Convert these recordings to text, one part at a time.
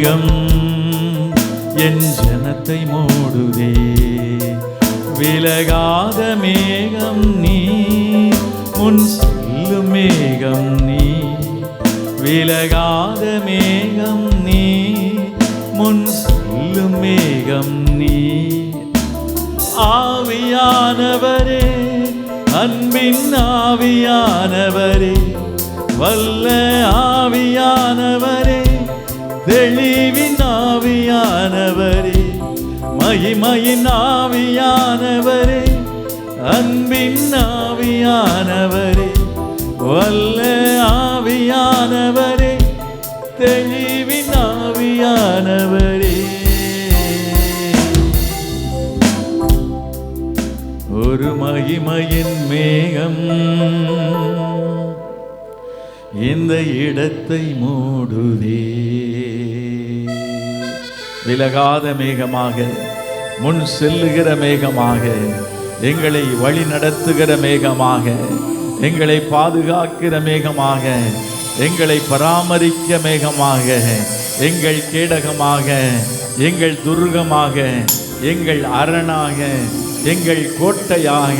மேகம் என் ஜனத்தை மூடுதே. விலகாத மேகம் நீ, முன் செல்லும் மேகம் நீ. விலகாத மேகம் நீ, முன் செல்லும் மேகம் நீ. ஆவியானவரே, அன்பின் ஆவியானவரே, வல்ல ஆவியானவரே, தெளிவின் ஆவியானவரே, மகிமையின் ஆவியானவரே, அன்பின் ஆவியானவரே, வல்ல ஆவியானவரே, தெளிவின் ஆவியானவரே. ஒரு மகிமையின் மேகம் இந்த இடத்தை மூடுதே. விலகாத மேகமாக, முன் செல்லுகிற மேகமாக, எங்களை வழி நடத்துகிற மேகமாக, எங்களை பாதுகாக்கிற மேகமாக, எங்களை பராமரிக்க மேகமாக, எங்கள் கேடகமாக, எங்கள் துர்கமாக, எங்கள் அரணாக, எங்கள் கோட்டையாக,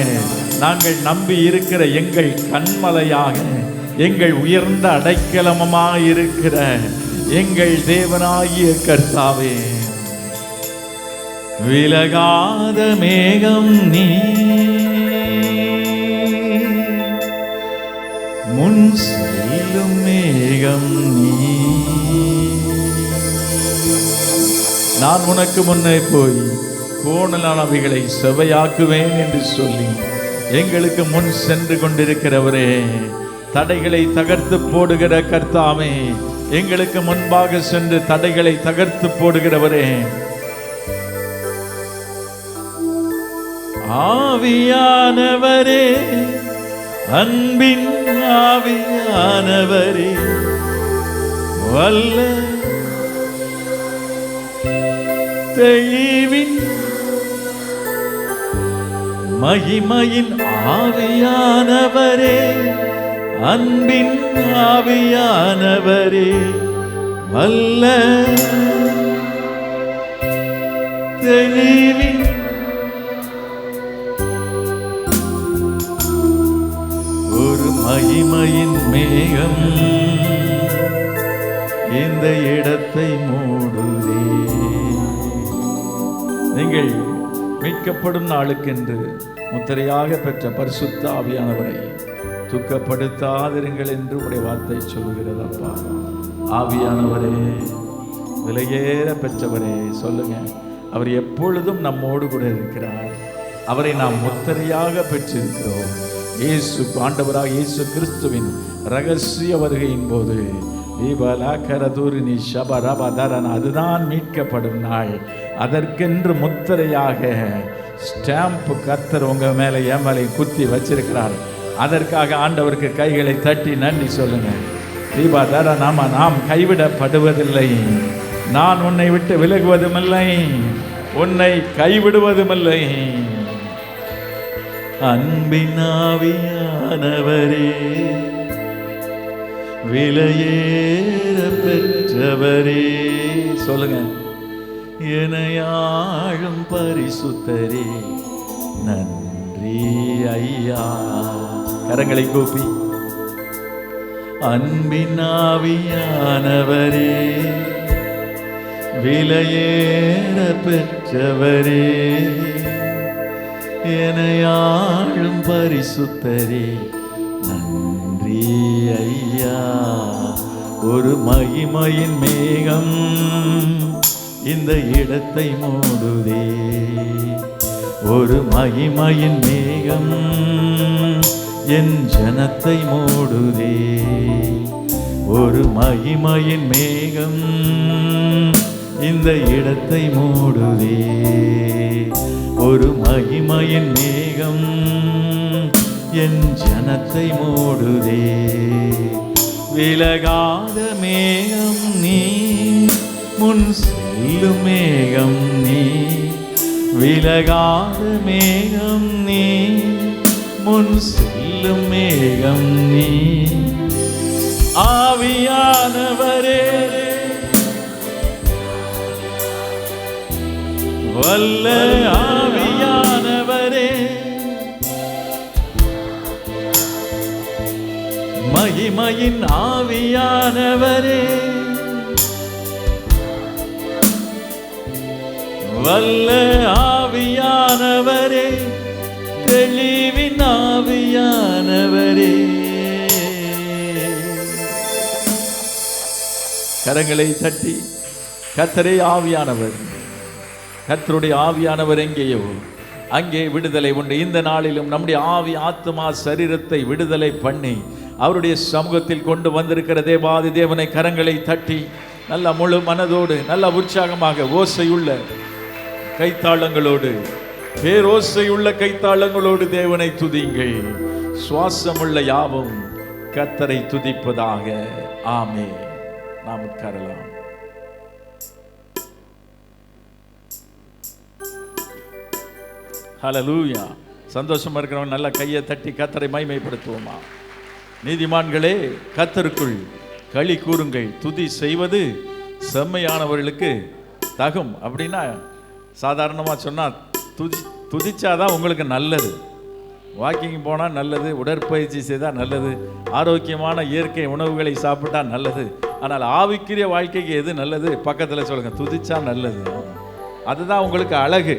நாங்கள் நம்பி இருக்கிற எங்கள் கண்மலையாக, எங்கள் உயர்ந்த அடைக்கலமாக இருக்கிற எங்கள் தேவனாகிய கர்த்தாவே, விலகாத மேகம் நீ, முன் செல்லும் மேகம் நீ. நான் உனக்கு முன்னே போய் கோணலானவைகளை செவையாக்குவேன் என்று சொல்லி எங்களுக்கு முன் சென்று கொண்டிருக்கிறவரே, தடைகளை தகர்த்து போடுகிற கர்த்தாவே, எங்களுக்கு முன்பாக சென்று தடைகளை தகர்த்து போடுகிறவரே, ஆவியானவரே, அன்பின் ஆவியானவரே, வல்ல தெளிவின் மகிமையின் ஆவியானவரே, அன்பின் ஆவியானவரே, வல்ல தெளிவின் ஒரு மகிமையின் மேகம் இந்த இடத்தை மூடுதே. நீங்கள் மீட்கப்படும் நாளுக்கென்று முத்திரையாக பெற்ற பரிசுத்த ஆவியானவரை துக்கப்படுத்தாதிருங்கள் என்று உடைய வார்த்தை சொல்லுகிறதப்பா. ஆவியானவரே, விலையேற பெற்றவரே, சொல்லுங்க, அவர் எப்பொழுதும் நம்மோடு கூட இருக்கிறார். அவரை நாம் முத்திரையாக பெற்றிருக்கிறோம். இயேசு ஆண்டவராக இயேசு கிறிஸ்துவின் ரகசிய வருகையின் போது அதுதான் மீட்கப்படும் நாள். அதற்கென்று முத்திரையாக ஸ்டாம்ப் கர்த்தர் உங்க மேல என் மேலே குத்தி வச்சிருக்கிறார். அதற்காக ஆண்டவருக்கு கைகளை தட்டி நன்றி சொல்லுங்க. தீபாதார நாம் கைவிடப்படுவதில்லை. நான் உன்னை விட்டு விலகுவதுமில்லை, உன்னை கைவிடுவதுமில்லை. அன்பின் ஆவியானவரே, விலையேற பெற்றவரே, சொல்லுங்க, எனையாழும் பரிசுத்தரே, நன்றி ஐயா. கரங்களை கூப்பி, அன்பின் ஆவியானவரே, விலையேற பெற்றவரே, எனையாழும் பரிசுத்தரே, நன்றி ஐயா. ஒரு மகிமையின் மேகம் இந்த இடத்தை மூடுதே. ஒரு மகிமையின் மேகம் என் ஜனத்தை மூடுதே. ஒரு மகிமையின் மேகம் இந்த இடத்தை மூடுதே. ஒரு மகிமையின் மேகம் என் ஜனத்தை மூடுதே. விலகாத மேகம் நீ, முன் செல்லும் மேகம் நீ. விலகாத மேகம் நீ, முன் செல்லும் மேகம் நீ. ஆவியானவரே, வல்ல ஆவியானவரே, மகிமையின் ஆவியானவரே, வல்ல ஆவியானவரே, தெளிவின் ஆவியானவரே. கரங்களை தட்டி கர்த்தரே ஆவியானவர், கர்த்தருடைய ஆவியானவர் எங்கேயோ அங்கே விடுதலை உண்டு. இந்த நாளிலும் நம்முடைய ஆவி ஆத்மா சரீரத்தை விடுதலை பண்ணி அவருடைய சமூகத்தில் கொண்டு வந்திருக்கிற தேவாதி தேவனை கரங்களை தட்டி நல்ல முழு மனதோடு நல்ல உற்சாகமாக ஓசையுள்ள கைத்தாளங்களோடு, பேரோசையுள்ள கைத்தாளங்களோடு தேவனை துதிங்கள். சுவாசமுள்ள யாவும் கர்த்தரை துதிப்பதாக. ஆமென். நாம் உட்காரலாம். ஹல்லேலூயா. சந்தோஷமா இருக்கிறவங்க நல்ல கையை தட்டி கர்த்தரை மகிமைப்படுத்துவோமா? நீதிமான்களே, கர்த்தருக்குள் களி கூறுங்கள், துதி செய்வது செம்மையானவர்களுக்கு தகும். அப்படின்னா சாதாரணமாக சொன்னால் துதிச்சாதான் உங்களுக்கு நல்லது. வாக்கிங் போனால் நல்லது, உடற்பயிற்சி செய்தால் நல்லது, ஆரோக்கியமான இயற்கை உணவுகளை சாப்பிட்டா நல்லது. ஆனால் ஆவிக்குரிய வாழ்க்கைக்கு எது நல்லது? பக்கத்தில் சொல்லுங்க, துதிச்சா நல்லது. அதுதான் உங்களுக்கு அழகு.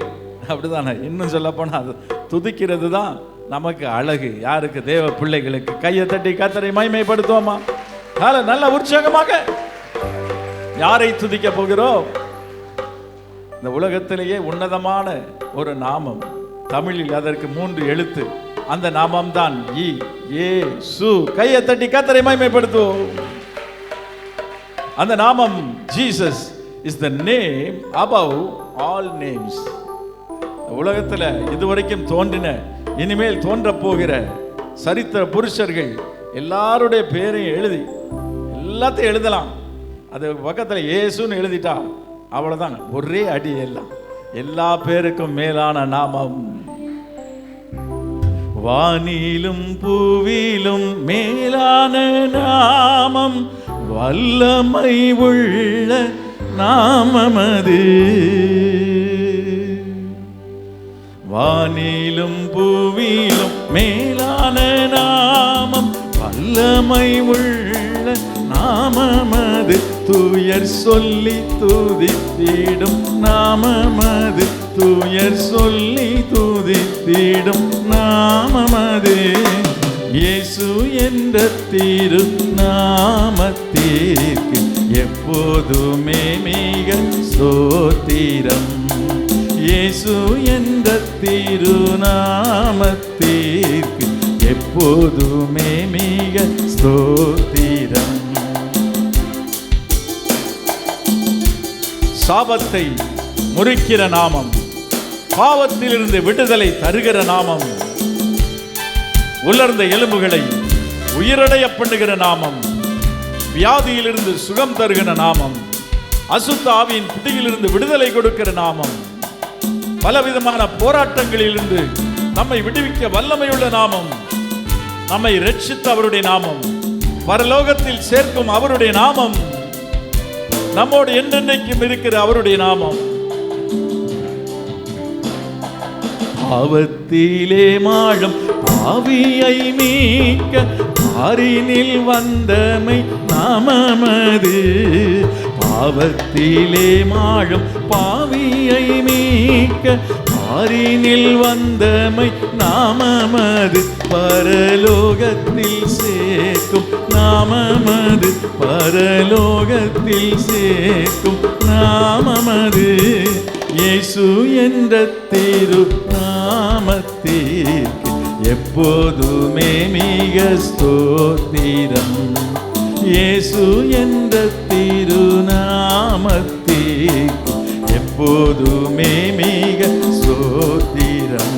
அப்படிதானே? இன்னும் சொல்லப்போனால் அது துதிக்கிறது தான் நமக்கு அழகு. யாருக்கு? தேவ பிள்ளைகளுக்கு. கையை தட்டி கர்த்தரை மகிமைப்படுத்துவோமா? நல்ல உற்சாகமாக. யாரை துதிக்க போகிறோம்? இந்த உலகத்திலேயே உன்னதமான ஒரு நாமம், தமிழில் அதற்கு 3 எழுத்து. அந்த நாமம் தான் இயேசு. கையை தட்டி கர்த்தரை மகிமைப்படுத்துவோம். அந்த நாமம் Jesus is the name above all names. உலகத்தில் இதுவரைக்கும் தோன்றின, இனிமேல் தோன்ற போகிற சரித்திர புருஷர்கள் எல்லாருடைய பேரையும் எழுதி எல்லாத்தையும் எழுதலாம். அது பக்கத்தில் இயேசுன்னு எழுதிட்டா அவ்வளவுதான், ஒரே அடி. எல்லாம் எல்லா பேருக்கும் மேலான நாமம், வானிலும் பூவிலும் மேலான நாமம், வல்லமை உள்ள நாமமது. வானிலும் பூவிலும் மேலான நாமம், வல்லமை உள்ள நாமமது. தூயர் சொல்லி துதித்திடும் நாமமது, தூயர் சொல்லி துதித்திடும் நாமமது. இயேசு என்ற திரு நாமத்திற்கு எப்போதுமே மிக ஸ்தோத்திரம். இயேசு என்ற திருநாமத்திற்கு எப்போதுமே மிக ஸ்தோத்திரம். சாபத்தை முறிக்கிற நாமம், பாவத்திலிருந்து விடுதலை தருகிற நாமம், உலர்ந்த எலும்புகளை உயிரடைய பண்ணுகிற நாமம், வியாதியிலிருந்து சுகம் தருகிற நாமம், அசுத்த ஆவியின் பிடியிலிருந்து விடுதலை கொடுக்கிற நாமம், பலவிதமான போராட்டங்களிலிருந்து நம்மை விடுவிக்க வல்லமையுள்ள நாமம், நம்மை ரட்சித்த அவருடைய நாமம், பரலோகத்தில் சேர்க்கும் அவருடைய நாமம், நம்மோடு என்றென்றைக்கும் இருக்கிற அவருடைய நாமம். பாவத்திலே மாழும் பாவியை மீட்க பாரினில் வந்தமை நாமமது. பாவத்திலே மாழும் பாவியை மீட்க பாரினில் வந்தமை நாமமது. பரலோகத்தில் சேர்க்கும் நாமமது, பரலோகத்தில் சேர்க்கும் நாமமது. இயேசு என்ற திரு நாமத்திற்கு எப்போதுமே மிக ஸ்தோத்திரம். இயேசு என்ற திருநாமத்திற்கு எப்போதுமே மிக ஸ்தோத்திரம்.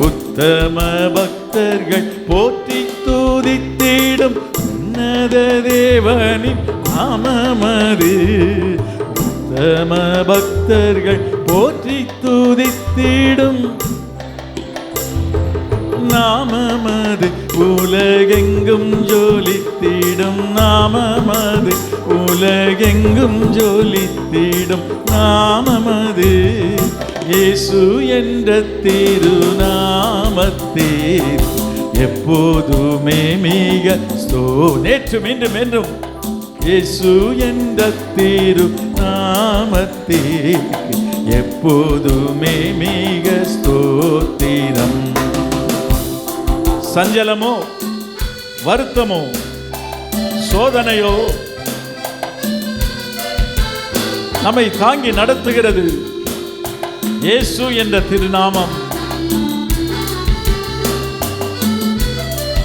உத்தம பக்தர்கள் போற்றி துதித்திடும் உன்னத தேவனின் நாமமது. உத்தம பக்தர்கள் போற்றி துதித்திடும் நாமமது. உலகெங்கும் ஜொலித்திடும் நாமமது, உலகெங்கும் ஜொலித்திடும் நாமமது. இயேசு என்ற திருநாமத்தீர் எப்போதுமே மிக நேற்றும் இன்றும் என்றும். இயேசு என்ற திருநாமத்தீர் எப்போதுமே மிக ஸ்தோத்திரம். சஞ்சலமோ வருத்தமோ சோதனையோ நம்மை தாங்கி நடத்துகிறது இயேசு என்ற திருநாமம்.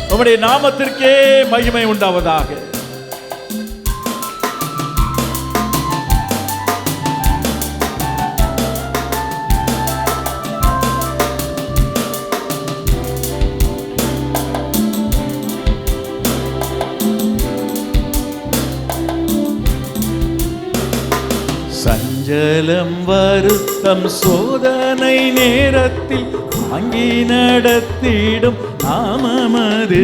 நம்முடைய நாமத்திற்கே மகிமை உண்டாவதாக. சஞ்சலம் வருத்தம் சோதனை நேரத்தில் தாங்கி நடத்திடும் நாமமது.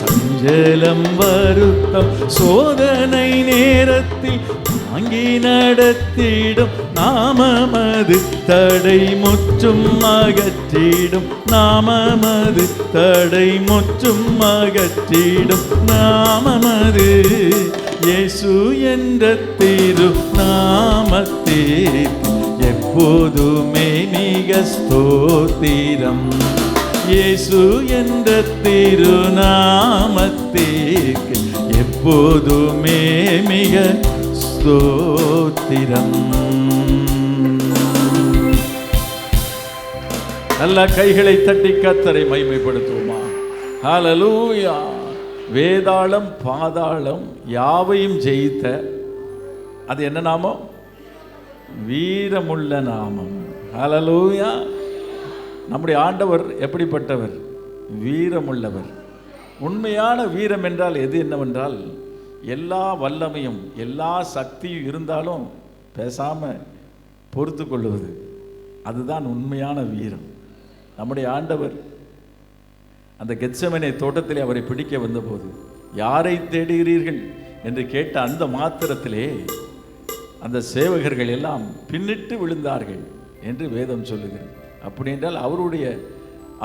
சஞ்சலம் வருத்தம் சோதனை நேரத்தில் தாங்கி நடத்திடும் நாமமது. தடை முற்றும் அகற்றிடும் நாமமது. தடை முற்றும் அகற்றிடும் நாமமது. இயேசு என்ற திருநாமத்தீர் எப்போதுமே மிக ஸ்தோத்திரம். இயேசு என்ற திருநாமத்தீர் எப்போதுமே மிக ஸ்தோத்திரம். நல்ல கைகளை தட்டி கர்த்தரை மகிமைப்படுத்துவோமா? ஹல்லேலூயா. வேதாளம் பாதாளம் யாவையும் ஜெயித்த அது என்ன நாமம்? வீரமுள்ள நாமம். ஹல்லேலூயா. நம்முடைய ஆண்டவர் எப்படிப்பட்டவர்? வீரமுள்ளவர். உண்மையான வீரம் என்றால் எது என்னவென்றால், எல்லா வல்லமையும் எல்லா சக்தியும் இருந்தாலும் பேசாம பொறுத்து கொள்வது, அதுதான் உண்மையான வீரம். நம்முடைய ஆண்டவர் அந்த கெத்செமனே தோட்டத்திலே அவரை பிடிக்க வந்தபோது, யாரை தேடுகிறீர்கள் என்று கேட்ட அந்த மாத்திரத்திலே அந்த சேவகர்கள் எல்லாம் பின்னிட்டு விழுந்தார்கள் என்று வேதம் சொல்லுகிறது. அப்படி என்றால்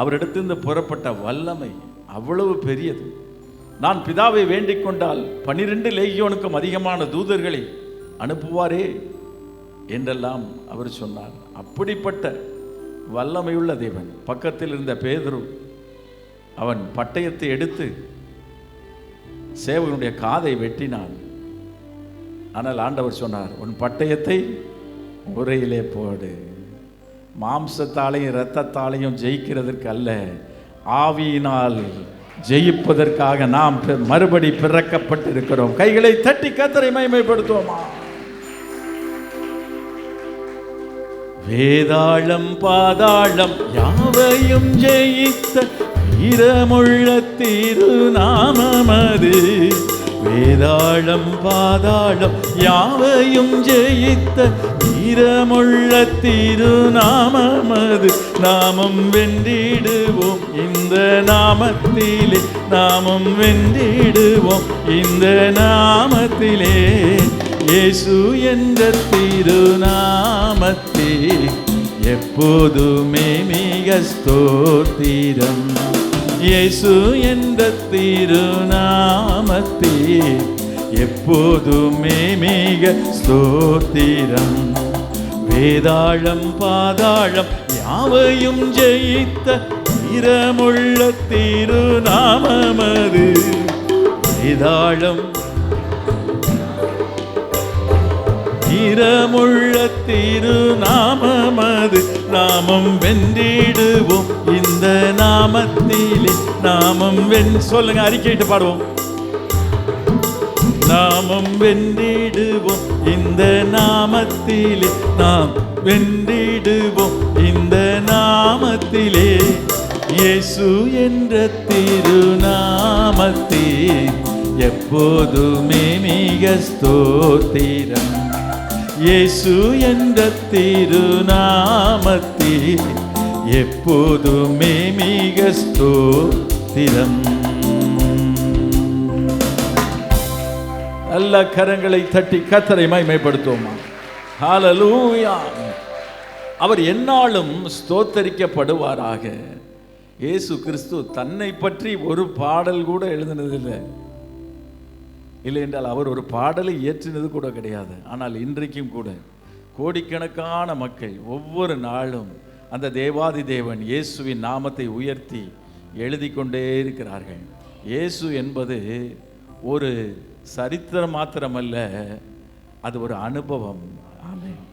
அவரிடத்திலிருந்து புறப்பட்ட வல்லமை அவ்வளவு பெரியது. நான் பிதாவை வேண்டிக் கொண்டால் 12 லேகியோனுக்கும் அதிகமான தூதர்களை அனுப்புவாரே என்றெல்லாம் அவர் சொன்னார். அப்படிப்பட்ட வல்லமையுள்ள தேவன். பக்கத்தில் இருந்த பேதுரு அவன் பட்டயத்தை எடுத்து சேவகனுடைய காதை வெட்டினான். ஆனால் ஆண்டவர் சொன்னார், உன் பட்டயத்தை உரையிலே போடு. மாம்சத்தாலையும் இரத்தத்தாலையும் ஜெயிக்கிறதற்கு அல்ல, ஆவியினால் ஜெயிப்பதற்காக நாம் மறுபடி பிறக்கப்பட்டிருக்கிறோம். கைகளை தட்டி கர்த்தரை மகிமைப்படுத்துவோமா? வேதாளம் பாதாளம் யாவையும் ஜெயித்த வீரமுள்ள திருநாமமது. வேதாளம் பாதாளம் யாவையும் ஜெயித்த வீரமுள்ள திருநாமமது. நாமம் வென்றிடுவோம் இந்த நாமத்திலே, நாமம் வென்றிடுவோம் இந்த நாமத்திலே. இயேசு என்ற திருநாமத்தே எப்போதுமே மிக ஸ்தோத்திரம். இயேசு என்ற திருநாமத்தே எப்போதுமே மிக ஸ்தோத்திரம். வேதாளம் பாதாளம் யாவையும் ஜெயித்த வீரமுள்ள திருநாமமது. வேதாளம் வீரமுள்ள திருநாமமது. நாமம் வென்றிடுவோம் இந்த நாமத்திலே, நாமம் சொல்லுங்க, அறிக்கையிட்டு பாடுவோம். நாமம் வென்றிடுவோம் இந்த நாமத்திலே, நாம் வென்றிடுவோம் இந்த நாமத்திலே. இயேசு என்ற திருநாமத்தே எப்போதுமே மிக ஸ்தோத்திரம். இயேசு என்ற திருநாமத்தே எப்போதுமே மிக ஸ்தோத்திரம். நல்ல கரங்களை தட்டி கர்த்தரை மகிமைப்படுத்துவோமா. ஹல்லேலூயா. அவர் எந்நாளும் ஸ்தோத்தரிக்கப்படுவாராக. இயேசு கிறிஸ்து தன்னை பற்றி ஒரு பாடல் கூட எழுதினதில்லை. இல்லை என்றால் அவர் ஒரு பாடலை இயற்றினது கூட கிடையாது. ஆனால் இன்றைக்கும் கூட கோடிக்கணக்கான மக்கள் ஒவ்வொரு நாளும் அந்த தேவாதி தேவன் இயேசுவின் நாமத்தை உயர்த்தி எழுதி கொண்டே இருக்கிறார்கள். இயேசு என்பது ஒரு சரித்திரம் மாத்திரமல்ல, அது ஒரு அனுபவம். ஆமென்.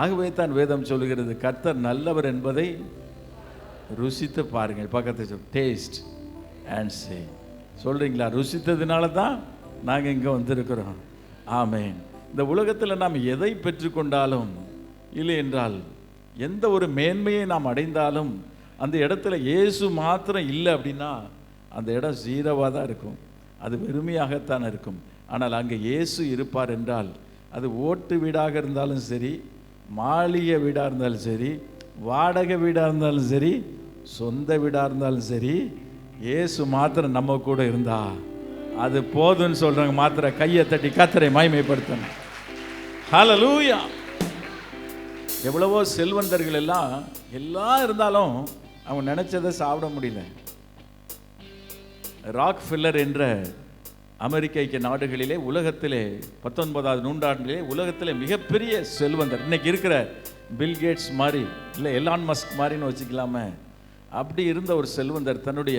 ஆகவே தான் வேதம் சொல்லுகிறது, கர்த்தர் நல்லவர் என்பதை ருசித்து பாருங்கள். பக்கத்து டேஸ்ட் அண்ட் சே. சொல்கிறீங்களா? ருசித்ததுனால தான் நாங்கள் இங்கே வந்திருக்கிறோம். ஆமென். இந்த உலகத்தில் நாம் எதை பெற்றுக்கொண்டாலும், இல்லை என்றால் எந்த ஒரு மேன்மையை நாம் அடைந்தாலும், அந்த இடத்துல இயேசு மாத்திரம் இல்லை அப்படின்னா அந்த இடம் ஜீரோவாக தான் இருக்கும், அது வெறுமையாகத்தான் இருக்கும். ஆனால் அங்கே இயேசு இருப்பார் என்றால், அது ஓட்டு வீடாக இருந்தாலும் சரி, மாளிகை வீடாக இருந்தாலும் சரி, வாடகை வீடாக இருந்தாலும் சரி, சொந்த வீடாக இருந்தாலும் சரி, இயேசு மாத்திரம் நம்ம கூட இருந்தா அது போதும்னு சொல்றாங்க. மாத்திரம் கையை தட்டி கர்த்தரை மகிமைப்படுத்தணும். ஹல்லேலூயா. எவ்வளவோ செல்வந்தர்கள் எல்லாம் இருந்தாலும் அவங்க நினைச்சதை சாப்பிட முடியல. ராக் ஃபெல்லர் என்ற அமெரிக்க ஐக்கிய நாடுகளிலே உலகத்திலே 19ஆவது நூற்றாண்டிலே உலகத்திலே மிகப்பெரிய செல்வந்தர், இன்னைக்கு இருக்கிற பில்கேட்ஸ் மாதிரி இல்லை எலான் மஸ்க் மாதிரின்னு வச்சுக்கலாமே, அப்படி இருந்த ஒரு செல்வந்தர் தன்னுடைய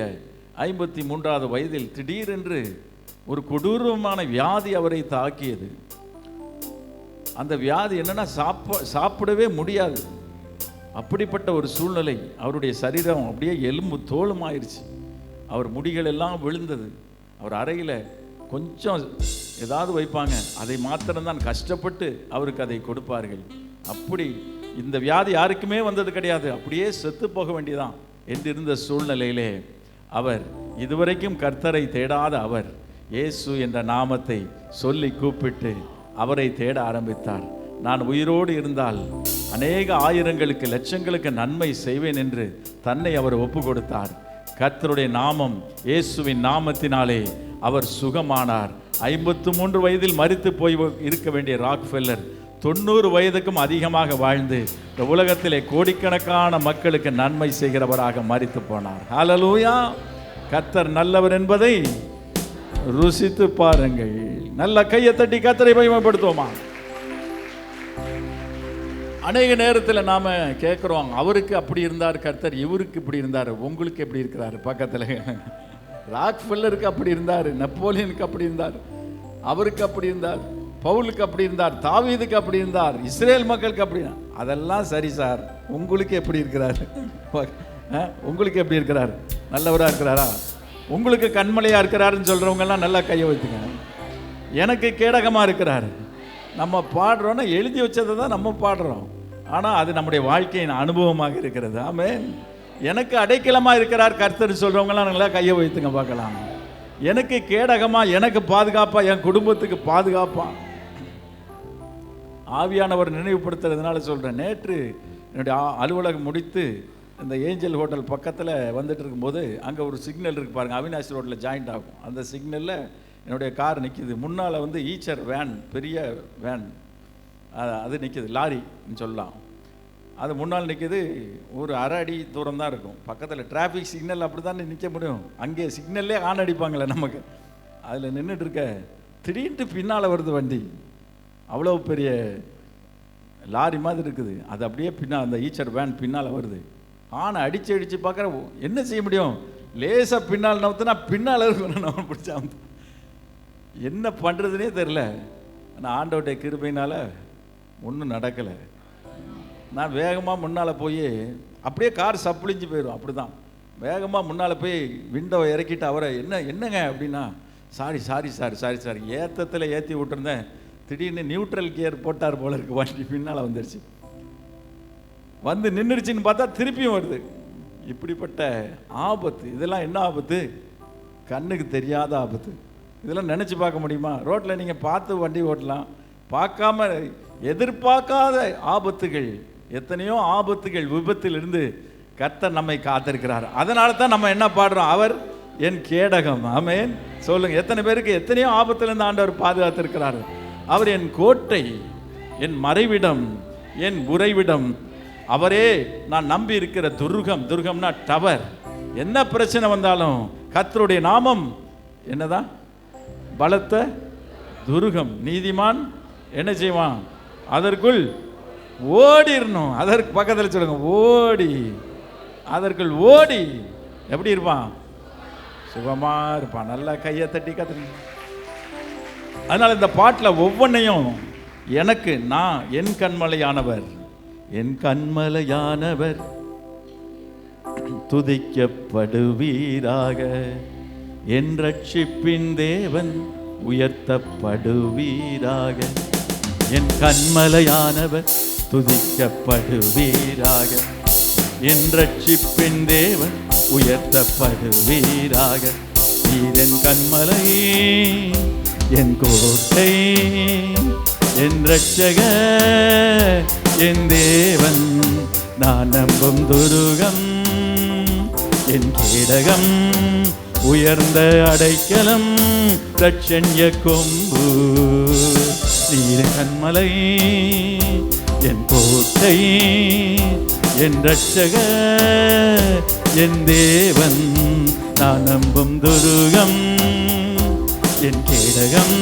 53ஆவது வயதில் திடீரென்று ஒரு கொடூரமான வியாதி அவரை தாக்கியது. அந்த வியாதி என்னன்னா சாப்பிடவே முடியாது. அப்படிப்பட்ட ஒரு சூழ்நிலை. அவருடைய சரீரம் அப்படியே எலும்பு தோலும் ஆயிடுச்சு. அவர் முடிகள் எல்லாம் விழுந்தது. அவர் அறையில் கொஞ்சம் ஏதாவது வைப்பாங்க, அதை மாத்திரம்தான் கஷ்டப்பட்டு அவருக்கு அதை கொடுப்பார்கள். அப்படி இந்த வியாதி யாருக்குமே வந்தது கிடையாது, அப்படியே செத்து போக வேண்டியதான் என்றிருந்த சூழ்நிலையிலே அவர் இதுவரைக்கும் கர்த்தரை தேடாத அவர் இயேசு என்ற நாமத்தை சொல்லி கூப்பிட்டு அவரை தேட ஆரம்பித்தார். நான் உயிரோடு இருந்தால் அநேக ஆயிரங்களுக்கு லட்சங்களுக்கு நன்மை செய்வேன் என்று தன்னை அவர் ஒப்பு கொடுத்தார். கர்த்தருடைய நாமம், இயேசுவின் நாமத்தினாலே அவர் சுகமானார். 53 வயதில் மரித்து போய் இருக்க வேண்டிய ராக் ஃபெல்லர் 90 வயதுக்கும் அதிகமாக வாழ்ந்து இந்த உலகத்திலே கோடிக்கணக்கான மக்களுக்கு நன்மை செய்கிறவராக மரித்து போனார். ஹல்லேலூயா. கர்த்தர் நல்லவர் என்பதை ருசித்து பாருங்கள். நல்ல கையை தட்டி கர்த்தரை மகிமைப்படுத்துவோமா. அநேக நேரத்தில் நாம கேட்குறோம், அவருக்கு அப்படி இருந்தார் கர்த்தர், இவருக்கு இப்படி இருந்தார், உங்களுக்கு எப்படி இருக்கிறாரு? பக்கத்தில் ராக் ஃபெல்லருக்கு அப்படி இருந்தார், நெப்போலியனுக்கு அப்படி இருந்தார், அவருக்கு அப்படி இருந்தார், பவுலுக்கு அப்படி இருந்தார், தாவீதுக்கு அப்படி இருந்தார், இஸ்ரேல் மக்களுக்கு அப்படி. அதெல்லாம் சரி சார், உங்களுக்கு எப்படி இருக்கிறார்? உங்களுக்கு எப்படி இருக்கிறார்? நல்லவராக இருக்கிறாரா? உங்களுக்கு கண்மலையாக இருக்கிறாருன்னு சொல்கிறவங்கெல்லாம் நல்லா கையை வைத்துங்க. எனக்கு கேடகமாக இருக்கிறார். நம்ம பாடுறோன்னா எழுதி வச்சதை தான் நம்ம பாடுறோம், ஆனால் அது நம்முடைய வாழ்க்கையின் அனுபவமாக இருக்கிறது. ஆமென். எனக்கு அடைக்கலமாக இருக்கிறார் கர்த்தர் சொல்கிறவங்களாம் நல்லா கையை வைத்துங்க பார்க்கலாம். எனக்கு கேடகமாக, எனக்கு பாதுகாப்பாக, என் குடும்பத்துக்கு பாதுகாப்பாக ஆவியானவர் நினைவுபடுத்துறதுனால சொல்கிறேன். நேற்று என்னுடைய அலுவலகம் முடித்து இந்த ஏஞ்சல் ஹோட்டல் பக்கத்தில் வந்துட்டு இருக்கும்போது அங்கே ஒரு சிக்னல் இருக்குது பாருங்கள், அவினாசி ரோட்டில் ஜாயிண்ட் ஆகும். அந்த சிக்னலில் என்னுடைய கார் நிற்கிது. முன்னால் வந்து ஈச்சர் வேன், பெரிய வேன் அது நிற்கிது, லாரின்னு சொல்லலாம். அது முன்னால் நிற்கிது. ஒரு அரை அடி தூரம் தான் இருக்கும். பக்கத்தில் டிராஃபிக் சிக்னல் அப்படி தான் நிற்க முடியும். அங்கே சிக்னல்லே ஆன் அடிப்பாங்களே நமக்கு. அதில் நின்றுட்டு இருக்க திடீர்னு பின்னால் வருது வண்டி. அவ்வளோ பெரிய லாரி மாதிரி இருக்குது. அது அப்படியே பின்னால் அந்த ஈச்சர் வேன் பின்னால் வருது. ஆனை அடித்து பார்க்குற, என்ன செய்ய முடியும்? லேசாக பின்னால் நவுத்துனா பின்னால் இருக்கணும். நம்ம பிடிச்சா என்ன பண்ணுறதுனே தெரில. ஆனால் ஆண்டவருடைய கிருபையினால் ஒன்றும் நடக்கலை. நான் வேகமாக முன்னால் போய் அப்படியே கார் சப்புளிஞ்சு போயிடும். அப்படி தான் வேகமாக முன்னால் போய் விண்டோவை இறக்கிட்டு அவரை என்னங்க அப்படின்னா, சாரி ஏற்றத்தில் ஏற்றி விட்டுருந்தேன், திடீர்னு நியூட்ரல் கியர் போட்டார் போல இருக்கு, வண்டி பின்னால் வந்துடுச்சு. வந்து நின்றுடுச்சின்னு பார்த்தா திருப்பியும் வருது. இப்படிப்பட்ட ஆபத்து. இதெல்லாம் என்ன ஆபத்து? கண்ணுக்கு தெரியாத ஆபத்து. இதெல்லாம் நினச்சி பார்க்க முடியுமா? ரோட்டில் நீங்கள் பார்த்து வண்டி ஓட்டலாம், பார்க்காம எதிர்பார்க்காத ஆபத்துகள், எத்தனையோ ஆபத்துகள், விபத்திலிருந்து கர்த்தர் நம்மை காத்திருக்கிறார். அதனால தான் நம்ம என்ன பாடுறோம்? அவர் என் கேடகம். ஆமென். சொல்லுங்க, எத்தனை பேருக்கு எத்தனையோ ஆபத்திலிருந்து ஆண்டவர் பாதுகாத்திருக்கிறார். அவர் என் கோட்டை, என் மறைவிடம், என் உறைவிடம். அவரே நான் நம்பி இருக்கிற துர்கம். துர்கம்னா டவர். என்ன பிரச்சனை வந்தாலும் கர்த்தருடைய நாமம் என்னதான்? பலத்த துர்கம். நீதிமான் என்ன செய்வான்? அதற்குள் ஓடிடணும். அதற்கு பக்கத்தில் சொல்லுங்க, ஓடி. அதற்குள் ஓடி எப்படி இருப்பான்? சுகமா இருப்பான். நல்லா கையை தட்டி கத்துறீங்க. அதனால இந்த பாட்டில் ஒவ்வொன்றையும் எனக்கு நான் என் கண்மலையானவர், என் கண்மலையானவர் துதிக்கப்படுவீராக, என் ரட்சிப்பின் தேவன் உயர்த்தப்படுவீராக, என் கண்மலையானவர் துதிக்கப்படுவீராக, என் ரட்சிப்பின் தேவன் உயர்த்தப்படுவீராக. என் கண்மலை, என் கோட்டை, என் ரட்சகர், என் தேவன், நான் நம்பும் துருகம், என் கேடகம், உயர்ந்த அடைக்கலம், ரட்சண்ய கொம்பு. நீர் கண்மலை, என் கோட்டை, என் ரட்சகர், என் தேவன், நான் நம்பும் துருகம், என் கேடகம்,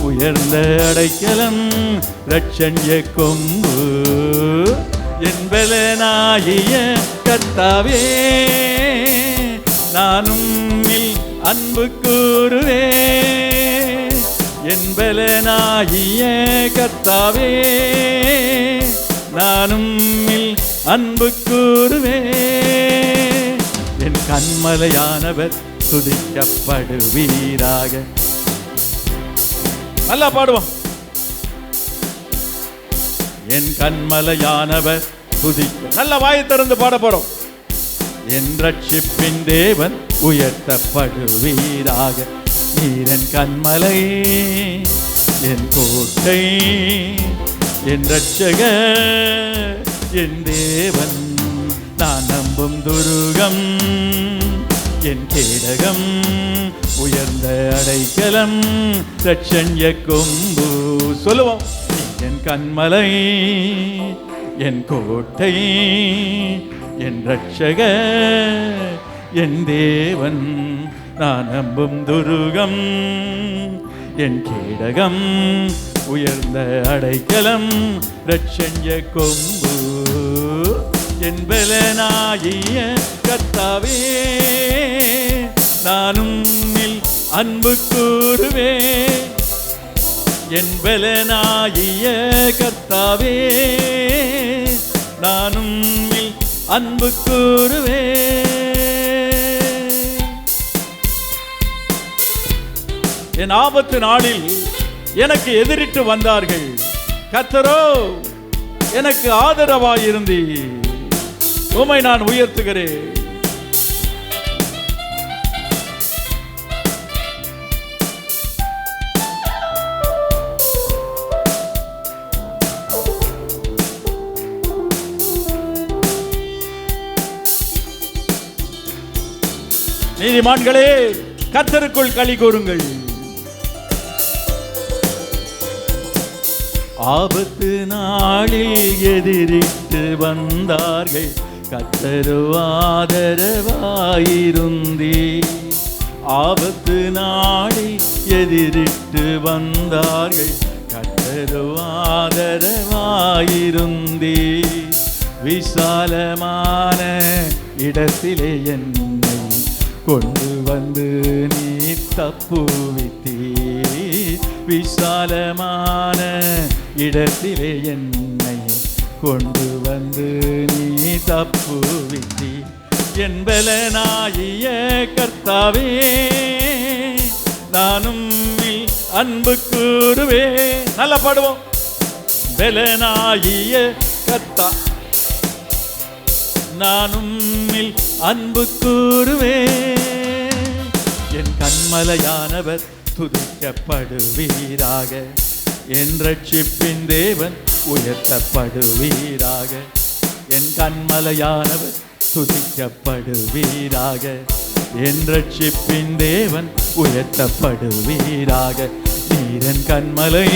உயர்ந்த அடைக்கலம், ரட்சண்ய கொம்பு. என் பலனாகிய கர்த்தாவே, நானும் அன்பு கூறுவே. என் பலனாகிய கர்த்தாவே, நானும் அன்பு கூறுவே. என் கண்மலையானவர் துதிக்கப்படுவீராக. நல்லா பாடுவோம். என் கண்மலையானவர் துதிக்க. நல்ல வாயை திறந்து பாட போறோம். என் ரட்சிப்பின் தேவன் உயர்த்தப்படுவீராக. நீர் என் கண்மலை, என் கோட்டை, என் ரட்சகர், என் தேவன், நான் நம்பும் துருகம், என் கேடகம், உயர்ந்த அடைக்கலம், ரட்சண்ய கொம்பு. சொல்லுவோம். என் கண்மலை, என் கோட்டை, என் ரட்சகர், என் தேவன், நான் நம்பும் துருகம், என் கேடகம், உயர்ந்த அடைக்கலம், ரட்சண்ய கொம்பு. என் பலனாகிய கர்த்தாவே, நானும் அன்பு கூறுவே. என் பலனாகிய கர்த்தாவே, நானும் அன்பு கூறுவே. என் ஆபத்து நாளில் எனக்கு எதிரிட்டு வந்தார்கள், கர்த்தரோ எனக்கு ஆதரவாயிருந்தீர். உம்மை நான் உயர்த்துகிறேன். நீதிமான்களே, கர்த்தருக்குள் களி கூறுங்கள். ஆபத்து நாளில் எதிரிட்டு வந்தார்கள், கர்த்தரோ ஆதரவாயிருந்தீர். ஆபத்து நாளில் எதிரிட்டு வந்தார்கள், கர்த்தரோ ஆதரவாயிருந்தீர். விசாலமான இடத்திலே என்னை கொண்டு வந்து நீ தப்புவித்தீர். விசாலமான இடத்திலே என்னை கொண்டு வந்து நீ தப்புவித்தீர். என் பலனாகிய கர்த்தாவே, நானும் அன்பு கூறுவே. நல்லா பாடுவோம். பலனாகிய கர்த்தா, நானும் அன்பு கூறுவே. என் கண்மலையானவர் துதிக்கப்படுவீராக, என் ரட்சிப்பின் தேவன் உயர்த்தப்படுவீராக. என் கண்மலையானவர் துதிக்கப்படுவீராக, என் ரட்சிப்பின் தேவன் உயர்த்தப்படுவீராக. நீரன் கன்மலை,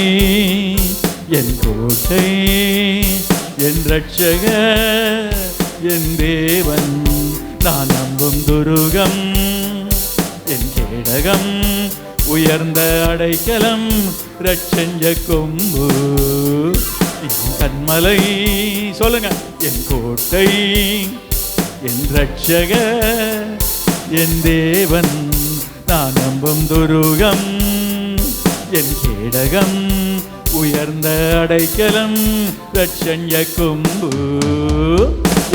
என் கோட்டை, என் ரட்சகர், என் தேவன், நான் நம்பும் துருகம், என் கேடகம், உயர்ந்த அடைக்கலம், ரட்சஞ்ச கொம்பு, என் கன்மலை, சொல்லுங்க, என் கோட்டை, என் ரட்சகர், என் தேவன், நான் நம்பும் துருகம், என் கேடகம், உயர்ந்த அடைக்கலம், ரட்சஞ்ச கொம்பு,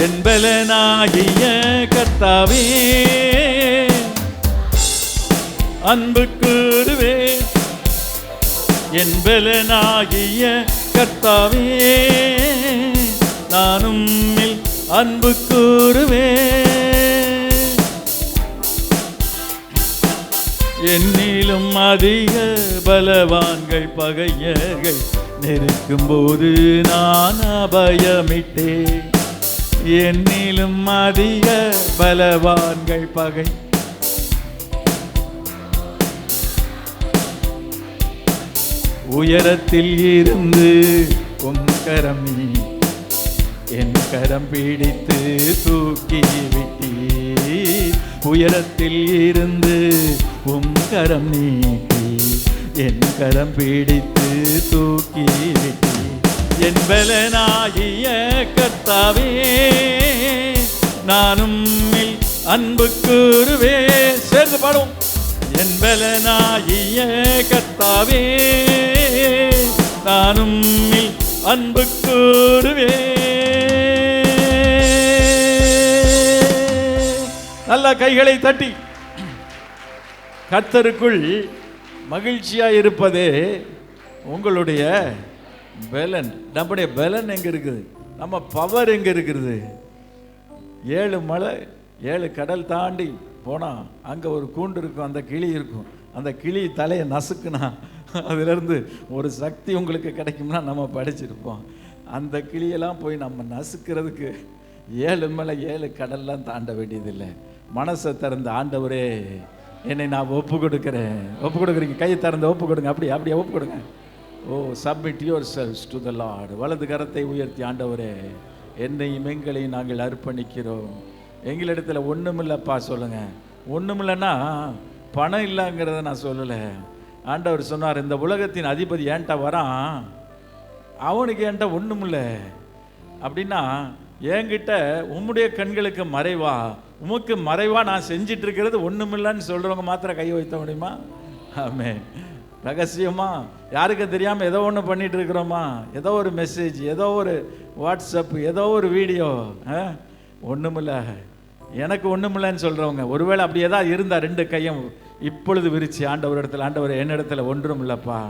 என் பலனாகிய கர்த்தாவே, அன்பு கூறுவே, என் பலனாகிய கர்த்தாவே, நானும் அன்பு கூறுவே, என்னிலும் அதிக பலவான்கள் பகையர்கள் நெருக்கும் போது நான் அபயமிட்டேன். என்னிலும் அதிக பலவான்கள் பகை உயரத்தில் இருந்து உம் கரம் நீ என் கரம் பிடித்து தூக்கி விட்டீர். உயரத்தில் இருந்து உம் கரம் நீட்டி என் கரம் பிடித்து தூக்கி விட்டீர். என் பலனாகிய கர்த்தாவே, நானும் அன்பு கூறுவே. சேர்ந்து பாடும். என் பலனாகிய கர்த்தாவே, நானும் அன்பு கூறுவே. நல்ல கைகளை தட்டி கர்த்தருக்குள் மகிழ்ச்சியா இருப்பதே உங்களுடைய பலன். நம்முடைய பலன் எங்க இருக்குது? நம்ம பவர் எங்க இருக்கிறது? 7 மலை 7 கடல் தாண்டி போனா அங்க ஒரு கூண்டு இருக்கும், அந்த கிளி இருக்கும். அந்த கிளி தலையை நசுக்குனா அதிலிருந்து ஒரு சக்தி உங்களுக்கு கிடைக்கும்னா நம்ம படிச்சிருப்போம். அந்த கிளியெல்லாம் போய் நம்ம நசுக்கிறதுக்கு 7 மலை 7 கடல்லாம் தாண்ட வேண்டியதில்லை. மனசை திறந்த ஆண்டவரே என்னை நான் ஒப்பு கொடுக்கிறேன். ஒப்பு கொடுக்குறீங்க, கையை திறந்து ஒப்பு கொடுங்க. அப்படியே ஒப்பு கொடுங்க. Oh, submit yourselves to the Lord. வலது கரத்தை உயர்த்தி, ஆண்டவரே என்னையும் எங்களையும் நாங்கள் அர்ப்பணிக்கிறோம். எங்களிடத்துல ஒன்றுமில்லப்பா சொல்லுங்க. ஒன்றுமில்லைன்னா பணம் இல்லைங்கிறத நான் சொல்லலை. ஆண்டவர் சொன்னார், இந்த உலகத்தின் அதிபதி ஏன்ட்ட வரான், அவனுக்கு ஏன்ட்ட ஒன்றுமில்ல அப்படின்னா, என்கிட்ட உம்முடைய கண்களுக்கு மறைவா, உமக்கு மறைவா நான் செஞ்சிட்டு இருக்கிறது ஒன்றுமில்லன்னு சொல்றவங்க மாத்திரம் கை வைத்த முடியுமா? ஆமென். ரகசியமா யாருக்கும் தெரியாமல் ஏதோ ஒன்று பண்ணிட்டு இருக்கிறோமா? ஏதோ ஒரு மெசேஜ், ஏதோ ஒரு வாட்ஸ்அப், ஏதோ ஒரு வீடியோ, ஒன்றுமில்ல, எனக்கு ஒன்றுமில்லன்னு சொல்கிறவங்க, ஒருவேளை அப்படியே தான் இருந்தால் 2 கையும் இப்பொழுது விரிச்சு ஆண்டவர் இடத்துல, ஆண்டவர் என்னிடத்துல ஒன்றும் இல்லைப்பா,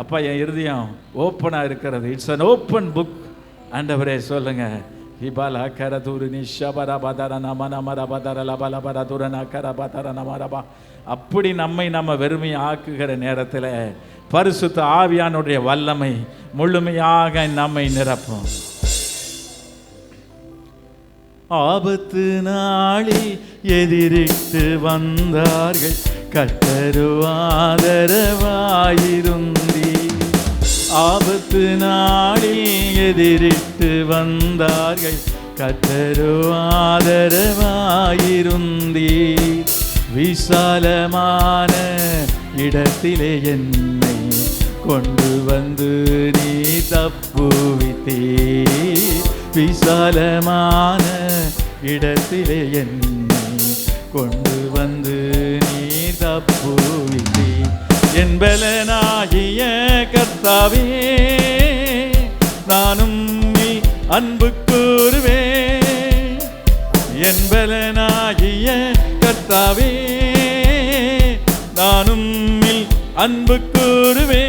அப்பா என் இருதயம் ஓப்பனாக இருக்கிறது. It's an open book. ஆண்டவரே சொல்லுங்க. ஹிபாலா கரதூரு நிஷபரா பதர நம நமர பதர லபல பரதுரன கர பதர நமரபா. அப்படி நம்ம வெறுமையை ஆக்குகிற நேரத்தில் பரிசுத்த ஆவியானுடைய வல்லமை முழுமையாக நம்மை நிரப்பும். ஆபத்து நாளில் எதிரிட்டு வந்தார்கள், கர்த்தரு ஆதரவாயிருந்தீ. ஆபத்து நாளில் எதிரிட்டு வந்தார்கள், கர்த்தரு ஆதரவாயிருந்தீ. விசாலமான இடத்திலே என்னை கொண்டு வந்து நீ தப்புவித்தீ. விசாலமான இடத்திலே என்னை கொண்டு வந்து நீ தப்புவித்தீ. என் பலனாகிய கர்த்தாவே, நானும் அன்பு கூறுவே. என் பலனாகிய கர்த்தாவே, நானும் அன்பு கூறுவே.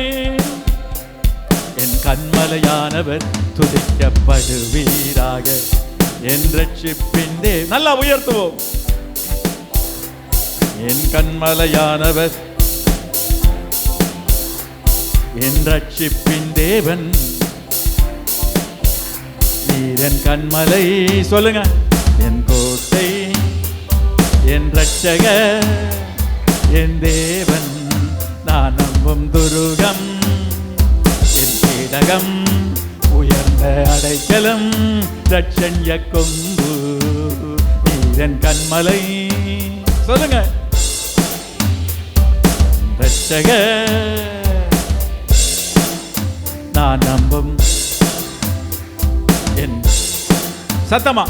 என் கன்மலையானவர் துதிக்கப்படுவீராக. என் ரட்சிப்பின் தேவன், நல்லா உயர்த்துவோம். என் கன்மலையானவர், என் ரட்சிப்பின் தேவன், நீரன் கண்மலை, சொல்லுங்க, என் கோட்டை, என் ரட்சகர் என் தேவன், நான் நம்பும் துருகம், என் கேடகம், உயர்ந்த அடைக்கலம், ரட்சண்ய கொம்பு, நீரன் கண்மலை. சொல்லுங்க. ரட்சகர் நான் நம்பும் என் சத்தமா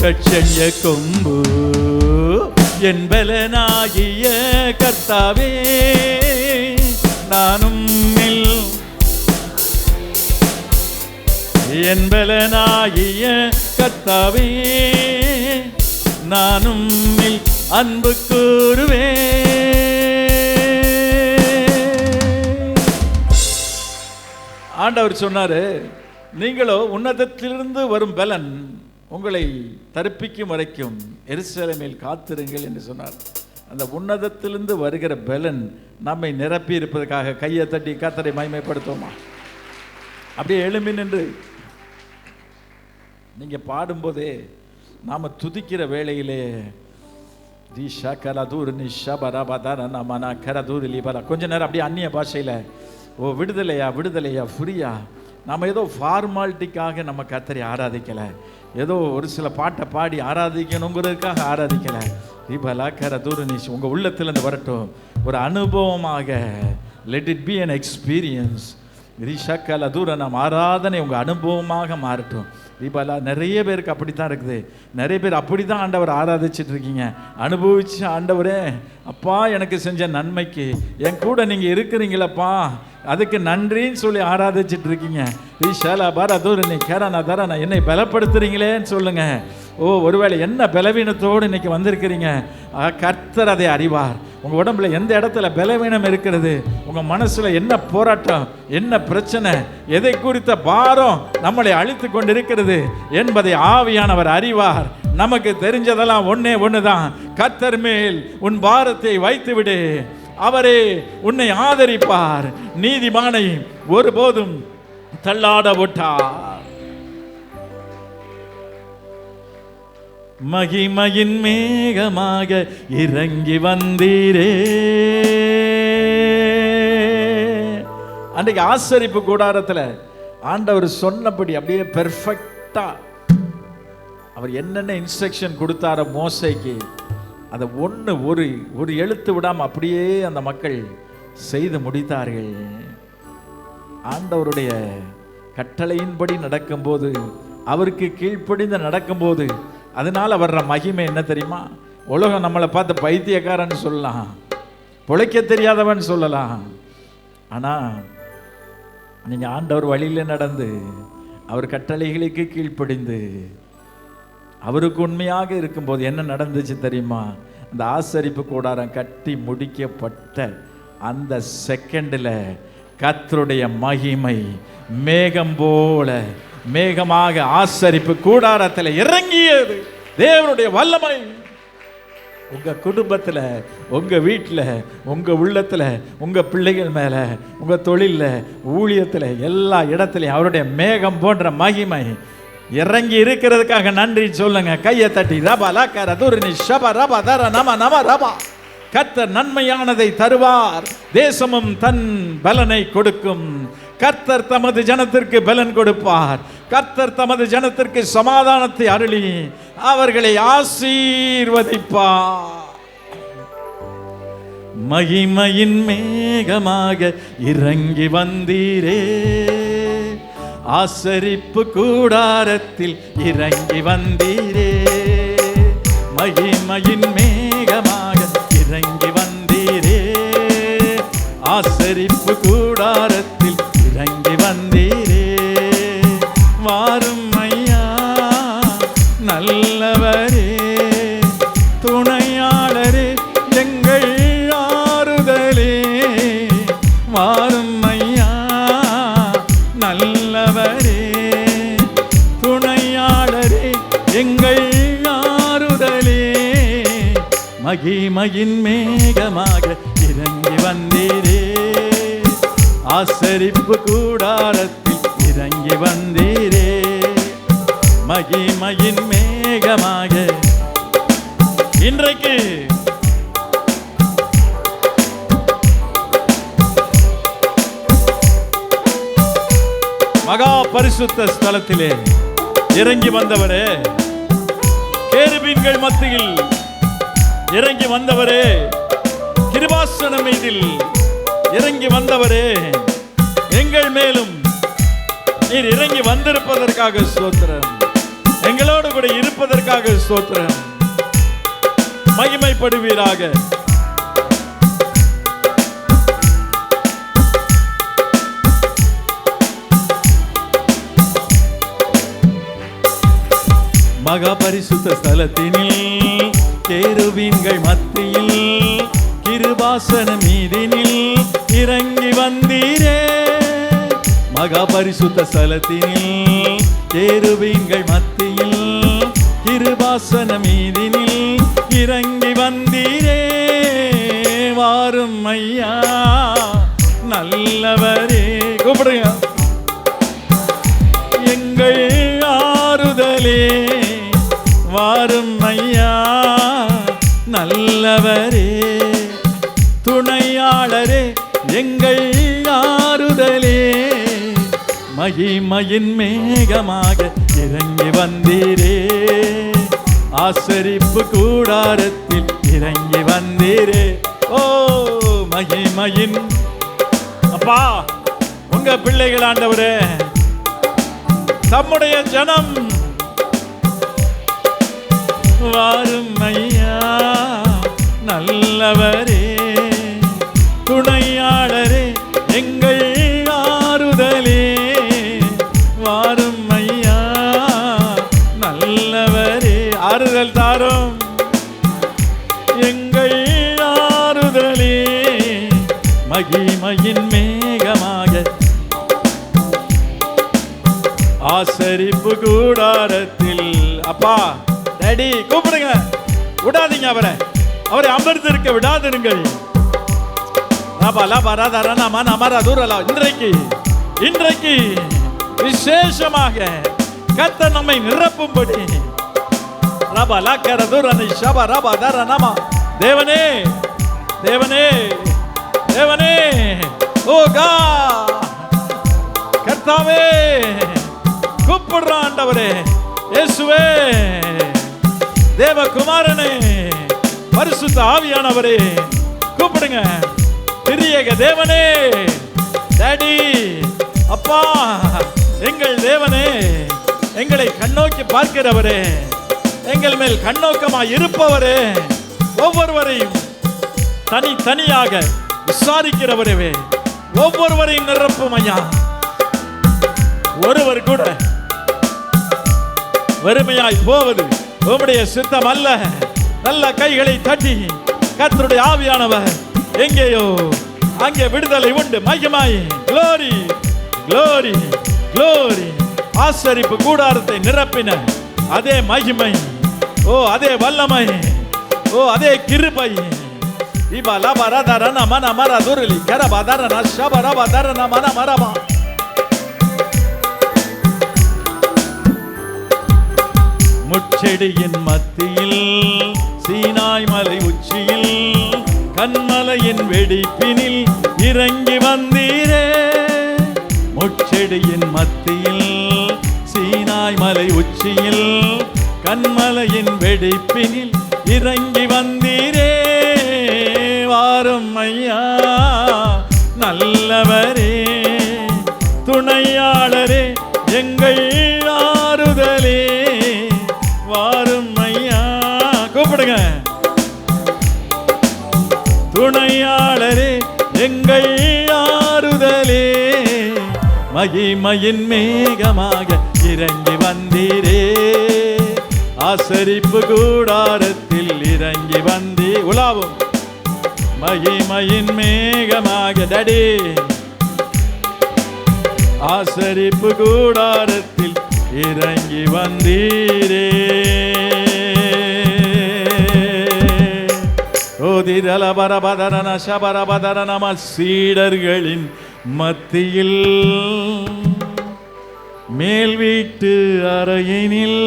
ரட்சண்ய கொம்பு, என் பலனாகிய கர்த்தாவே, நானும் என் பலனாகிய கர்த்தாவே, நானும் அன்பு கூறுவே. ஆண்டவர் சொன்னாரு, நீங்களோ உன்னதத்திலிருந்து வரும் பலன் உங்களை தரிப்பிக்கும் வரைக்கும் எருசலேமில் காத்திருங்கள் என்று சொன்னார். அந்த உன்னதத்திலிருந்து வருகிற பலன் நம்மை நிரப்பி இருப்பதற்காக கையை தட்டி கர்த்தரை மகிமைப்படுத்துவோமா? அப்படியே எழும்பி நின்று நீங்க பாடும்போதே நாம துதிக்கிற வேளையிலே கொஞ்ச நேரம் அப்படியே அந்நிய பாஷையில, ஓ விடுதலையா விடுதலையா ஃப்ரீயா. நம்ம ஏதோ ஃபார்மாலிட்டிக்காக நம்ம கர்த்தரை ஆராதிக்கல, ஏதோ ஒரு சில பாட்டை பாடி ஆராதிக்கணுங்கிறதுக்காக ஆராதிக்கல. தீபலா கரதூரனிஷ் உங்க உள்ளத்திலிருந்து வரட்டும், ஒரு அனுபவமாக. Let it be an experience. ரிஷக்கல தூர நம் ஆராதனை உங்கள் அனுபவமாக மாறட்டும். தீபாலா நிறைய பேருக்கு அப்படி தான் இருக்குது. நிறைய பேர் அப்படி தான் ஆண்டவர் ஆராதிச்சுட்டு இருக்கீங்க. அனுபவிச்சு, ஆண்டவரே அப்பா எனக்கு செஞ்ச நன்மைக்கு என் கூட நீங்கள் இருக்கிறீங்களப்பா, அதுக்கு நன்றின்னு சொல்லி ஆராதிச்சுட்டு இருக்கீங்க. ஈஷாலா பாரா தூரணி கேரானா தரானா என்னை பலப்படுத்துறீங்களேன்னு சொல்லுங்க. ஓ ஒருவேளை என்ன பலவீனத்தோடு இன்னைக்கு வந்திருக்கிறீங்க, கர்த்தர் அதை அறிவார். உங்கள் உடம்புல எந்த இடத்துல பலவீனம் இருக்கிறது, உங்கள் மனசில் என்ன போராட்டம், என்ன பிரச்சனை, எதை குறித்த பாரம் நம்மளை அழித்து கொண்டு இருக்கிறது என்பதை ஆவியானவர் அறிவார். நமக்கு தெரிஞ்சதெல்லாம் ஒன்னே ஒண்ணுதான், கர்த்தர் மேல் உன் பாரத்தை வைத்து விடு, அவரே உன்னை ஆதரிப்பார், நீதிமானை ஒருபோதும் தள்ளாட விட்டார். மகிமையின் மேகமாக இறங்கி வந்தீரே. அன்றைக்கு ஆசரிப்பு கூடாரத்தில் ஆண்டவர் சொன்னபடி அப்படியே பெர்ஃபெக்டா அவர் என்னென்ன இன்ஸ்ட்ரக்ஷன் கொடுத்தார மோசைக்கு, அதை ஒரு எழுத்து விடாம அப்படியே அந்த மக்கள் செய்து முடித்தார்கள். ஆண்டவருடைய கட்டளையின்படி நடக்கும்போது, அவருக்கு கீழ்ப்படிந்து நடக்கும்போது, அதனால வர்ற மகிமை என்ன தெரியுமா? உலகம் நம்மளை பார்த்து பைத்தியக்காரன்னு சொல்லலாம், பிழைக்க தெரியாதவன் சொல்லலாம். ஆனா நீங்க ஆண்டவர் வழியில நடந்து அவர் கட்டளைகளுக்கு கீழ்ப்படிந்து அவருக்கு உண்மையாக இருக்கும்போது என்ன நடந்துச்சு தெரியுமா? அந்த ஆசரிப்பு கூடாரம் கட்டி முடிக்கப்பட்ட அந்த செகண்டில் கர்த்தருடைய மகிமை மேகம் போல மேகமாக ஆசரிப்பு கூடாரத்தில் இறங்கியது. தேவனுடைய வல்லமை உங்க குடும்பத்தில், உங்க வீட்டில், உங்க உள்ளத்தில், உங்க பிள்ளைகள் மேல, உங்க தொழிலில், ஊழியத்தில், எல்லா இடத்துலையும் அவருடைய மேகம் போன்ற மகிமை இறங்கி இருக்கிறதுக்காக நன்றி சொல்லுங்க. கையை தட்டி ரபா லாக்கர துர்னி ஷபா ரபா தர நம நம ரபா. கர்த்தர் நன்மையானதை தருவார், தேசமும் தன் பலனை கொடுக்கும். கர்த்தர் தமது ஜனத்திற்கு பலன் கொடுப்பார். கர்த்தர் தமது ஜனத்திற்கு சமாதானத்தை அருளி அவர்களை ஆசீர்வதிப்பார். மகிமையின் மேகமாக இறங்கி வந்தீரே, ஆசரிப்பு கூடாரத்தில் இறங்கி வந்தீரே. மகிமையின் மேகமாக இறங்கி வந்தீரே, ஆசரிப்பு கூடாரத்தில் இறங்கி வந்தீரே. வாரும் ஐயா நல்லவரே, துணையாளரே, எங்கள் ஆறுதலே. வாரும் ஐயா நல்லவரே, துணையாளரே, எங்கள் ஆறுதலே. மகிமையின் மேகமாக இறங்கி வந்தீரே, ஆசரிப்பு கூடாரத்தில் இறங்கி வந்தீரே. மகிமையின் மேகமாக இன்றைக்கு மகா பரிசுத்த ஸ்தலத்திலே இறங்கி வந்தவரே, கேருபீன்கள் மத்தியில் இறங்கி வந்தவரே, கிருபாசன மீதில் இறங்கி வந்தவரே, எங்கள் மேலும் நீர் இறங்கி வந்திருப்பதற்காக ஸ்தோத்திரம். எங்களோடு கூட இருப்பதற்காக ஸ்தோத்திரம். மகிமைப்படுவீராக. மகா பரிசுத்த ஸ்தலத்தினில் கேருபீன்கள் மத்தியில் கிருபாசன மீதினில் இறங்கி வந்தீரே. மகா பரிசுத்த ஸ்தலத்தினில் கேருபீன்கள் மத்தியில் கிருபாசன மீதினில் இறங்கி வந்தீரே. வாரும் ஐயா நல்லவரே, கூப்பிடுங்க. எங்கள் ஆறுதலே வாரும் ஐயா நல்லவரே, துணையாளரே எங்கள் ஆறுதலே, மகிமையின் மேகமாக இறங்கி வந்தீரே. ஆசரிப்பு கூடாரத்தில் இறங்கி வந்தீரே. ஓ மகிமையின் அப்பா, உங்க பிள்ளைகள் ஆண்டவரே, தம்முடைய ஜனம் வாரும் ஐயா நல்லவரே, துணையாளரே எங்கள் ஆறுதலே, வாரும் ஐயா நல்லவரே. ஆறுதல் தாரும் எங்கள் ஆறுதலே, மகிமையின் மேகமாக ஆசரிப்பு கூடாரத்தில். அப்பா டேடி கூப்பிடுங்க, விடாதீங்க அவரை, அவரை அமர்ந்திருக்க விடாதிருங்கள். இன்றைக்கு விசேஷமாக கர்த்தர் நம்மை நிரப்பும்படி தேவனே தேவனே தேவனே, ஓ கா கர்த்தாவே கூப்பிடுறான் ஆண்டவரே, இயேசுவே தேவகுமாரனே, பரிசுத்த ஆவியானவரே கூப்பிடுங்க. திரியேக தேவனே, டாடி அப்பா, எங்கள் தேவனே, எங்களை கண்ணோக்கி பார்க்கிறவரே, எங்கள் மேல் கண்ணோக்கமாய் இருப்பவரே, ஒவ்வொருவரையும் தனித்தனியாக விசாரிக்கிறவரே, ஒவ்வொருவரையும் நிரப்பும் ஐயா. ஒருவர் கூட வெறுமையாய் போவது உம்முடைய சித்தம் அல்ல. நல்ல கைகளை தட்டி கர்த்தருடைய ஆவியானவர் எங்கேயோ அங்கே விடுதலை உண்டு. மகிமை, glory glory glory. ஆசரிப்பு கூடாரத்தை நிரப்பின அதே மகிமை, ஓ அதே வல்லமை, ஓ அதே கிருபை. முச்செடியின் மத்தியில் சீனாய் மலை உச்சியில் கண்மலையின் வெடிப்பினில் இறங்கி வந்தீரே. முச்செடியின் மத்தியில் சீனாய் மலை உச்சியில் கண்மலையின் வெடிப்பினில் இறங்கி வந்தீரே. வாரும் ஐயா நல்லவரே, துணையாளரே எங்கள் ஆறுதலே, வாரும் ஐயா கூப்பிடுங்க. துணையாளரே எங்கள் ஆறுதலே, மகிமையின் மேகமாக இறங்கி வந்தீரே. ஆசரிப்பு கூடாரத்தில் இறங்கி வந்தீ உலாவும் மகிமையின் மேகமாக டடி. ஆசரிப்பு கூடாரத்தில் இறங்கி வந்தீரே. ஓதிரல பரபதரன சபரபதரனம சீடர்களின் மத்தியில் மேல் வீட்டு அறையினில்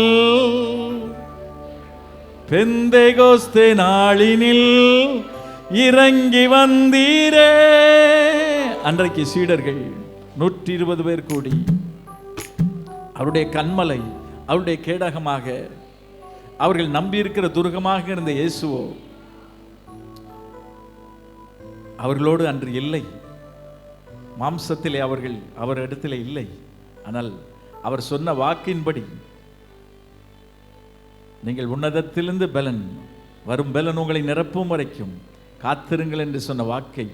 பெந்தேகோஸ்தே நாளினில் இறங்கி வந்தீரே. அன்றைக்கு சீடர்கள் 120 பேர் கூடி அவருடைய கண்மலை, அவருடைய கேடகமாக, அவர்கள் நம்பியிருக்கிற துருகமாக இருந்த இயேசுவோ அவர்களோடு அன்று இல்லை. மாம்சத்திலே அவர் இடத்திலே இல்லை. ஆனால் அவர் சொன்ன வாக்கின்படி, நீங்கள் உன்னதத்திலிருந்து பலன் வரும், பலன் உங்களை நிரப்பும் வரைக்கும் காத்திருங்கள் என்று சொன்ன வாக்கை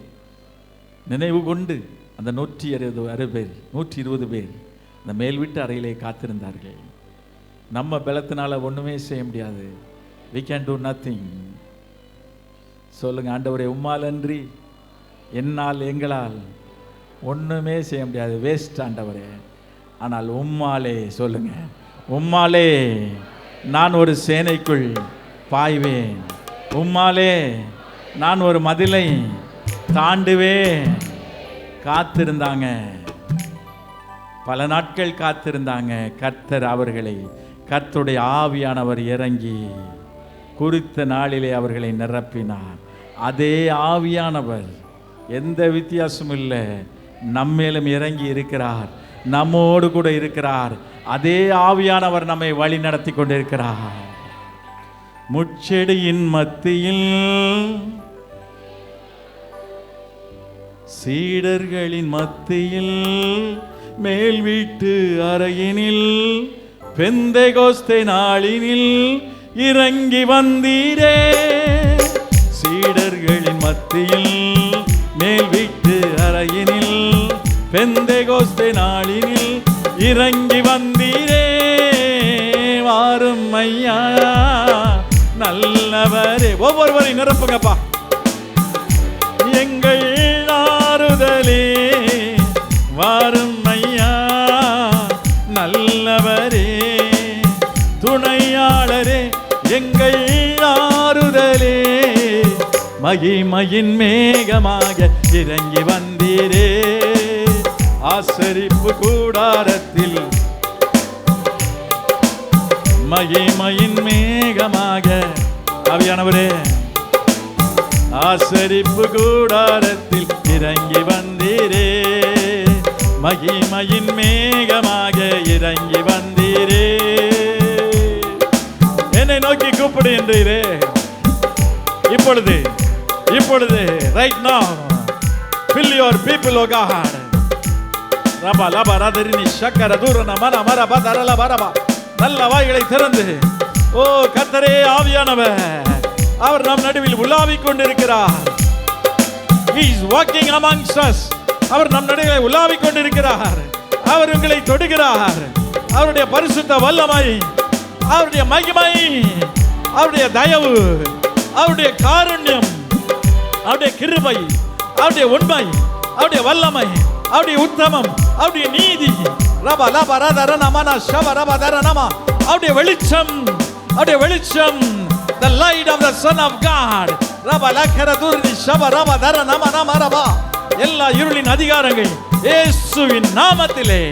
நினைவு கொண்டு அந்த 120 பேர் அந்த மேல் வீட்டு அறையிலே காத்திருந்தார்கள். நம்ம பலத்தினால ஒண்ணுமே செய்ய முடியாது. we can do nothing. சொல்லுங்க, ஆண்டவரே, உம்மால் அன்றி என்னால் எங்களால் ஒண்ணுமே செய்ய முடியாது, வேஸ்ட் ஆண்டவரே. ஆனால் உம்மாலே, சொல்லுங்க, உம்மாலே நான் ஒரு சேனைக்குள் பாய்வேன், உம்மாலே நான் ஒரு மதிலை தாண்டுவேன். காத்திருந்தாங்க, பல நாட்கள் காத்திருந்தாங்க. கர்த்தர் அவர்களை, கர்த்தருடைய ஆவியானவர் இறங்கி குறித்த நாளிலே அவர்களை நிரப்பினார். அதே ஆவியானவர், எந்த வித்தியாசமும் இல்லை, நம்மேலும் இறங்கி இருக்கிறார், நம்மோடு கூட இருக்கிறார். அதே ஆவியானவர் நம்மை வழி நடத்தி கொண்டிருக்கிறார். முச்செடியின் மத்தியில் சீடர்களின் மத்தியில் மேல் வீட்டு அறையினில் பெந்தேகோஸ்தே நாளினில் இறங்கி வந்தீரே. சீடர்களின் மத்தியில் மேல் வீட்டு அறையினில் பெந்தேகோஸ்தே நாளினில் இறங்கி வந்தீரே. வாரும் ஐயா நல்லவரே. ஒவ்வொருவரை நிரப்புங்கப்பா. எங்கள் ஆறுதலே வாரும் ஐயா நல்லவரே, துணையாளரே, எங்கள் ஆறுதலே, மகிமையின் மேகமாக இறங்கி வந்தீரே. ஆசரிப்பு கூடாரத்தில் மகிமையின் மேகமாக, ஆவியானவரே, ஆசரிப்பு கூடாரத்தில் இறங்கி வந்தீரே. மகிமையின் மேகமாக இறங்கி வந்தீரே. என்னை நோக்கி கூப்பிடு என்றீரே. இப்பொழுது right now fill your people, O God. ரபா லபா ரதரினி ஷக்கர தூரன மன மரபா தரல பரபா. நல்ல வாய்களை திறந்து, ஓ கர்த்தரே, ஆவியானவர் அவர் நம் நடுவில் உலாவிக் கொண்டிருக்கிறார். He is walking amongst us. அவர் நம் நடுவில் உலாவிக் கொண்டிருக்கிறார். அவர் உங்களை தொடுகிறார். அவருடைய பரிசுத்த வல்லமை, அவருடைய மகிமை, அவருடைய தயவு, அவருடைய காருண்யம், அவருடைய கிருபை, அவருடைய உண்மை, அவருடைய வல்லமை, அவருடைய உத்தமம், அவருடைய நீதி, ரபா லபா ரதர நமன ஷவ ரபா தர நம, அவருடைய வெளிச்சம், அவருடைய வெளிச்சம், the light of the Son of God, ரபா லக்கர துர்னி ஷவ ரபா தர நம நம ரபா. எல்லா இருளின் அதிகாரங்கள் இயேசுவின் நாமத்திலே,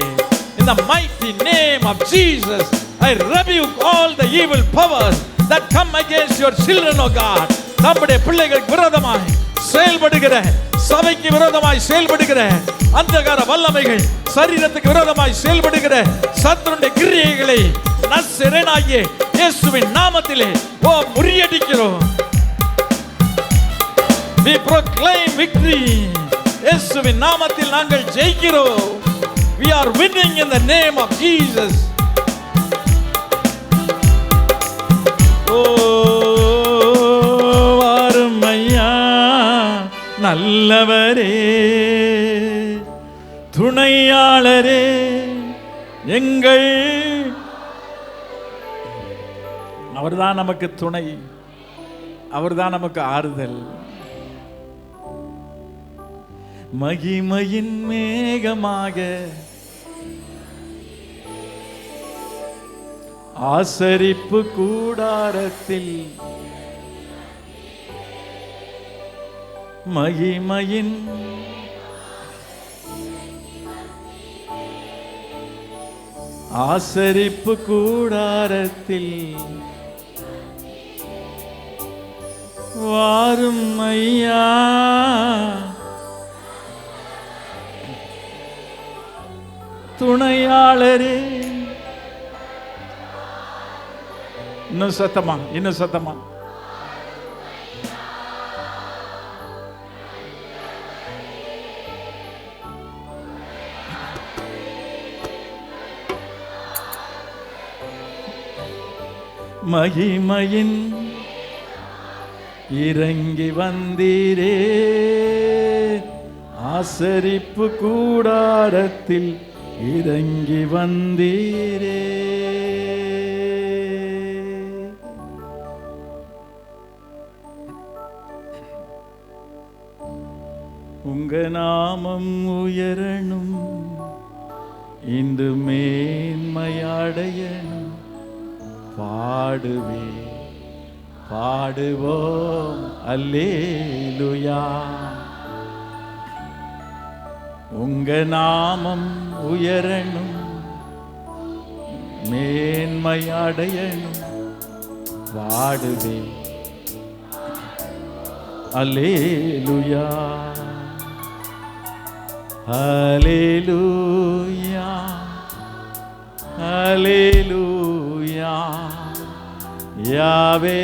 in the mighty name of Jesus, I rebuke all the evil powers that come against your children, O God. நம்முடைய பிள்ளைகளுக்கு விரோதமாய் செயல்படுகிற, சபைக்கு விரோதமாய் செயல்படுகிற அந்தகார வல்லமைகள், சரீரத்துக்கு விரோதமாய் செயல்படுகிற சத்துருடைய கிரியைகளை நசரேயனாகிய இயேசுவின் நாமத்திலே முறியடிக்கிறோம். We proclaim victory. இயேசுவின் நாமத்தில் நாங்கள் ஜெயிக்கிறோம். We are winning in the name of Jesus. வாரும் ஐயா நல்லவரே, துணையாளரே, எங்கள் அவர்தான் நமக்கு துணை, அவர்தான் நமக்கு ஆறுதல். மகிமையின் மேகமாக ஆசரிப்பு கூடாரத்தில் மகிமையின் ஆசரிப்பு கூடாரத்தில் வாரும் ஐயா, துணையாளரே. இன்னும் சத்தமா, இன்னும் சத்தமா. மகிமையின் இறங்கி வந்தீரே, ஆசரிப்பு கூடாரத்தில் இறங்கி வந்தீரே. உங்க நாமம் உயரணும், இன்று மேன்மையடையணும். பாடுவே பாடுவோம் அல்லேலூயா. உங்க நாமம் உயரணும், மேன்மையடையணும். பாடுவே அல்லேலூயா, அல்லேலூயா, அல்லேலூயா. யாவே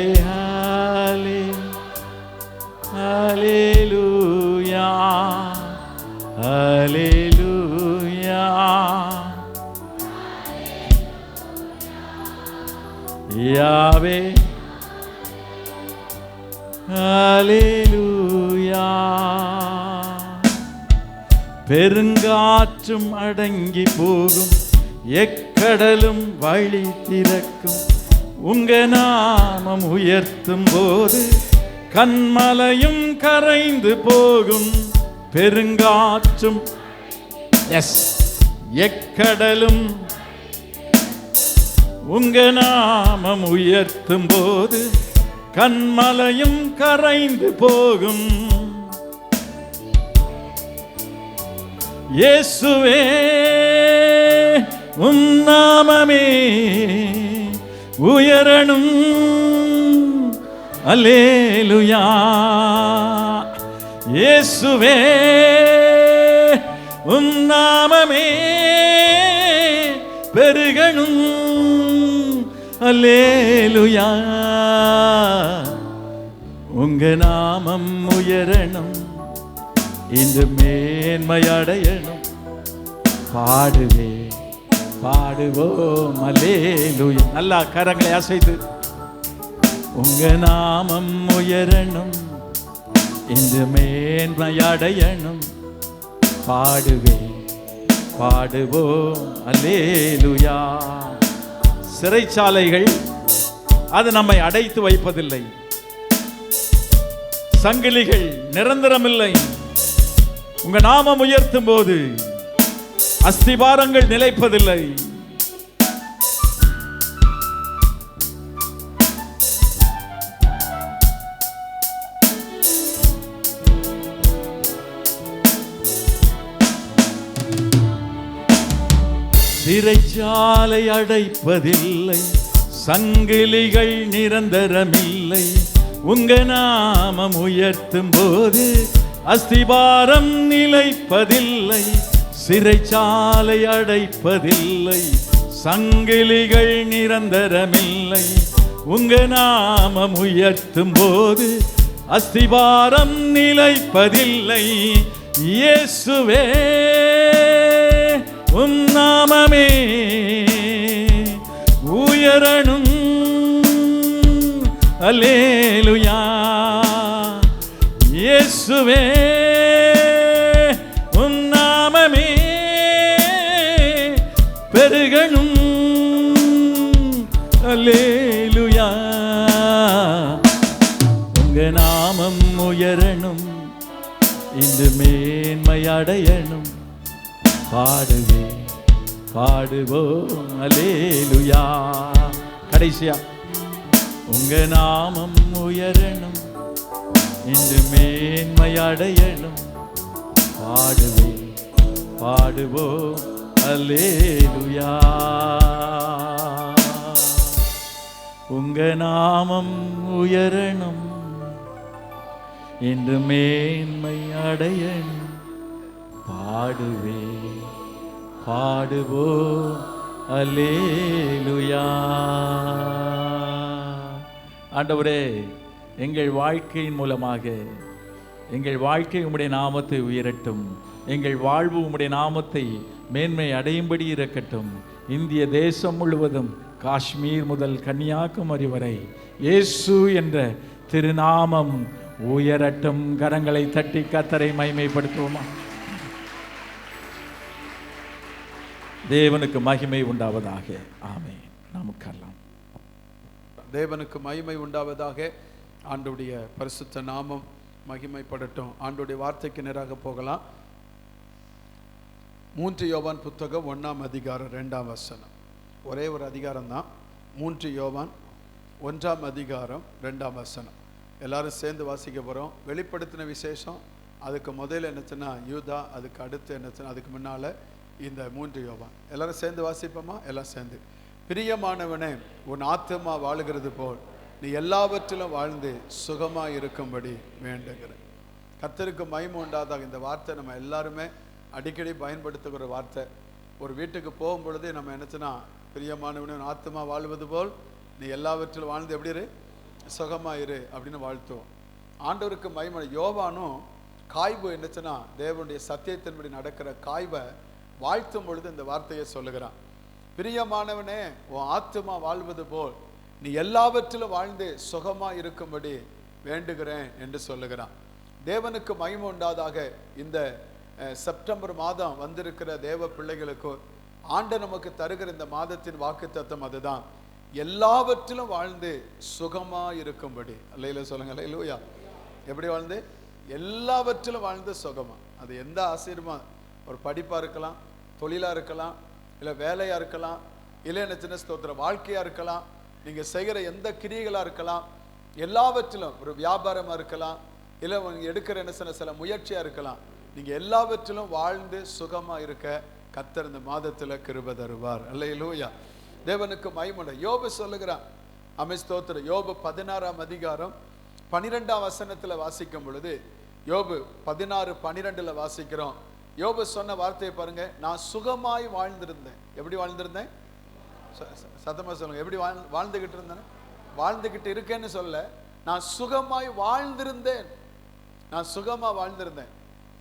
அல்லேலூயா, அல்லேலூயா. யாவே அல்லேலூயா. பெருங்காற்றும் அடங்கி போகும், எக்கடலும் வழி திறக்கும். உங்க நாமம் உயர்த்தும் போது கன்மலையும் கரைந்து போகும். பெருங்காற்றும் எக்கடலும் உங்க நாமம் உயர்த்தும் போது கன்மலையும் கரைந்து போகும். இயேசுவே உம் நாமமே உயரணும். அல்லேலூயா. இயேசுவே உம் நாமமே பெருகணும். அல்லேலூயா. உங்க நாமம் உயரணும், இந்த மேன்மையடையணும். பாடுவே பாடுவோம் அல்லேலூயா. நல்லா கரங்களை அசைத்து உங்க நாமம் உயரணும், இந்த மேன்மையடையணும். பாடுவே பாடுவோம் அல்லேலூயா. சிறைச்சாலைகள் அது நம்மை அடைத்து வைப்பதில்லை. சங்கிலிகள் நிரந்தரமில்லை. உங்க நாமம் உயர்த்தும் போது அஸ்திபாரங்கள் நிலைப்பதில்லை. சிறைச்சாலை அடைப்பதில்லை, சங்கிலிகள் நிரந்தரமில்லை. உங்க நாமம் உயர்த்தும் போது அஸ்திபாரம் நிலைப்பதில்லை. சிறைச்சாலை அடைப்பதில்லை, சங்கிலிகள் நிரந்தரமில்லை. உங்க நாமம் உயர்த்தும் போது அஸ்திபாரம் நிலைப்பதில்லை. இயேசுவே உம் நாமமே உயரணும். அல்லேலூயா. இயேசுவே உம் நாமமே பெருகணும். அல்லேலூயா. உங்க நாமம் உயரணும், இந்த மேன்மையடையணும். பாடுவே பாடுவோம் அல்லேலூயா. கடைசியா உங்க நாமம் உயரணும், இந்த மேன்மையடையணும். பாடுவே பாடுவோம் அல்லேலூயா. உங்க நாமம் உயரணும், இன்று மேன்மை அடைய பாடுவே பாடுவோம் அல்லேலூயா. ஆண்டவரே, எங்கள் வாழ்க்கையின் மூலமாக எங்கள் வாழ்க்கை உம்முடைய நாமத்தை உயரட்டும். எங்கள் வாழ்வு உம்முடைய நாமத்தை மேன்மை அடையும்படி இருக்கட்டும். இந்திய தேசம் முழுவதும் காஷ்மீர் முதல் கன்னியாகுமரி வரை இயேசு என்ற திருநாமம் உயரட்டும். கரங்களை தட்டி கர்த்தரை மகிமைப்படுத்துவோமா? தேவனுக்கு மகிமை உண்டாவதாக. ஆமென். நமக்கெல்லாம் தேவனுக்கு மகிமை உண்டாவதாக. ஆண்டவருடைய பரிசுத்த நாமம் மகிமைப்படட்டும். ஆண்டவருடைய வார்த்தைக்கு நேராக போகலாம். 3 யோவான் புத்தகம் 1ஆம் அதிகாரம் 2ஆம் வசனம். ஒரே ஒரு அதிகாரம் தான். 3 யோவான் 1ஆம் அதிகாரம் 2ஆம் வசனம். எல்லாரும் சேர்ந்து வாசிக்க போகிறோம். வெளிப்படுத்தின விசேஷம் அதுக்கு முதல்ல என்னச்சுன்னா யூதா, அதுக்கு அடுத்து என்னச்சுன்னா அதுக்கு முன்னால் இந்த 3 யோவான். எல்லாரும் சேர்ந்து வாசிப்போமா? எல்லாம் சேர்ந்து. பிரியமானவனே, உன் ஆத்துமா வாழுகிறது போல் நீ எல்லாவற்றிலும் வாழ்ந்து சுகமாக இருக்கும்படி வேண்டுகிறேன். கர்த்தருக்கு மகிமை உண்டாதாக. இந்த வார்த்தை நம்ம எல்லாருமே அடிக்கடி பயன்படுத்துகிற வார்த்தை. ஒரு வீட்டுக்கு போகும் பொழுது நம்ம என்னச்சுன்னா, பிரியமானவனே உன் ஆத்துமா வாழ்வது போல் நீ எல்லாவற்றிலும் வாழ்ந்து எப்படி இரு, சுகமாக இரு அப்படின்னு வாழ்த்துவோம். ஆண்டவருக்கு மகிமை. யோவானும் காய்பு என்னச்சுன்னா தேவனுடைய சத்தியத்தின்படி நடக்கிற காய்வை வாழ்த்தும் பொழுது இந்த வார்த்தையை சொல்லுகிறான். பிரியமானவனே, உன் ஆத்துமா வாழ்வது போல் நீ எல்லாவற்றிலும் வாழ்ந்து சுகமாக இருக்கும்படி வேண்டுகிறேன் என்று சொல்லுகிறான். தேவனுக்கு மகிமை உண்டாதாக. இந்த செப்டம்பர் மாதம் வந்திருக்கிற தேவ பிள்ளைகளுக்கு ஆண்டவர் நமக்கு தருகிற இந்த மாதத்தின் வாக்குத்தத்தம் அதுதான். எல்லாவற்றிலும் வாழ்ந்து சுகமாக இருக்கும்படி. அல்லேலூயா சொல்லுங்க. அல்லேலூயா. எப்படி வாழ்ந்து? எல்லாவற்றிலும் வாழ்ந்து சுகமா. அது எந்த ஆசீர்வாதம், ஒரு படிப்பாக இருக்கலாம், தொழிலாக இருக்கலாம், இல்லை வேலையாக இருக்கலாம், இல்லை என்ன சின்ன ஸ்தோத்திரம் வாழ்க்கையாக இருக்கலாம், நீங்கள் செய்கிற எந்த கிரியைகளாக இருக்கலாம், எல்லாவற்றிலும் ஒரு வியாபாரமாக இருக்கலாம், இல்லை எடுக்கிற என்ன சில முயற்சியாக இருக்கலாம், நீங்கள் எல்லாவற்றிலும் வாழ்ந்து சுகமாக இருக்க கர்த்தர் இந்த மாதத்தில் கிருபை தருவார். அல்லேலூயா. தேவனுக்கு மகிமை. யோபு சொல்லுகிறான். ஸ்தோத்திரம். யோபு 16ஆம் அதிகாரம் 12ஆம் வசனத்தில் வாசிக்கும் பொழுது, யோபு 16:12 வாசிக்கிறோம். யோபு சொன்ன வார்த்தையை பாருங்க. நான் சுகமாய் வாழ்ந்திருந்தேன். எப்படி வாழ்ந்திருந்தேன்? சத்தமா சொல்லுங்க. எப்படி வாழ்ந்துகிட்டு இருந்தேன்? வாழ்ந்துகிட்டு இருக்கேன்னு சொல்ல, நான் சுகமாய் வாழ்ந்திருந்தேன். நான் சுகமா வாழ்ந்திருந்தேன்.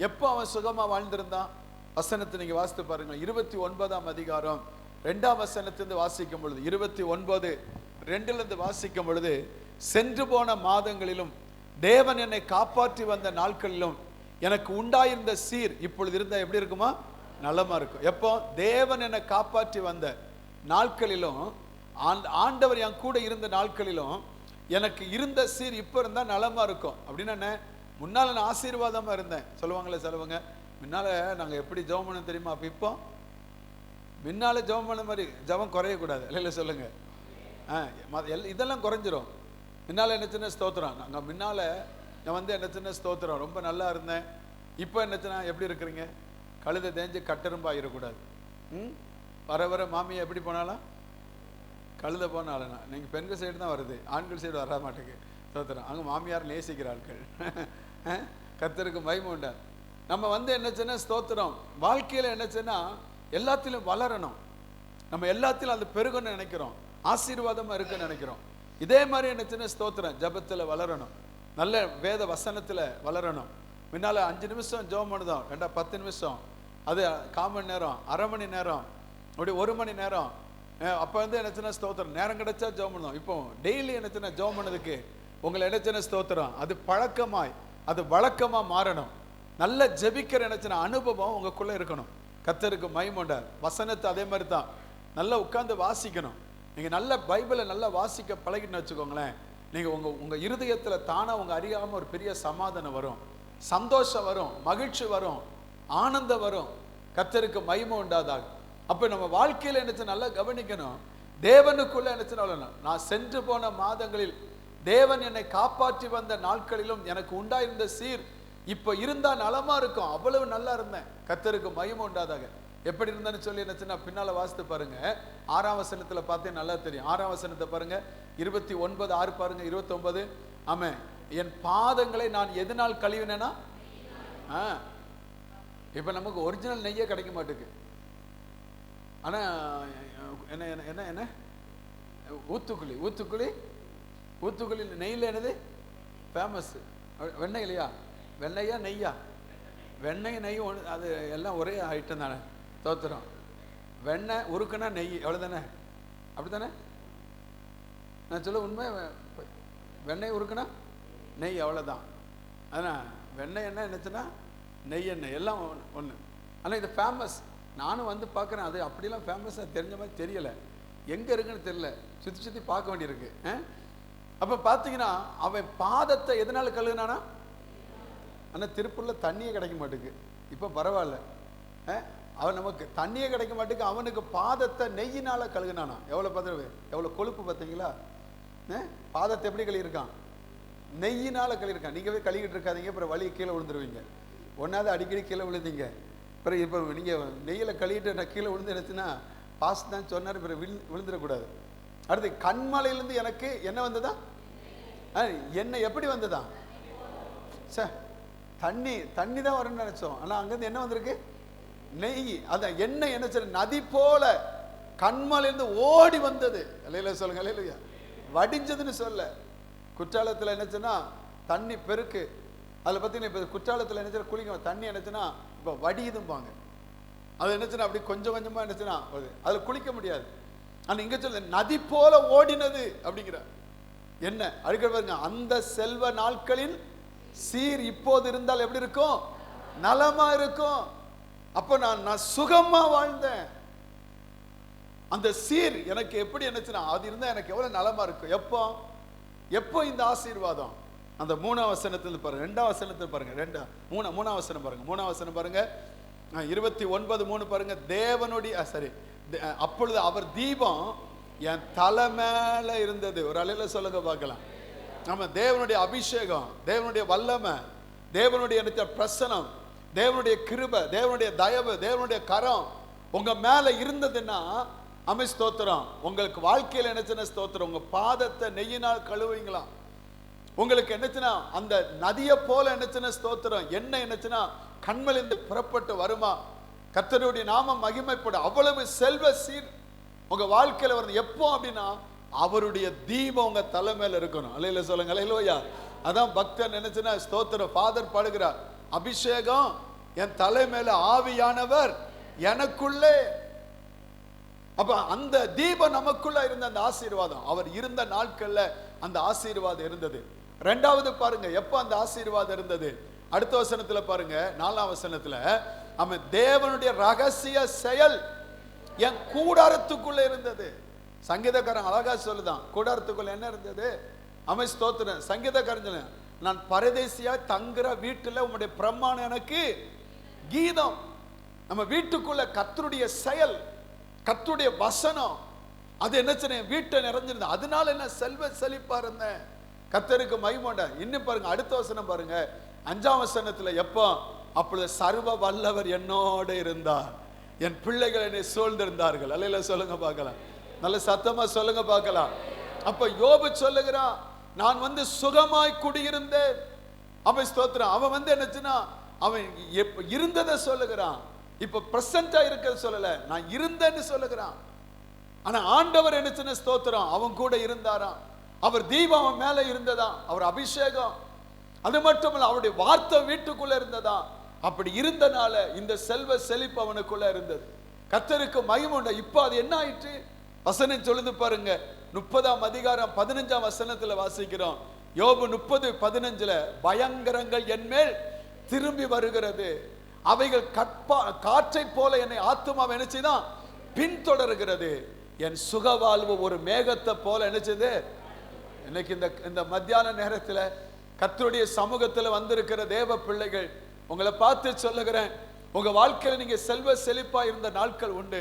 எப்போ அவன் சுகமா வாழ்ந்திருந்தான்? வசனத்தை நீங்க வாசித்து பாருங்க. 29ஆம் அதிகாரம் 2ஆம் வசனத்திலிருந்து வாசிக்கும் பொழுது, 29:2 வாசிக்கும் பொழுது, சென்று போன மாதங்களிலும் தேவன் என்னை காப்பாற்றி வந்த நாட்களிலும் எனக்கு உண்டாயிருந்த சீர் இப்பொழுது இருந்தா எப்படி இருக்குமா? நலமா இருக்கும். எப்போ? தேவன் என்னை காப்பாற்றி வந்த நாட்களிலும், ஆண்டவர் என் கூட இருந்த நாட்களிலும் எனக்கு இருந்த சீர் இப்ப இருந்தா நலமா இருக்கும். அப்படின்னு என்ன? முன்னால நான் ஆசீர்வாதமா இருந்தேன் சொல்லுவாங்களே சிலவங்க. முன்னால நாங்க எப்படி ஜெபம் பண்ண தெரியுமா? அப்ப இப்போ முன்னால ஜெபம் பண்ண மாதிரி ஜெபம் குறையக்கூடாது. இல்லை சொல்லுங்க. இதெல்லாம் குறைஞ்சிரும். முன்னால என்ன சின்ன ஸ்தோத்திரம். நாங்க முன்னால நான் என்ன சின்ன ஸ்தோத்திரம் ரொம்ப நல்லா இருந்தேன். இப்போ என்னச்சுன்னா எப்படி இருக்கிறீங்க? கழுதை தேஞ்சு கட்டெரும்பா இருக்கக்கூடாது. வர வர மாமியை எப்படி போனாலும் கழுத போனாலும் நீங்கள் பெண்கள் சைடு தான் வருது, ஆண்கள் சைடு வர மாட்டேங்க. ஸ்தோத்திரம். அங்கே மாமியார் நேசிக்கிற ஆட்கள். கர்த்தருக்கு மகிமை உண்டா. நம்ம என்னச்சுன்னா ஸ்தோத்திரம் வாழ்க்கையில் என்னச்சுன்னா எல்லாத்திலும் வளரணும். நம்ம எல்லாத்திலும் அது பெருகணும்னு நினைக்கிறோம், ஆசீர்வாதமாக இருக்குன்னு நினைக்கிறோம். இதே மாதிரி என்னச்சுன்னா ஸ்தோத்திரம் ஜபத்தில் வளரணும், நல்ல வேத வசனத்தில் வளரணும். முன்னால் 5 நிமிஷம் ஜெபம் பண்ணுதோம், 10 நிமிஷம், அது 1/4 மணி நேரம், அரை மணி நேரம், அப்படி 1 மணி நேரம். அப்போ என்னச்சுன்னா ஸ்தோத்திரம் நேரம் கிடைச்சா ஜெபம் பண்ணுதோம். இப்போ டெய்லி என்னச்சுன்னா ஜெபம் பண்ணதுக்கு உங்களை என்னச்சுன்னா ஸ்தோத்திரம் அது பழக்கமாய் அது வழக்கமாக மாறணும். நல்ல ஜெபிக்கிற என்னச்சுன்னா அனுபவம் உங்களுக்குள்ளே இருக்கணும். கர்த்தருக்கு மகிமை. வசனத்தை அதே மாதிரி தான் நல்லா உட்கார்ந்து வாசிக்கணும். நீங்கள் நல்ல பைபிளை நல்லா வாசிக்க பழகின்னு வச்சுக்கோங்களேன். நீங்கள் உங்கள் இருதயத்தில் தானாக உங்கள் அறியாமல் ஒரு பெரிய சமாதானம் வரும், சந்தோஷம் வரும், மகிழ்ச்சி வரும், ஆனந்தம் வரும். கர்த்தருக்கு மகிமை உண்டாதாக. அப்போ நம்ம வாழ்க்கையில் என்னச்சு நல்லா கவனிக்கணும். தேவனுக்குள்ள என்னச்சு, நான் சென்று போன மாதங்களில் தேவன் என்னை காப்பாற்றி வந்த நாட்களிலும் எனக்கு உண்டாயிருந்த சீர் இப்போ இருந்தா நலமா இருக்கும். அவ்வளவு நல்லா இருந்தேன். கர்த்தருக்கு மகிமை உண்டாதாக. எப்படி இருந்தேன்னு சொல்லி என்னச்சுன்னா பின்னால வாசித்து பாருங்க. 6ஆம் வசனத்துல பார்த்தே நல்லா தெரியும். 6ஆம் வசனத்தை பாருங்க. 29:6 பாருங்க. 29. ஆமே. என் பாதங்களை நான் எதனால் கழுவினேனா? இப்ப நமக்கு ஒரிஜினல் நெய்யே கிடைக்க மாட்டேங்குது. ஆனா என்ன என்ன என்ன ஊத்துக்குழி ஊத்துக்குழி ஊத்துக்குழி நெய்யில் என்னது ஃபேமஸ்? வெண்ணெய் இல்லையா? வெண்ணெய்யா நெய்யா? வெண்ணெய் நெய் ஒன்று, அது எல்லாம் ஒரே ஐட்டம் தானே. தோத்துறோம். வெண்ணெய் உருக்குனா நெய், எவ்வளோதானே? அப்படி தானே? நான் சொல்ல உண்மை. வெண்ணெய் உருக்குனா நெய், அவ்வளோதான். ஆனால் வெண்ணெய் எண்ணெய் என்னச்சுன்னா நெய் எண்ணெய் எல்லாம் ஒன்று. ஆனால் இது ஃபேமஸ். நானும் வந்து பார்க்குறேன். அது அப்படிலாம் ஃபேமஸாக தெரிஞ்ச மாதிரி தெரியலை. எங்கே இருக்குன்னு தெரியல. சுற்றி சுற்றி பார்க்க வேண்டியிருக்கு. அப்போ பார்த்தீங்கன்னா அவன் பாதத்தை எதனால் கழுகுனானா? ஆனால் திருப்பூரில் தண்ணியே கிடைக்க மாட்டேங்குது. இப்போ பரவாயில்ல. அவன் நமக்கு தண்ணியே கிடைக்க மாட்டேங்குது. அவனுக்கு பாதத்தை நெய்யினால் கழுகுனானா? எவ்வளோ பார்த்து எவ்வளோ கொழுப்பு பார்த்தீங்களா? பாதத்தை எப்படி கழுகிருக்கான்? நெய்யினால் கழுகிருக்கான். நீங்கள் போய் கழுகிட்டு இருக்காதீங்க, அப்புறம் வலி கீழே விழுந்துருவீங்க. ஒன்றாவது அடிக்கடி கீழே விழுந்தீங்க. அப்புறம் இப்போ நீங்கள் நெய்யில் கழுகிட்டு நான் கீழே விழுந்து நினச்சுன்னா பாஸ் தான் சொன்னார், பிறகு விழுந்துடக்கூடாது. அடுத்து கண்மலையிலேருந்து எனக்கு என்ன வந்ததா? என்ன எப்படி வந்ததா? சார் தண்ணி தண்ணி தான் வரும்னு நினைச்சோம். ஆனால் அங்கேருந்து என்ன வந்திருக்கு? நெய். அதான் எண்ணெய் என்ன சார்? நதி போல கண்மலையிலிருந்து ஓடி வந்தது. அல்லையில சொல்லுங்க, அல்லையா? வடிஞ்சதுன்னு சொல்ல. குற்றாலத்தில் என்னச்சுன்னா தண்ணி பெருக்கு. அதில் பார்த்தீங்கன்னா இப்போ குற்றாலத்தில் என்ன குளிக்க தண்ணி என்னச்சுன்னா இப்போ வடியுதும்பாங்க. அது என்னச்சுன்னா அப்படி கொஞ்சம் கொஞ்சமாக என்னச்சுன்னா அதில் குளிக்க முடியாது. ஆனால் இங்கே சொல்ல நதி போல ஓடினது அப்படிங்கிற என்ன அழுக்க பாருங்க. அந்த செல்வ நாட்களின் சீர் இப்போது இருந்தால் எப்படி இருக்கும்? நலமா இருக்கும். அப்ப நான் சுகமா வாழ்ந்தேன். அந்த சீர் எனக்கு எப்படி என்னச்சுன்னா அது இருந்தா எனக்கு எவ்வளவு நலமா இருக்கும். எப்போ எப்போ இந்த ஆசீர்வாதம்? அந்த 3ஆம் வசனத்தில் பாருங்க, 2ஆம் வசனத்தில் பாருங்க, 3ஆம் வசனம் பாருங்க, 3ஆம் வசனம் பாருங்க, 29:3 பாருங்க. தேவனுடைய அப்பொழுது அவர் தீபம் என் தலை மேல இருந்தது. ஒரு அலையில சொல்லுங்க பார்க்கலாம். நம்ம தேவனுடைய அபிஷேகம், தேவனுடைய வல்லமை, தேவனுடைய பிரசனம், தேவனுடைய கிருபை, தேவனுடைய தயவு, தேவனுடைய கரம் உங்க மேல இருந்ததுன்னா அமை ஸ்தோத்திரம். உங்களுக்கு வாழ்க்கையில் என்னச்சுன்னா ஸ்தோத்திரம். உங்க பாதத்தை நெய்யினால் கழுவுவீங்களா? உங்களுக்கு என்னச்சுன்னா அந்த நதியை போல என்னச்சுன்னா ஸ்தோத்திரம். என்ன என்னச்சுன்னா கண்மலிருந்து புறப்பட்டு வருமா? கர்த்தருடைய நாமம் மகிமைப்படும். அவ்வளவு செல்வ சீர் உங்க வாழ்க்கையில வருது. எப்போ அப்படின்னா அவருடைய தீபம் உங்க தலை மேல இருக்கணும். அல்லையில சொல்லுங்க, அல்லையா? அதான் பக்தன் நினைச்சுன்னா ஸ்தோத்திரம். ஃபாதர் பாடுகிறார், அபிஷேகம் என் தலை மேல, ஆவியானவர் எனக்குள்ளே. அப்ப அந்த தீபம் நமக்குள்ள இருந்த அந்த ஆசீர்வாதம், அவர் இருந்த நாட்கள்ல அந்த ஆசீர்வாதம் இருந்தது. 2வது பாருங்க எப்ப அந்த ஆசீர்வாதம் இருந்தது? அடுத்த வசனத்துல பாருங்க, 4ஆம் வசனத்துல, அவன் தேவனுடைய ரகசிய செயல் என் கூடாரத்துக்குள்ள இருந்தது. சங்கீதக்காரன் அழகா சொல்லுதான், கூடாரத்துக்குள்ள என்ன இருந்தது? அமை ஸ்தோத்திரம். சங்கீதக்காரன், நான் பரதேசியா தங்குற வீட்டுல உம்முடைய பிரமாணம் எனக்கு கீதம். நம்ம வீட்டுக்குள்ள கர்த்தருடைய செயல், கர்த்தருடைய வசனம், அது என்ன வீட்டை நிறைஞ்சிருந்தது. அதனால என்ன செல்வ செழிப்பா இருந்தேன். கர்த்தருக்கு மகிமை. இன்னும் பாருங்க அடுத்த வசனம் பாருங்க, 5ஆம் வசனத்துல, எப்போ? அப்பொழுது சர்வ வல்லவர் என்னோடு இருந்தார், என் பிள்ளைகள் என்னை சூழ்ந்திருந்தார்கள். அல்லையில சொல்லுங்க பார்க்கலாம், நல்ல சத்தமா சொல்லுங்க பார்க்கலாம். அப்ப யோபு சொல்லுகிறான், நான் சுகமாய் குடியிருந்தேன். அவன் ஸ்தோத்திரம். அவன் என்னச்சுன்னா அவன் இருந்ததை சொல்லுகிறான். இப்ப பிரசன்டா இருக்கிறது சொல்லல, நான் இருந்தேன்னு சொல்லுகிறான். ஆனா ஆண்டவர் என்னச்சுன்னா ஸ்தோத்திரம், அவன் கூட இருந்தாராம். அவர் தீபம் அவன் மேல இருந்ததா, அவர் அபிஷேகம். அது மட்டுமல்ல, அவருடைய வார்த்தை வீட்டுக்குள்ள இருந்ததா. அப்படி இருந்தனால இந்த செல்வ செழிப்பு அவனுக்குள்ள இருந்தது. கர்த்தருக்கு மகிமை உண்டு. இப்ப அது என்ன ஆயிற்று? வசனம் சொல்லுது பாருங்க, 30ஆம் அதிகாரம் 15ஆம் வசனத்துல வாசிக்கிறோம். யோபு 30:15, பயங்கரங்கள் என்மேல் திரும்பி வருகிறது, அவைகள் காற்றை போல என்னை ஆத்துமாவை நினைச்சுதான் பின்தொடர்கிறது, என் சுகவாழ்வு ஒரு மேகத்தை போல நினைச்சது. இன்னைக்கு இந்த மத்தியான நேரத்தில் கர்த்தருடைய சமூகத்தில் வந்திருக்கிற தேவ பிள்ளைகள், உங்களை பார்த்து சொல்லுகிறேன், உங்க வாழ்க்கையில் நீங்க செல்வ செழிப்பா இருந்த நாட்கள் உண்டு.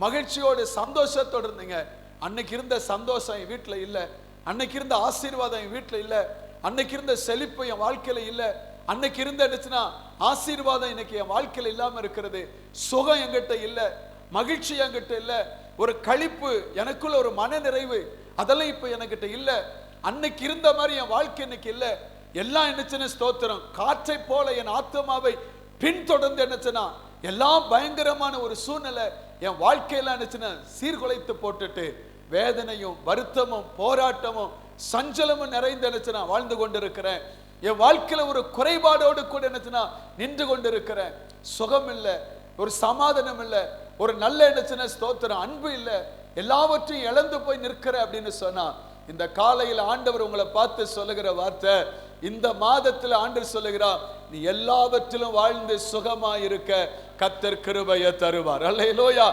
மகிழ்ச்சியோடு சந்தோஷத்தோடு இருந்தீங்க. அன்னைக்கு இருந்த சந்தோஷம் என் வீட்டில் இல்லை, அன்னைக்கு இருந்த ஆசீர்வாதம் என் வீட்டில் இல்லை, அன்னைக்கு இருந்த செழிப்பு என் வாழ்க்கையில இல்லை, அன்னைக்கு இருந்த என்னச்சுன்னா ஆசீர்வாதம் இன்னைக்கு என் வாழ்க்கையில் இல்லாம இருக்கிறது. சுகம் என்கிட்ட இல்லை, மகிழ்ச்சி என்கிட்ட இல்லை, ஒரு களிப்பு எனக்குள்ள, ஒரு மன நிறைவு, அதெல்லாம் இப்ப என்கிட்ட இல்லை. அன்னைக்கு இருந்த மாதிரி என் வாழ்க்கை இன்னைக்கு இல்லை. எல்லாம் என்னச்சுன்னா ஸ்தோத்திரம் காற்றை போல என் ஆத்மாவை பின்தொடர்ந்து என்னச்சுன்னா எல்லாம் பயங்கரமான ஒரு சூழ்நிலை என் வாழ்க்கையெல்லாம் என்னச்சுன்னா சீர்குலைத்து போட்டுட்டு வேதனையும் வருத்தமும் போராட்டமும் சஞ்சலமும் நிறைந்த என்னச்சுன்னா வாழ்ந்து கொண்டிருக்கிறேன். என் வாழ்க்கையில ஒரு குறைபாடோடு கூட என்னச்சுன்னா நின்று கொண்டிருக்கிறேன். சுகம் இல்லை, ஒரு சமாதானம் இல்லை, ஒரு நல்ல என்னச்சுன்னா ஸ்தோத்திரம் அன்பு இல்லை, எல்லாவற்றையும் இழந்து போய் நிற்கிற அப்படின்னு சொன்னா இந்த காலையில் ஆண்டவர் உங்களை பார்த்து சொல்லுகிற வார்த்தை, இந்த மாதத்தில் ஆண்டவர் சொல்லுகிறார், நீ எல்லாவற்றிலும் வாழ்ந்து சுகமா இருக்க கர்த்தர் கிருபையை தருவார். அல்லேலூயா.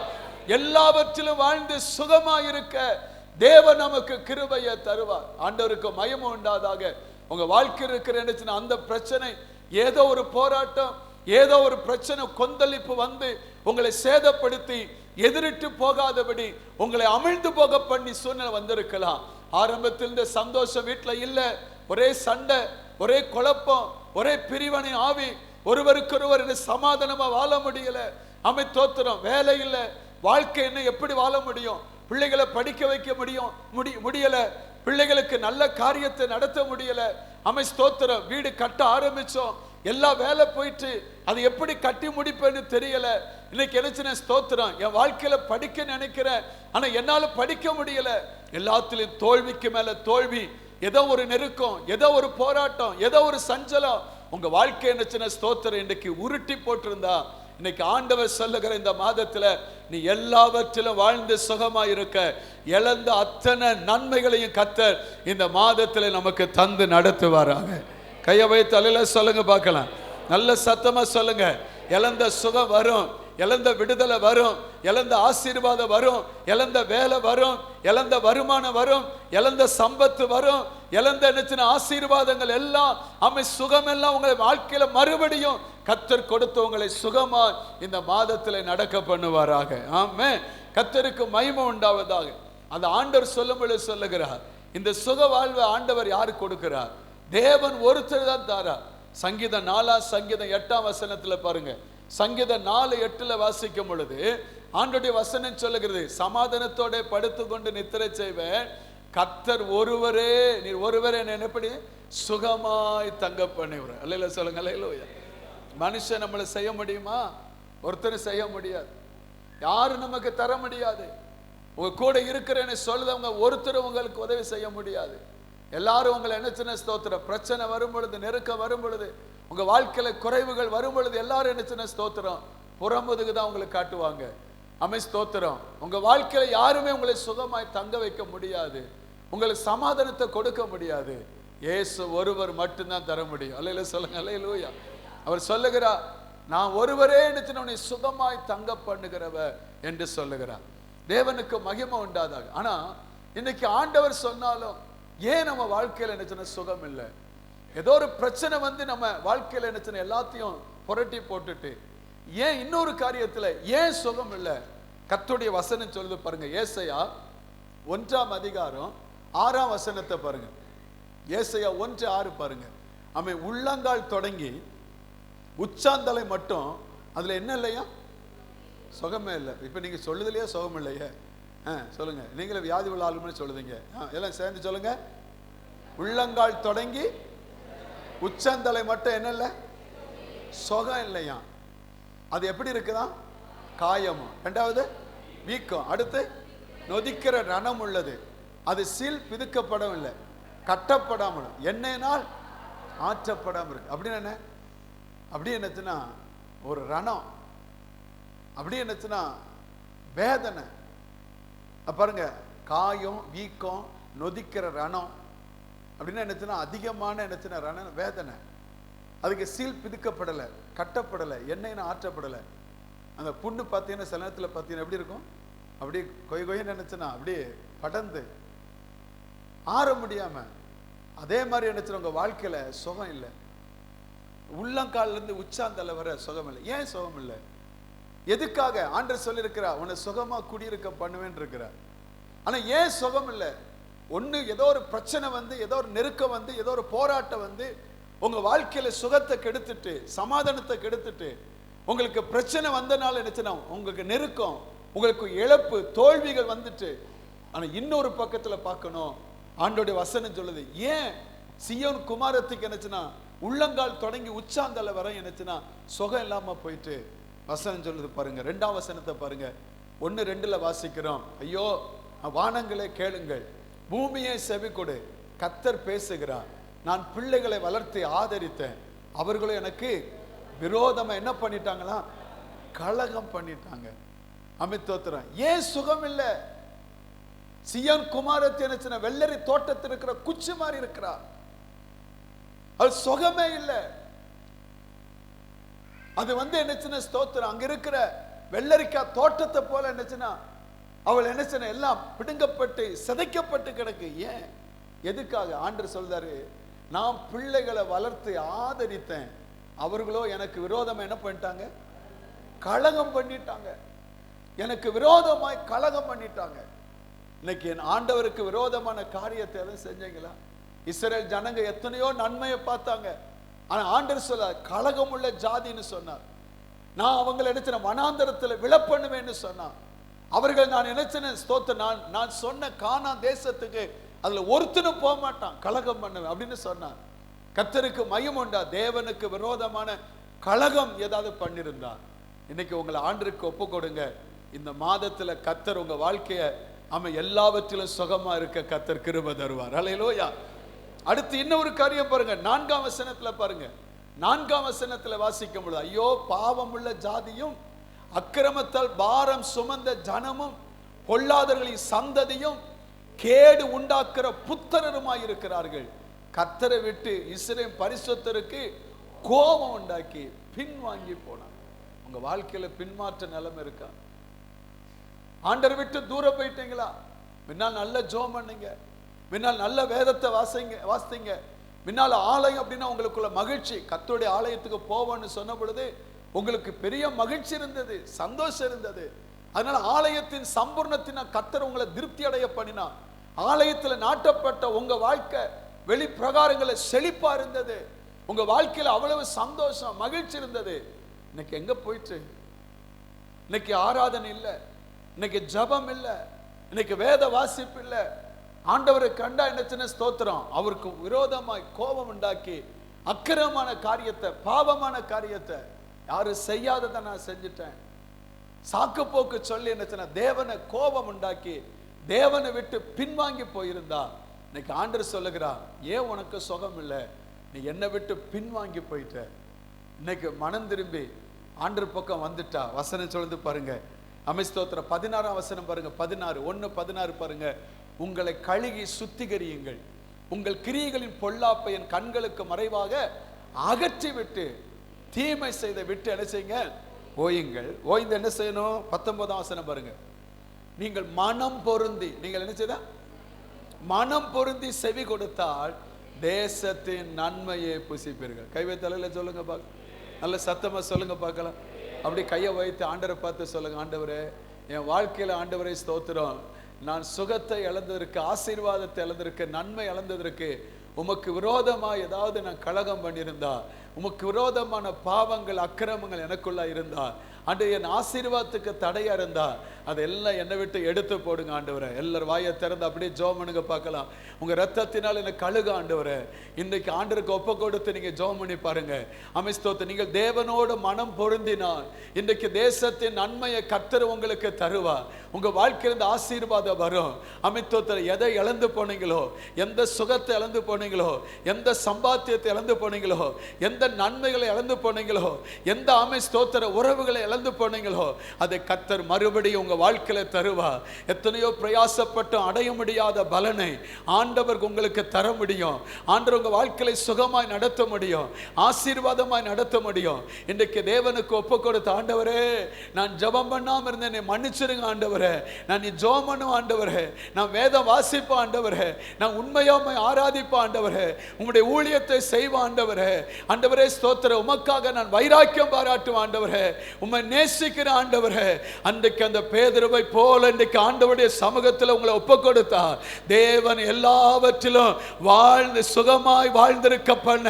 எல்லாவற்றிலும் வாழ்ந்து சுகமா இருக்க தேவன் நமக்கு கிருபையை தருவார். ஆண்டவருக்கு மகிமை உண்டாதாக. உங்க வாழ்க்கையில் இருக்கிற என்னச்சுன்னா அந்த பிரச்சனை, ஏதோ ஒரு போராட்டம், ஏதோ ஒரு பிரச்சனை கொந்தளிப்பு வந்து உங்களை சேதப்படுத்தி எதிரிட்டு போகாதபடி உங்களை அமிழ்ந்து போக பண்ணி சூழ்நிலை வந்திருக்கலாம். ஆரம்பத்தில் இந்த சந்தோஷம் வீட்டுல இல்ல, ஒரே சண்டை, ஒரே குழப்பம், ஒரே பிரிவினை ஆவி, ஒருவருக்கொருவர் சமாதானமா வாழ முடியல. தோத்திரம் வேலை இல்லை, வாழ்க்கை என்ன எப்படி வாழ முடியும், பிள்ளைகளை படிக்க வைக்க முடியல, பிள்ளைகளுக்கு நல்ல காரியத்தை நடத்த முடியல. ஸ்தோத்திரம் வீடு கட்ட ஆரம்பிச்சோம், எல்லா வேலை போயிட்டு அது எப்படி கட்டி முடிப்பேன்னு தெரியல. இன்னைக்கு என்ன ஸ்தோத்திரம் என் வாழ்க்கையில படிக்க நினைக்கிறேன், ஆனா என்னால படிக்க முடியல. எல்லாத்திலும் தோல்விக்கு மேல தோல்வி, ஏதோ ஒரு நெருக்கம், ஏதோ ஒரு போராட்டம், ஏதோ ஒரு சஞ்சலம் உங்க வாழ்க்கை என்ன ஸ்தோத்திரம் இன்னைக்கு உருட்டி போட்டிருந்தா, இன்னைக்கு ஆண்டவர் சொல்லுகிற இந்த மாதத்துல நீ எல்லாவற்றிலும் வாழ்ந்து சுகமா இருக்க இழந்த அத்தனை நன்மைகளையும் கர்த்தர் இந்த மாதத்துல நமக்கு தந்து நடத்துவாராக. கையை வைத்து அல்லேலூயா சொல்லுங்க பார்க்கலாம். நல்ல சத்தமா சொல்லுங்க. இழந்த சுகம் வரும், இழந்த விடுதலை வரும், இழந்த ஆசீர்வாதம் வரும், இழந்த வேலை வரும், இழந்த வருமானம் வரும், இழந்த சம்பத்து வரும், இழந்த ஆசீர்வாதங்கள் எல்லாம் சுகம் எல்லாம் உங்களை வாழ்க்கையில மறுபடியும் கர்த்தர் கொடுத்து உங்களை சுகமா இந்த மாதத்துல நடக்க பண்ணுவாராக. ஆமென். கர்த்தருக்கு மகிமை உண்டாவதாக. அந்த ஆண்டவர் சொல்லும்போது சொல்லுகிறார், இந்த சுக வாழ்வை ஆண்டவர் யாரு கொடுக்கிறார்? தேவன் ஒருத்தர் தான் தாரா. சங்கீதம் 4 சங்கீதம் 8 பாருங்க. சங்கீதம் 4:8 வாசிக்கும் பொழுது ஆண்டவருடைய வசனம் சொல்லுகிறது, சமாதானத்தோட படுத்து கொண்டு நித்திரை செய்வேன், கர்த்தர் ஒருவரே, நீர் ஒருவரே எப்படி சுகமாய் தங்க பண்ணுவார். அல்லேலூயா சொல்லுங்க. அல்லேலூயா. மனுஷன் நம்மளை செய்ய முடியுமா? ஒருத்தரும் செய்ய முடியாது, யாரும் நமக்கு தர முடியாது. உங்க கூட இருக்கிறேன்னு சொல்லுதவங்க ஒருத்தரும் உங்களுக்கு உதவி செய்ய முடியாது. எல்லாரும் உங்களை என்ன ஸ்தோத்திரம் பிரச்சனை வரும் பொழுது, நெருக்கம் வரும் பொழுது, உங்க வாழ்க்கையில குறைவுகள் வரும் பொழுது எல்லாரும் என்ன ஸ்தோத்திரம் புறமுதுகு தான் உங்களுக்கு காட்டுவாங்க. ஸ்தோத்திரம் உங்க வாழ்க்கையில யாருமே உங்களை சுகமாய் தங்க வைக்க முடியாது, உங்களுக்கு சமாதானத்தை கொடுக்க முடியாது. இயேசு ஒருவர் மட்டும்தான் தர முடியும். அல்லேலூயா சொல்லுங்க. அல்லேலூயா. அவர் சொல்லுகிறார், நான் ஒருவரே உன்னை சுகமாய் தங்க பண்ணுகிறவர் என்று சொல்லுகிறார். தேவனுக்கு மகிமை உண்டாதாக. ஆனா இன்னைக்கு ஆண்டவர் சொன்னாலும் ஏன் நம்ம வாழ்க்கையில என்ன சுகம் இல்லை? ஏதோ ஒரு பிரச்சனை வந்து நம்ம வாழ்க்கையில என்ன எல்லாத்தையும் புரட்டி போட்டுட்டு ஏன் இன்னொரு காரியத்துல ஏன் சுகம் இல்லை? கர்த்தருடைய வசனம் சொல்லுது பாருங்க. ஏசாயா 1 பாருங்க. ஏசாயா 1:6 பாருங்க. உள்ளங்கால் தொடங்கி உச்சாந்தலை மட்டும் அதுல என்ன இல்லையா? சுகமே இல்லை. இப்ப நீங்க சொல்லுதுலையா சுகம் இல்லையே? சொல்லுங்க. நீங்களே வியாதி உள்ள ஆளுமே சொல்லுதீங்க, எல்லாம் சேர்ந்து சொல்லுங்க. உள்ளங்கால் தொடங்கி உச்சந்தலை மட்டும் என்ன இல்லை? சுகம் இல்லையா? அது எப்படி இருக்குதான்? காயமும், ரெண்டாவது வீக்கம், அடுத்து நொதிக்கிற ரணம் உள்ளது, அது சீல் பிதுக்கப்படவில்லை, கட்டப்படாமல் எண்ணெயினால் ஆற்றப்படாமல் இருக்கு. அப்படின்னு என்ன? அப்படி என்னச்சுன்னா ஒரு ரணம், அப்படி என்னச்சுன்னா வேதனை. பாருங்க, காயம், வீக்கம், நொதிக்கிற ரணம் அப்படின்னா என்னச்சுன்னா அதிகமான என்னச்சுன்னா ரண வேதனை. அதுக்கு சீல் பிதுக்கப்படலை, கட்டப்படலை, எண்ணெயின ஆற்றப்படலை. அந்த புண்ணு பார்த்தீங்கன்னா சில நேரத்தில் பார்த்தீங்கன்னா எப்படி இருக்கும்? அப்படியே கொய்ன்னு நினைச்சுன்னா அப்படியே படந்து ஆற முடியாம. அதே மாதிரி நினைச்சுன்னா உங்க வாழ்க்கையில சுகம் இல்லை. உள்ளங்கால்ல இருந்து உச்சாந்தலை வர சுகம் இல்லை. ஏன் சுகம் இல்லை? எதுக்காக? ஆண்டவர் சொல்லியிருக்கிறா, உன்னை சுகமா குடியிருக்க பண்ணுவேன்னு இருக்கிறார். ஆனா ஏன் சுகம் இல்லை? ஒண்ணு ஏதோ ஒரு பிரச்சனை வந்து, ஏதோ ஒரு நெருக்கம் வந்து, ஏதோ ஒரு போராட்டம் வந்து உங்க வாழ்க்கையில சுகத்தை கெடுத்துட்டு, சமாதானத்தை கெடுத்துட்டு, உங்களுக்கு பிரச்சனை வந்தனால என்னச்சுன்னா உங்களுக்கு நெருக்கம், உங்களுக்கு இழப்பு, தோல்விகள் வந்துட்டு. ஆனா இன்னொரு பக்கத்துல பார்க்கணும், ஆண்டோடைய வசனம் சொல்லுது, ஏன் சியோன் குமாரத்துக்கு என்னச்சுன்னா உள்ளங்கால் தொடங்கி உச்சாந்தல வர என்னச்சுன்னா சுகம் இல்லாம போயிட்டு வசனம் சொல்லுது பாருங்க. 2ஆம் வசனத்தை பாருங்க. 1:2 வாசிக்கிறோம். ஐயோ வானங்களே கேளுங்கள், பூமியை செவி கொடு, கர்த்தர் பேசுகிறார். நான் பிள்ளைகளை வளர்த்து ஆதரித்தேன், அவர்களும் எனக்கு விரோதமா என்ன பண்ணிட்டாங்களா? கலகம் பண்ணிட்டாங்க. அமித்தோத்திரம். ஏன் சுகம் இல்லை? சியோன் குமாரத்தி என்ன வெள்ளரி தோட்டத்தில் இருக்கிற குச்சி மாதிரி இருக்கிறார். அது சுகமே இல்லை. அது என்னச்சுன்னா ஸ்தோத்திரம், அங்க இருக்கிற வெள்ளரிக்காய் தோட்டத்தை போல என்னச்சுன்னா அவள் என்னச்சுன்னா எல்லாம் பிடுங்கப்பட்டு சிதைக்கப்பட்டு கிடக்கு. ஏன்? எதுக்காக? ஆண்டவர் சொல்றாரு, நான் பிள்ளைகளை வளர்த்து ஆதரித்தேன், அவர்களோ எனக்கு விரோதமா என்ன பண்ணிட்டாங்க? கலகம் பண்ணிட்டாங்க. எனக்கு விரோதமாய் கலகம் பண்ணிட்டாங்க. இன்னைக்கு என் ஆண்டவருக்கு விரோதமான காரியத்தை எதுவும் செஞ்சீங்களா? இஸ்ரேல் ஜனங்க எத்தனையோ நன்மையை பார்த்தாங்க. ஆனா ஆண்டவர் சொல்ல கலகம் உள்ள ஜாதின்னு சொன்னார். நான் அவங்களை நினைச்சேன் வனாந்தரத்தில் விழப்பண்ணுவேன்னு சொன்னார். அவர்கள் நான் நினைச்சேன் ஸ்தோத்திரம், நான் சொன்ன கானான் தேசத்துக்கு அதுல ஒருத்தனும் போக மாட்டான், கலகம் பண்ணுவேன் அப்படின்னு சொன்னார். கர்த்தருக்கு மகிமை உண்டா? தேவனுக்கு விரோதமான கலகம் ஏதாவது பண்ணிருந்தா இன்னைக்கு உங்களை ஆண்டருக்கு ஒப்பு கொடுங்க. இந்த மாதத்துல கர்த்தர் உங்க வாழ்க்கைய எல்லாவற்றிலும் சுகமா இருக்க கர்த்தர் கிருபை தருவார். அல்லேலூயா. அடுத்து இன்னொரு காரியம் பாருங்க. 4ஆம் வசனத்துல பாருங்க. 4ஆம் வசனத்துல வாசிக்கும் பொழுது, ஐயோ பாவம் உள்ள ஜாதியும் அக்கிரமத்தால் பாரம் சுமந்த ஜனமும் பொல்லாதவர்களின் சந்ததியும் கேடு உண்டாக்குற புத்திரருமாய் இருக்கிறார்கள். கர்த்தரை விட்டு இஸ்ரவேல் பரிசுத்தருக்கு கோபம் உண்டாக்கி பின்வாங்கி போனார். உங்க வாழ்க்கையில பின்மாற்ற நிலைமை இருக்கா? ஆண்டரை விட்டு தூரம் போயிட்டீங்களா? முன்னால் நல்ல ஜெபம் பண்ணீங்க, முன்னால் நல்ல வேதத்தை வாசிங்க, முன்னால் ஆலயம் அப்படின்னா உங்களுக்குள்ள மகிழ்ச்சி, கர்த்தருடைய ஆலயத்துக்கு போவோன்னு சொன்ன பொழுது உங்களுக்கு பெரிய மகிழ்ச்சி இருந்தது, சந்தோஷம் இருந்தது. அதனால ஆலயத்தின் சம்பூர்ணத்தின் கர்த்தர் உங்களை திருப்தி அடைய பண்ணினா. ஆலயத்தில் நாட்டப்பட்ட உங்க வாழ்க்கை வெளி பிரகாரங்களை செழிப்பா இருந்தது. உங்க வாழ்க்கையில அவ்வளவு சந்தோஷம் மகிழ்ச்சி இருந்தது. இன்னைக்கு எங்க போயிட்டு? இன்னைக்கு ஆராதனை இல்லை, இன்னைக்கு ஜபம் இல்லை, இன்னைக்கு வேத வாசிப்பு இல்லை. ஆண்டவரை கண்டா என்ன ஸ்தோத்திரம், அவருக்கு விரோதமாய் கோபம் உண்டாக்கி அக்கிரமமான காரியத்தை, பாவமான காரியத்தை, யாரு செய்யாததை நான் செஞ்சுட்டேன், சாக்கு போக்கு சொல்லி என்ன தேவனை கோபம் உண்டாக்கி தேவனை விட்டு பின்வாங்கி போயிருந்தா இன்னைக்கு ஆண்டவர் சொல்லுகிறா, ஏன் உனக்கு சுகம் இல்லை? நீ என்னை விட்டு பின்வாங்கி போயிட்ட. இன்னைக்கு மனம் திரும்பி ஆண்டவர் பக்கம் வந்துட்டா. வசனம் சொல்லுது பாருங்க. அமிஸ்தோத்திர 16ஆம் வசனம் பாருங்க. 16 பாருங்க. உங்களை கழுகி சுத்திகரியுங்கள், உங்கள் கிரியைகளின் பொல்லாப்பை என் கண்களுக்கு மறைவாக அகற்றி விட்டு தீமை செய்த விட்டு என்ன செய்யுங்க? ஓயுங்கள். ஓய்ந்து என்ன செய்யணும்? 19ஆம் வசனம் பாருங்க. நீங்கள் மனம் பொருந்தி, நீங்கள் என்ன செய்த? மனம் பொருந்தி செவி கொடுத்தால் தேசத்தின் நன்மையை புசிப்பீர்கள். கைவை தலையில சொல்லுங்க பார்க்க, நல்ல சத்தமா சொல்லுங்க பார்க்கலாம். அப்படி கையை வைத்து ஆண்டவரை பார்த்து சொல்லுங்க, ஆண்டவரே என் வாழ்க்கையில ஆண்டவரை ஸ்தோத்திரம், நான் சுகத்தை இழந்ததற்கு, ஆசீர்வாதத்தை இழந்ததற்கு, நன்மை இழந்ததற்கு உமக்கு விரோதமா ஏதாவது நான் கலகம் பண்ணியிருந்தா, உமக்கு விரோதமான பாவங்கள் அக்கிரமங்கள் எனக்குள்ள இருந்தா, ஆண்டு என் ஆசீர்வாதத்துக்கு தடையா இருந்தா அதெல்லாம் என்னை விட்டு எடுத்து போடுங்க ஆண்டவரே. எல்லாரும் வாயை திறந்து அப்படியே ஜெபம் பண்ணுங்க பார்க்கலாம். உங்க ரத்தத்தினால் என்னை கழுக ஆண்டவரே. இன்றைக்கு ஆண்டவருக்கு ஒப்பு கொடுத்து நீங்க ஜெபம் பண்ணி பாருங்க. அமிஸ்தோத்து, நீங்கள் தேவனோடு மனம் பொருந்தினால் இன்றைக்கு தேசத்தின் நன்மையை கர்த்தர் உங்களுக்கு தருவா. உங்க வாழ்க்கையிலிருந்து ஆசீர்வாதம் வரும். அமித்தோத்துல எதை இழந்து போனீங்களோ, எந்த சுகத்தை இழந்து போனீங்களோ, எந்த சம்பாத்தியத்தை இழந்து போனீங்களோ, எந்த நன்மைகளை இழந்து போனீங்களோ, எந்த ஸ்தோத்திர உறவுகளை இழந்து போனீங்களோ, அதை கர்த்தர் மறுபடியும் உங்க வாழ்க்கையில தருவா. எத்தனையோ பிரயாசப்பட்டு அடைய முடியாத பலனை ஆண்டவர் உங்களுக்கு தர முடியும். ஆண்டவர் உங்க வாழ்க்கையை சுகமாய் நடத்த முடியும், ஆசீர்வாதமாய் நடத்த முடியும். இன்றைக்கு தேவனுக்கு ஒப்பு கொடுத்த, ஆண்டவரே நான் ஜெபம் பண்ணாம இருந்தேன், மன்னிச்சிருங்க ஆண்டவரே, நான் நீ ஜெபம் பண்ணும் ஆண்டவரே, நான் வேதம் வாசிப்பேன் ஆண்டவரே, நான் உண்மையாமை ஆராதிப்பேன் ஆண்டவரே, உங்களுடைய ஊழியத்தை செய்வேன் ஆண்டவரே. ஆண்டவரே ஆண்டவரே ஸ்தோத்திரம், உமக்காக நான் வைராக்கியம் பாராட்டும் ஆண்டவரே, உம்மை நேசிக்கிற ஆண்டவரே. அன்றைக்கு அந்த பேதுருவை போல இன்றைக்கு ஆண்டவருடைய சமூகத்தில் உங்களை ஒப்பு கொடுத்தார். தேவன் எல்லாவற்றிலும் வாழ்ந்து சுகமாய் வாழ்ந்திருக்க பண்ண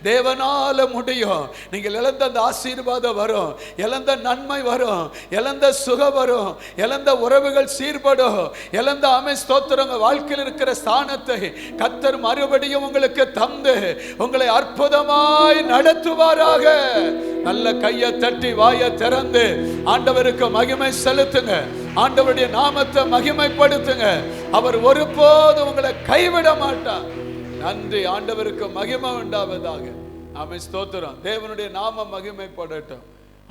தேவனால முடியும். நீங்கள் இழந்த அந்த ஆசீர்வாதம் வரும், இழந்த நன்மை வரும், இழந்த சுகம் வரும், இழந்த உறவுகள் சீர்படும், இழந்த ஸ்தோத்திரம் வாழ்க்கையில் இருக்கிற ஸ்தானத்தை கர்த்தர் மறுபடியும் உங்களுக்கு தந்து உங்களை அற்புதமாய் நடத்துவாராக. நல்ல கையை தட்டி வாயை திறந்து ஆண்டவருக்கு மகிமை செலுத்துங்க. ஆண்டவருடைய நாமத்தை மகிமைப்படுத்துங்க. அவர் ஒருபோதும் உங்களை கைவிட மாட்டார். நன்றி. ஆண்டவருக்கு மகிமை உண்டாவதாக. ஆமென். ஸ்தோத்திரம். தேவனுடைய நாமம் மகிமைப்படட்டும்.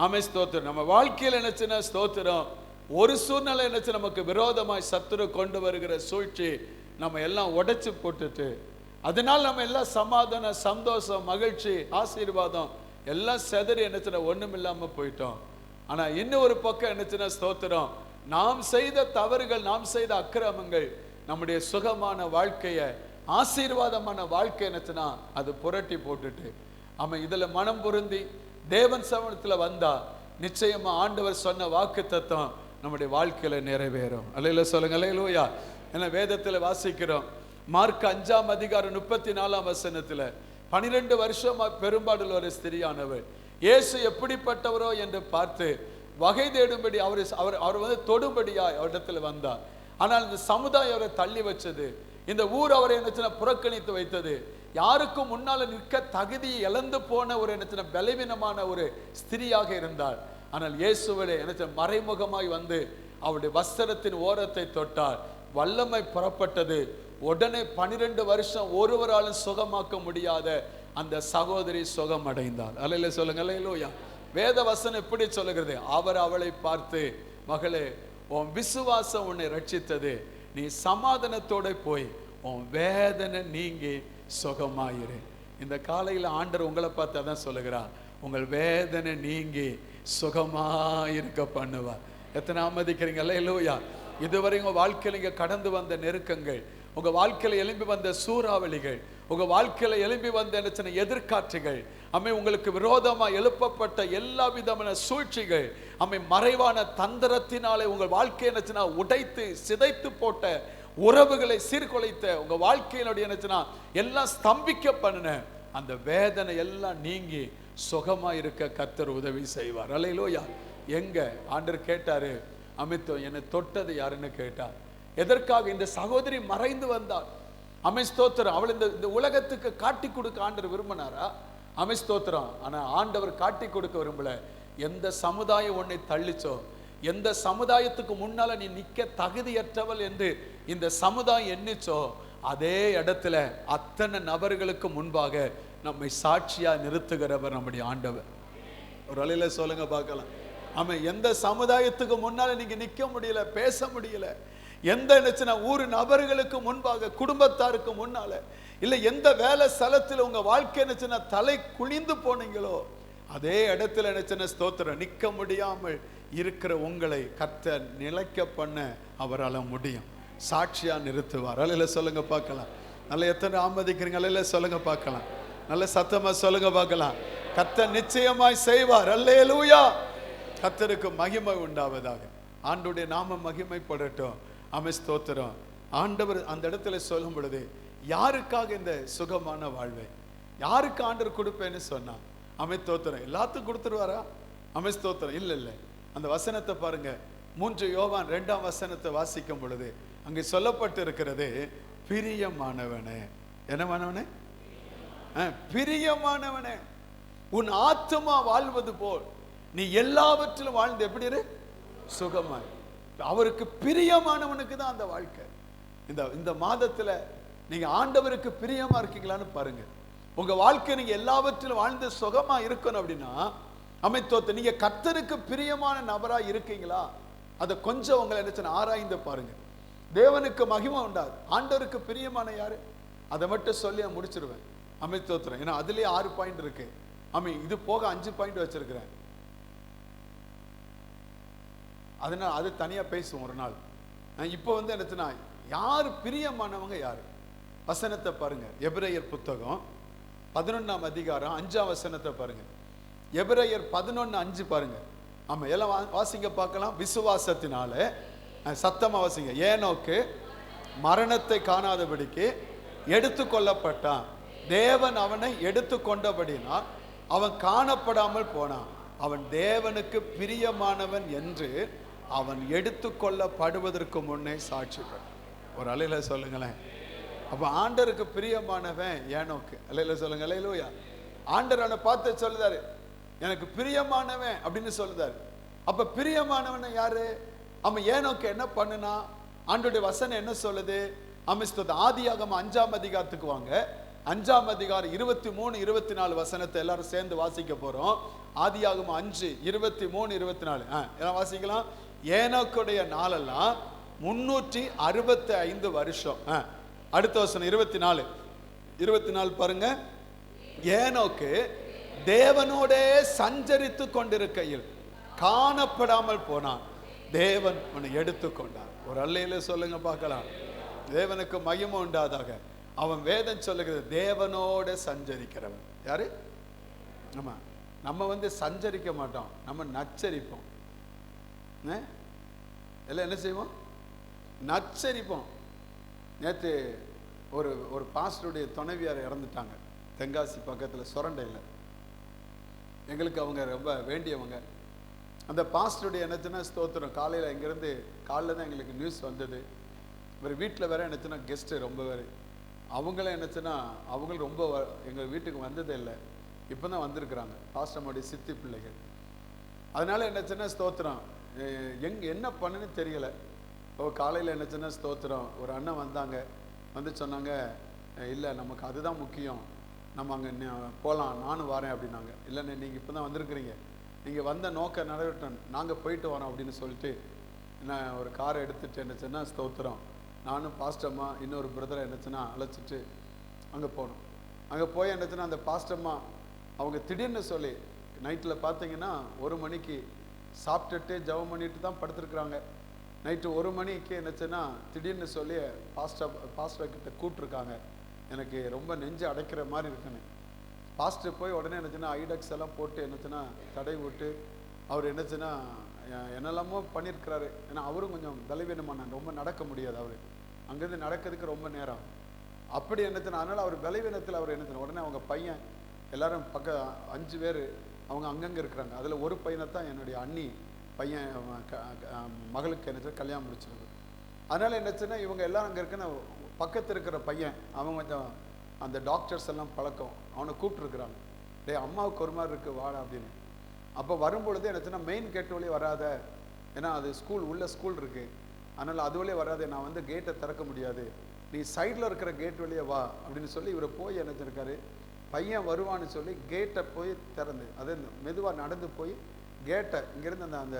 ஆமென். ஸ்தோத்திரம். நம்ம வாழ்க்கையில் நினைச்சுன்னா ஸ்தோத்திரம், ஒரு சூழ்நிலை நினைச்சு நமக்கு விரோதமாய் சத்துரு கொண்டு வருகிற சூழ்ச்சி நம்ம எல்லாம் உடைச்சு போட்டுட்டு, அதனால் நம்ம எல்லாம் சமாதானம், சந்தோஷம், மகிழ்ச்சி, ஆசீர்வாதம் எல்லாம் செதறி என்னச்சுன்னா ஒண்ணும் இல்லாம போயிட்டோம். ஆனா இன்னும் ஒரு பக்கம் என்னச்சுன்னா ஸ்தோத்திரம், நாம் செய்த தவறுகள், நாம் செய்த அக்கிரமங்கள் நம்முடைய சுகமான வாழ்க்கைய, ஆசீர்வாதமான வாழ்க்கை என்னச்சுன்னா அது புரட்டி போட்டுட்டு அவன் இதுல மனம் பொருந்தி தேவன் சமூகத்துல வந்தா நிச்சயமா ஆண்டவர் சொன்ன வாக்கு தத்துவம் நம்முடைய வாழ்க்கையில நிறைவேறும். அல்லேலூயா சொல்லுங்க. அல்லேலூயா. என்ன வேதத்துல வாசிக்கிறோம், மார்க் 5ஆம் அதிகாரம் 34ஆம் வசனத்துல 12 வருஷமா பெரும்பாடுள்ள ஒரு ஸ்திரியானவர் இயேசு எப்படிப்பட்டவரோ என்று பார்த்து வகை தேடும்படி அவர் வந்து தொடும்படியா அவரிடத்துல வந்தார். ஆனால் இந்த சமுதாயம் அவரை தள்ளி வச்சது, இந்த ஊர் அவரை என்ன புறக்கணித்து வைத்தது. யாருக்கும் முன்னால நிற்க தகுதியை இழந்து போன ஒரு என்ன பலவீனமான ஒரு ஸ்திரியாக இருந்தார். ஆனால் இயேசுவிலே என்ன மறைமுகமாய் வந்து அவருடைய வஸ்திரத்தின் ஓரத்தை தொட்டார். வல்லமை புறப்பட்டது. உடனே 12 வருஷம் ஒருவராலும் சுகமாக்க முடியாத அந்த சகோதரி சுகம் அடைந்தார். அல்லேலூயா சொல்லுங்க. அல்லேலூயா. வேத வசனம் எப்படி சொல்லுகிறது, அவர் அவளை பார்த்து, மகளே உன் விசுவாசம் உன்னை ரட்சித்தது, நீ சமாதானத்தோட போய் உன் வேதனை நீங்கி சுகமாயிரு. இந்த காலையில் ஆண்டவர் உங்களை பார்த்து அதான் சொல்லுகிறார், உங்கள் வேதனை நீங்கி சுகமாயிருக்க பண்ணுவார். எத்தனை ஆமதிக்கிறீங்க? அல்லேலூயா. இதுவரை உங்க வாழ்க்கையில் இங்க கடந்து வந்த நெருக்கங்கள், உங்க வாழ்க்கையில எழும்பி வந்த சூறாவளிகள், உங்க வாழ்க்கையில எழும்பி வந்த என்ன எதிர்காற்றுகள், அம்மை உங்களுக்கு விரோதமா எழுப்பப்பட்ட எல்லா விதமான சூழ்ச்சிகள், அம்மை மறைவான தந்திரத்தினாலே உங்கள் வாழ்க்கையை என்னச்சுன்னா உடைத்து சிதைத்து போட்ட உறவுகளை சீர்குலைத்த உங்க வாழ்க்கையினுடைய என்னச்சுன்னா எல்லாம் ஸ்தம்பிக்க பண்ணின அந்த வேதனை எல்லாம் நீங்கி சுகமா இருக்க கர்த்தர் உதவி செய்வார். அல்லேலூயா. எங்க ஆண்டவர் கேட்டாரு, அமித்தோ என்னை தொட்டது யாருன்னு கேட்டார். எதற்காக? இந்த சகோதரி மறைந்து வந்தாள். ஸ்தோத்திரம். அவள் இந்த உலகத்துக்கு காட்டி கொடுக்க ஆண்டவர் விரும்பினாரா? ஸ்தோத்திரம். ஆனா ஆண்டவர் காட்டி கொடுக்க விரும்பல. எந்த சமுதாயம் உன்னை தள்ளிச்சோ, எந்த சமுதாயத்துக்கு முன்னால நீ நிக்க தகுதியற்றவள் என்று இந்த சமுதாயம் எண்ணிச்சோ, அதே இடத்துல அத்தனை நபர்களுக்கு முன்பாக நம்மை சாட்சியா நிறுத்துகிறவர் நம்முடைய ஆண்டவர். ஒரு அலையில சொல்லுங்க பார்க்கலாம். எந்த சமுதாயத்துக்கு முன்னால நீங்க நிக்க முடியல, பேச முடியல, எந்த நினைச்சுனா ஊரு நபர்களுக்கு முன்பாக, குடும்பத்தாருக்கு முன்னால, இல்ல எந்த வேலை ஸ்தலத்தில் உங்க வாழ்க்கை நினைச்சுனா தலை குனிந்து போனீங்களோ, அதே இடத்துல நினைச்சுன ஸ்தோத்திரம் நிக்க முடியாமல் இருக்கிற உங்களை கர்த்தர் நிலைக்க பண்ண அவரால் முடியும். சாட்சியா நிறுத்துவார். அல்லேலூயா சொல்லுங்க பார்க்கலாம். நல்ல எத்தனை ஆமதிக்கிறீங்க? அல்லேலூயா சொல்லுங்க பார்க்கலாம். நல்ல சத்தமா சொல்லுங்க பார்க்கலாம். கர்த்தர் நிச்சயமாய் செய்வார். அல்லேலூயா. கர்த்தருக்கு மகிமை உண்டாவதாக. ஆண்டவருடைய நாமம் மகிமைப்படட்டும். ஸ்தோத்திரம். ஆண்டவர் அந்த இடத்துல சொல்லும் பொழுது, யாருக்காக இந்த சுகமான வாழ்வை யாருக்கு ஆண்டவர் கொடுப்பேன்னு சொன்னா, ஸ்தோத்திரம் எல்லாத்துக்கும் கொடுத்துருவாரா? ஸ்தோத்திரம். இல்ல இல்ல. அந்த வசனத்தை பாருங்க. 3 யோவான் 2ஆம் வசனத்தை வாசிக்கும் பொழுது அங்கே சொல்லப்பட்டு இருக்கிறது, பிரியமானவனே. என்னமானவனே? பிரியமானவனே, உன் ஆத்துமா வாழ்வது போல் நீ எல்லாவற்றிலும் வாழ்ந்து எப்படி இரு? சுகமாய். அவருக்கு பிரியமானவனுக்கு தான் அந்த வாழ்க்கை. இந்த மாதத்துல நீங்க ஆண்டவருக்கு பிரியமா இருக்கீங்களான்னு பாருங்க. உங்க வாழ்க்கை நீங்க எல்லாவற்றிலும் வாழ்ந்து சுகமா இருக்கணும் அப்படின்னா, அமைத்தோத்த நீங்க கர்த்தருக்கு பிரியமான நபரா இருக்கீங்களா? அதை கொஞ்சம் உங்களை என்ன ஆராய்ந்து பாருங்க. தேவனுக்கு மகிமை உண்டாது. ஆண்டவருக்கு பிரியமான யாரு? அதை மட்டும் சொல்லி நான் முடிச்சிருவேன். அமைத்தோத்திரம். ஏன்னா அதுலயே 6 பாயிண்ட் இருக்கு. இது போக 5 பாயிண்ட் வச்சிருக்கிறேன். அதனால அது தனியா பேசுவோம் ஒரு நாள். இப்போ வந்து என்னச்சுன்னா, யாரு பிரியமானவங்க யாரு? வசனத்தை பாருங்க. எபிரேயர் புத்தகம் 11ஆம் அதிகாரம் 5ஆம் வசனத்தை பாருங்க. எபிரேயர் 11:5 பாருங்க. ஆமா, எல்லாம் வாசிங்க பார்க்கலாம். விசுவாசத்தினால சத்தமா வாசிங்க. ஏனோக்கு மரணத்தை காணாதபடிக்கு எடுத்து கொள்ளப்பட்டான். தேவன் அவனை எடுத்து கொண்டபடினால் அவன் காணப்படாமல் போனான். அவன் தேவனுக்கு பிரியமானவன் என்று அவன் எடுத்து கொள்ளப்படுவதற்கு முன்னே சாட்சி பெற்றான். ஒரு அலையில சொல்லுங்களேன். அப்ப ஆண்டருக்கு பிரியமானவன் ஏனோக்கு. அலையில சொல்லுங்க. அல்லேலூயா. ஆண்டர் அவனை பார்த்து சொல்லுதாரு, எனக்கு பிரியமானவன் அப்படின்னு சொல்லுதாரு. அப்ப பிரியமானவன் யாரு? அவன் ஏனோக்கு என்ன பண்ணுனா? ஆண்டோடைய வசனம் என்ன சொல்லுது? ஆதியாகமம் 5ஆம் அதிகாரத்துக்கு வாங்க. 5ஆம் அதிகாரம் 23, 24 வசனத்தை எல்லாரும் சேர்ந்து வாசிக்க போறோம். ஆதியாகமம் 5, 23, 24 எல்லாம் வாசிக்கலாம். ஏனோக்குடைய நாளெல்லாம் 365 வருஷம். அடுத்த வசனம் 24 பாருங்க. ஏனோக்கு தேவனோட சஞ்சரித்து கொண்டிருக்கையில் காணப்படாமல் போனான். தேவன் அவனை எடுத்துக்கொண்டார். ஒரு அல்லையில சொல்லுங்க பார்க்கலாம். தேவனுக்கு மகிமை உண்டாதாக. அவன் வேதம் சொல்லுகிறது தேவனோட சஞ்சரிக்கிறவன் யாரு? நம்ம சஞ்சரிக்க மாட்டோம், நம்ம நச்சரிப்போம். எல்லாம் என்ன செய்வோம்? நச்சரிப்போம். நேற்று ஒரு பாஸ்டருடைய துணைவியார் இறந்துட்டாங்க. தென்காசி பக்கத்தில் சுரண்டையில். எங்களுக்கு அவங்க ரொம்ப வேண்டியவங்க. அந்த பாஸ்டருடைய என்னச்சுன்னா ஸ்தோத்திரம். காலையில் இங்கேருந்து காலையில் தான் எங்களுக்கு நியூஸ் வந்தது. இவர் வீட்டில் வேற என்னச்சுன்னா கெஸ்ட்டு ரொம்ப வேறு. அவங்களும் என்னச்சுன்னா அவங்களும் ரொம்ப எங்கள் வீட்டுக்கு வந்ததே இல்லை. இப்போ தான் வந்திருக்கிறாங்க பாஸ்டருடைய சித்தி பிள்ளைகள். அதனால என்னச்சுன்னா ஸ்தோத்திரம் என்ன பண்ணுன்னு தெரியலை. காலையில் என்னச்சுன்னா ஸ்தோத்திரம் ஒரு அண்ணன் வந்தாங்க. வந்து சொன்னாங்க, இல்லை நமக்கு அதுதான் முக்கியம், நம்ம அங்கே போகலாம், நானும் வரேன் அப்படின்னாங்க. இல்லைண்ணே நீங்கள் இப்போ தான் வந்திருக்கிறீங்க, நீங்கள் வந்த நோக்க நிறைவேற்றணும், நாங்கள் போயிட்டு வரோம் அப்படின்னு சொல்லிட்டு நான் ஒரு காரை எடுத்துகிட்டு என்னச்சுன்னா ஸ்தோத்திரம் நானும் பாஸ்டம்மா இன்னொரு பிரதரை என்னச்சுன்னா அழைச்சிட்டு அங்கே போனோம். அங்கே போய் என்னச்சுன்னா அந்த பாஸ்டம்மா அவங்க திடீர்னு சொல்லி நைட்டில் பார்த்தீங்கன்னா 1 மணிக்கு சாப்பிட்டுட்டு ஜெபம் பண்ணிட்டு தான் படுத்துருக்குறாங்க. நைட்டு 1 மணிக்கு என்னச்சுன்னா திடீர்னு சொல்லி பாஸ்டர் கிட்ட கூப்பிட்ருக்காங்க. எனக்கு ரொம்ப நெஞ்சு அடைக்கிற மாதிரி இருக்குன்னு. பாஸ்டர் போய் உடனே என்னச்சுன்னா ஐடெக்ஸ் எல்லாம் போட்டு என்னச்சுன்னா தடை விட்டு அவர் என்னச்சுன்னா என்னெல்லாமோ பண்ணியிருக்கிறாரு. ஏன்னா அவரும் கொஞ்சம் பலவீனமான, ரொம்ப நடக்க முடியாது. அவர் அங்கேருந்து நடக்கிறதுக்கு ரொம்ப நேரம். அப்படி என்னச்சுன்னா அதனால் அவர் பலவீனத்தில் அவர் என்னச்சுன்னா உடனே அவங்க பையன் எல்லாரும் 5 பேர் அவங்க அங்கங்கே இருக்கிறாங்க. அதில் ஒரு பையனை தான் என்னுடைய அண்ணி பையன் மகளுக்கு என்னச்சுன்னா கல்யாணம் முடிச்சிருக்கு. அதனால் என்னச்சுன்னா இவங்க எல்லாம் அங்கே இருக்குன்னு பக்கத்தில் இருக்கிற பையன் அவன் கொஞ்சம் அந்த டாக்டர்ஸ் எல்லாம் பழக்கம், அவனை கூப்பிட்டுருக்குறாங்க. அம்மாவுக்கு ஒரு மாதிரி இருக்குது வாடா அப்படின்னு. அப்போ வரும்பொழுது என்னச்சுன்னா மெயின் கேட் வழியே வராத, ஏன்னா அது ஸ்கூல் உள்ள ஸ்கூல் இருக்குது, அதனால் அது வழியே வராது, நான் கேட்டை திறக்க முடியாது, நீ சைடில் இருக்கிற கேட் வழியே வா அப்படின்னு சொல்லி இவரை போய் என்னச்சிருக்காரு. பையன் வருவான்னு சொல்லி கேட்டை போய் திறந்து அது மெதுவாக நடந்து போய் கேட்டை இங்கேருந்து அந்த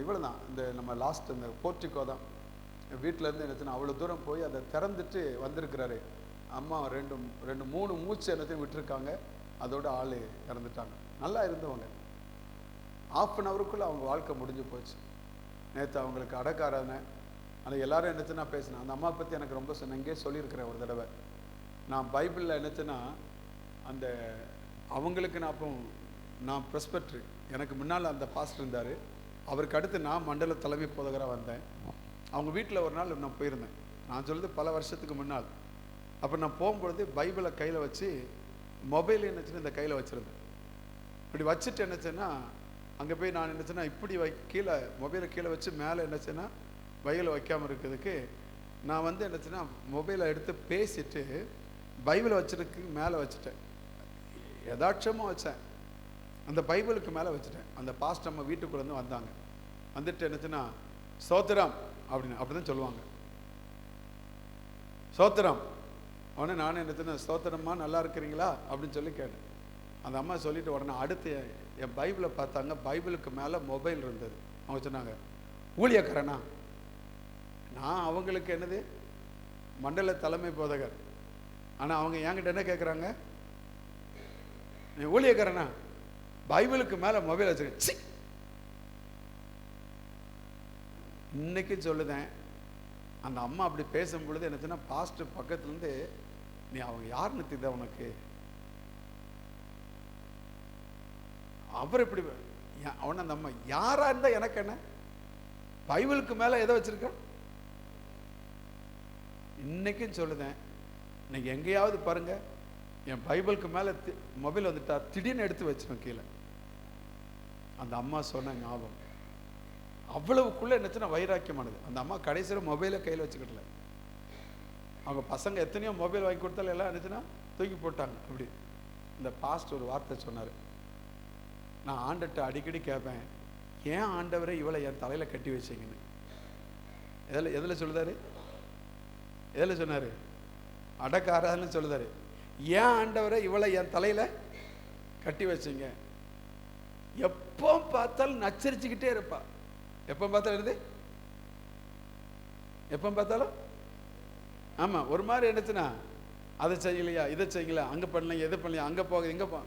இவ்வளோ தான் இந்த நம்ம லாஸ்ட் அந்த போர்ட்டிக்கோ தான் வீட்டிலேருந்து என்னச்சுன்னா அவ்வளோ தூரம் போய் அதை திறந்துட்டு வந்திருக்கிறாரு. அம்மா 2-3 மூச்சு என்னத்தையும் விட்டுருக்காங்க. அதோட ஆள் இறந்துட்டாங்க. நல்லா இருந்தவங்க. 1/2 ஹவருக்குள்ளே அவங்க வாழ்க்கை முடிஞ்சு போச்சு. நேற்று அவங்களுக்கு அடக்காரான ஆனால் எல்லாரும் என்னச்சுன்னா பேசினேன். அந்த அம்மா பற்றி எனக்கு ரொம்ப இங்கே சொல்லியிருக்கிறேன் ஒரு தடவை. நான் பைபிளில் என்னச்சுன்னா அந்த அவங்களுக்கு நான் ப்ரெஸ்பெக்ட்ரி, எனக்கு முன்னால் அந்த பாஸ்டர் இருந்தார். அவருக்கு அடுத்து நான் மண்டல தலைமை போதகராக வந்தேன். அவங்க வீட்டில் ஒரு நாள் நான் போயிருந்தேன். நான் சொல்லுது பல வருஷத்துக்கு முன்னால். அப்போ நான் போகும்பொழுது பைபிளை கையில் வச்சு மொபைல் என்னச்சுன்னா இந்த கையில் வச்சுருந்தேன். இப்படி வச்சுட்டு என்னச்சுன்னா அங்கே போய் நான் என்னச்சுன்னா இப்படி கீழே மொபைலை கீழே வச்சு மேலே என்னச்சுன்னா பைபிளை வைக்காமல் இருக்கிறதுக்கு நான் என்னச்சுன்னா மொபைலை எடுத்து பேசிட்டு பைபிளை வச்சுருக்கு மேலே வச்சுட்டேன். யதாட்சமாக வச்சேன். அந்த பைபிளுக்கு மேலே வச்சுட்டேன். அந்த பாஸ்டர் அம்மா வீட்டுக்குள்ளேருந்து வந்தாங்க. வந்துட்டு என்னச்சுன்னா ஸ்தோத்திரம் அப்படின்னு அப்படி தான் சொல்லுவாங்க. ஸ்தோத்திரம். உடனே நானும் என்னச்சுன்னா ஸ்தோத்திரம்மா நல்லா இருக்கிறீங்களா அப்படின்னு சொல்லி கேட்டேன். அந்த அம்மா சொல்லிட்டு உடனே அடுத்து என் பைபிளை பார்த்தாங்க. பைபிளுக்கு மேலே மொபைல் இருந்தது. அவங்க சொன்னாங்க, ஊழியக்காரனா? நான் அவங்களுக்கு என்னது மண்டல தலைமை போதகர். ஆனால் அவங்க என்கிட்ட என்ன கேட்குறாங்க, நீ ஊழியக்காரனா? பைபிளுக்கு மேலே மொபைல் வச்சுக்க. இன்னைக்கு சொல்லுதேன். அந்த அம்மா அப்படி பேசும் பொழுது என்னச்சுன்னா பாஸ்டர் பக்கத்துலேருந்து, நீ அவங்க யாருன்னு தெரியுதா உனக்கு? அவர் இப்படி அவனை நம்ம யாரா இருந்தா எனக்கு என்ன? பைபிளுக்கு மேல எதை வச்சிருக்க? இன்னைக்கும் சொல்லுதேன், இன்னைக்கு எங்கேயாவது பாருங்க, என் பைபிளுக்கு மேல மொபைல் வந்துட்டா திடீர்னு எடுத்து வச்சிடும் கீழே. அந்த அம்மா சொன்ன ஞாபகம் அவ்வளவுக்குள்ள என்னச்சுன்னா வைராக்கியமானது. அந்த அம்மா கடைசியில் மொபைலை கையில் வச்சுக்கிட்டல. அவங்க பசங்க எத்தனையோ மொபைல் வாங்கி கொடுத்தாலும் எல்லாம் என்னச்சுன்னா தூக்கி போட்டாங்க. அப்படி இந்த பாஸ்ட் ஒரு வார்த்தை சொன்னார், நான் ஆண்டட்ட அடிக்கடி கேட்பேன், ஏன் ஆண்டவரை இவளை என் தலையில கட்டி வச்சீங்கன்னு. எதில் சொல்லுதாரு? எதில் சொன்னாரு? அடக்காரான்னு சொல்லுதாரு. ஏன் ஆண்டவரை இவளை என் தலையில கட்டி வச்சீங்க? எப்போ பார்த்தாலும் நச்சரிச்சுக்கிட்டே இருப்பா. எப்போ பார்த்தாலும் இருந்து எப்போ பார்த்தாலும் ஆமா ஒரு மாதிரி என்னச்சுன்னா, அதை செய்யலையா, இதை செய்யல, அங்க பண்ணலையா, எது பண்ணலையா, அங்க போக இங்க போ.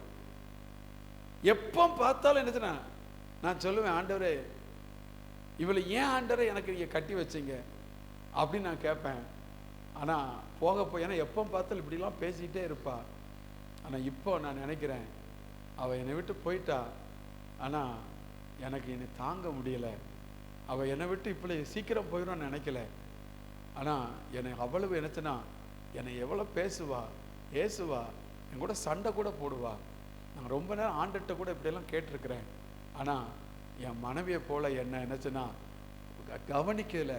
எப்போ பார்த்தாலும் என்னச்சுன்னா நான் சொல்லுவேன், ஆண்டவரே இவளை ஏன் ஆண்டவரே எனக்கு நீங்க கட்டி வச்சீங்க அப்படின்னு நான் கேட்பேன். ஆனா போக போய் ஏன்னா எப்போ பார்த்தாலும் இப்படிலாம் பேசிக்கிட்டே இருப்பா. ஆனா இப்போ நான் நினைக்கிறேன், அவ என்னை விட்டு போயிட்டா, ஆனா எனக்கு என்னை தாங்க முடியல. அவ என்னை விட்டு இப்படி சீக்கிரம் போயிடும் நினைக்கல. ஆனா என்னை அவ்வளவு என்னச்சுன்னா என்னை எவ்வளோ பேசுவா, ஏசுவா, என் கூட சண்டை கூட போடுவா. நான் ரொம்ப நேரம் ஆண்டுகிட்ட கூட இப்படியெல்லாம் கேட்டிருக்கிறேன். ஆனால் என் மனைவியை போல என்னை என்னச்சுன்னா கவனிக்கல,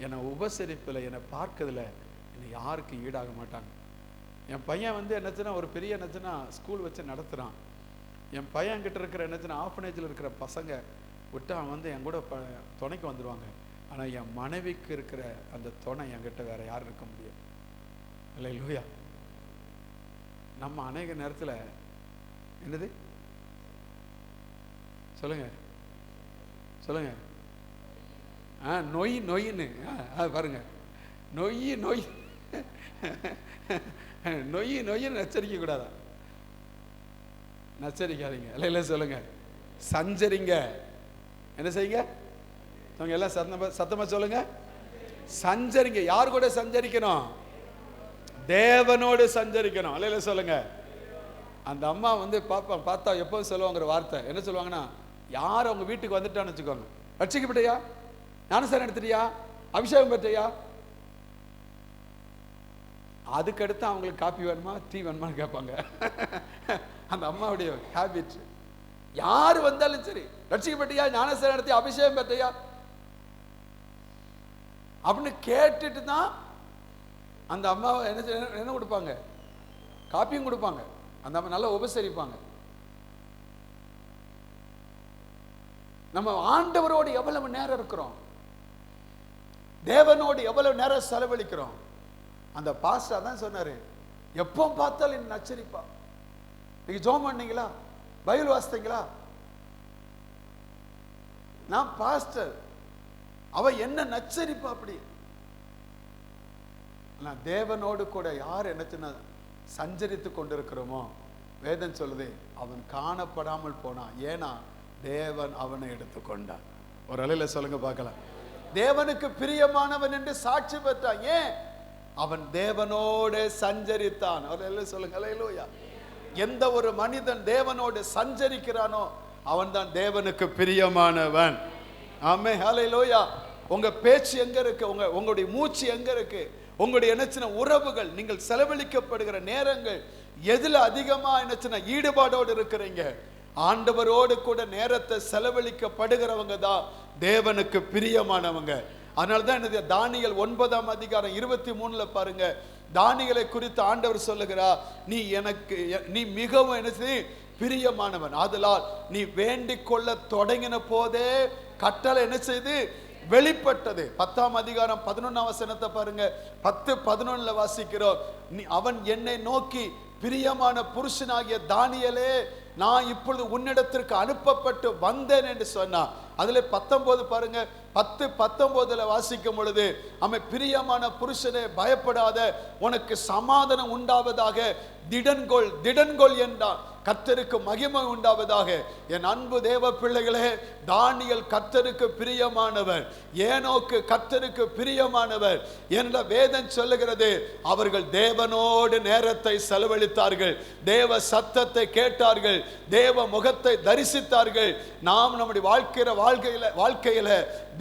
என்னை உபசரிப்பில், என்னை பார்க்கறதுல என்னை யாருக்கும் ஈடாக மாட்டாங்க. என் பையன் வந்து என்னச்சுன்னா ஒரு பெரிய என்னச்சுன்னா ஸ்கூல் வச்சு நடத்துகிறான். என் பையன் கிட்ட இருக்கிற என்னச்சுன்னா ஆஃபனேஜில் இருக்கிற பசங்க விட்டு அவன் வந்து என் கூட துணைக்கு வந்துடுவாங்க. ஆனால் என் மனைவிக்கு இருக்கிற அந்த துணை என்கிட்ட வேற யாரும் இருக்க முடியும். அல்லேலூயா. நம்ம அநேக நேரத்தில் என்னது சொல்லுங்க சொல்லுங்க நொய் நொயின்னு பாருங்க, நொய் நொய் நொய் நொய்ன்னு நச்சரிக்க கூடாதா? நச்சரிக்காதீங்க. இல்லை சொல்லுங்க, சஞ்சரிங்க. என்ன செய்யுங்க? அவங்க எல்லாம் சத்தமா சொல்லுங்க, சஞ்சரிங்க. யார் கூட சஞ்சரிக்கணும்? தேவனோடு சஞ்சரிக்கணும். அல்ல சொல்லுங்க. அந்த அம்மா வந்து பார்த்தா எப்போதும் சொல்லுவாங்கிற வார்த்தை என்ன சொல்லுவாங்கன்னா, யார் அவங்க வீட்டுக்கு வந்துட்டான்னு வச்சுக்கோங்க, ரட்சிக்கப்பட்டியா, ஞானஸ்நானம் எடுத்துட்டியா, அபிஷேகம் பெற்றையா, அதுக்கடுத்து அவங்களுக்கு காப்பி வேணுமா டீ வேணுமான்னு கேட்பாங்க. அந்த அம்மாவுடைய ஹேபிட். யார் வந்தாலும் சரி, ரட்சிக்கப்பட்டியா, ஞானஸ்நானம் எடுத்தியா, அபிஷேகம் பெற்றையா அப்படின்னு கேட்டுட்டு தான் அந்த அம்மாவை என்ன கொடுப்பாங்க, காப்பியும் கொடுப்பாங்க. அந்த அம்மா நல்லா உபசரிப்பாங்க. நம்ம ஆண்டவரோடு எவ்வளவு நேரம் இருக்கிறோம், தேவனோடு எவ்வளவு நேரம் செலவழிக்கிறோம். அந்த பாஸ்டர் தான் சொன்னாரு, எப்போ பார்த்தாலும் என்ன நச்சரிப்பா. நீங்க ஜெபம் பண்ணீங்களா, பைபிள் வாசித்தீங்களா? நான் பாஸ்டர், அவ என்ன நச்சரிப்பா. அப்படி தேவனோடு கூட யார் என்ன சஞ்சரித்து கொண்டிருக்கிறோமோ, வேதம் சொல்லுது, அவன் காணப்படாமல் போனான். ஏன்னா தேவன் அவனை எடுத்துக்கொண்டான். ஒரு அலையில சொல்லுங்க பார்க்கலாம். தேவனுக்கு பிரியமானவன் என்று சாட்சி பெற்றான். ஏன்? அவன் தேவனோடு சஞ்சரித்தான். சொல்லுங்க அல்லேலூயா. எந்த ஒரு மனிதன் தேவனோடு சஞ்சரிக்கிறானோ அவன் தான் தேவனுக்கு பிரியமானவன். ஆமென் அல்லேலூயா. உங்க பேச்சு எங்க இருக்கு, உங்களுடைய மூச்சு எங்க இருக்கு, உங்களுடைய என்னச்சின உறவுகள், நீங்கள் செலவழிக்கப்படுகிற நேரங்கள் எதுல அதிகமா என்னச்சின ஈடுபாடோடு இருக்கிறீங்க? ஆண்டவரோடு கூட நேரத்தை செலவழிக்கப்படுகிறவங்க தான் தேவனுக்கு பிரியமானவங்க. அதனால்தான் என்னது தானியேல் 9:23 பாருங்க, தானியேலை குறித்து ஆண்டவர் சொல்லுகிறார், நீ மிகவும் என்ன பிரியமானவன், ஆதலால் நீ வேண்டிக் கொள்ள தொடங்கின போதே கட்டளை என்ன செய்து வெளிப்பட்டது. 10:11 பாருங்க. 10:11 வாசிக்கிறோம், அவன் என்னை நோக்கி, பிரியமான புருஷனாகிய தானியேலே, நான் இப்பொழுது உன்னிடத்திற்கு அனுப்பப்பட்டு வந்தேன் என்று சொன்னான். அதுல 19 பாருங்க. 10:19 வாசிக்கும் பொழுது, அவன் பிரியமான புருஷனே பயப்படாத, உனக்கு சமாதானம் உண்டாவதாக, திடன்கொள் திடன்கொள் என்றான். கர்த்தருக்கு மகிமை உண்டாவதாக. என் அன்பு தேவ பிள்ளைகளே, தானியேல் கர்த்தருக்கு பிரியமானவர், ஏனோக்கு கர்த்தருக்கு பிரியமானவர் என்ற வேதம் சொல்லுகிறது. அவர்கள் தேவனோடு நேரத்தை செலவழித்தார்கள், தேவ சத்தத்தை கேட்டார்கள், தேவ முகத்தை தரிசித்தார்கள். நாம் நம்முடைய வாழ்க்கையில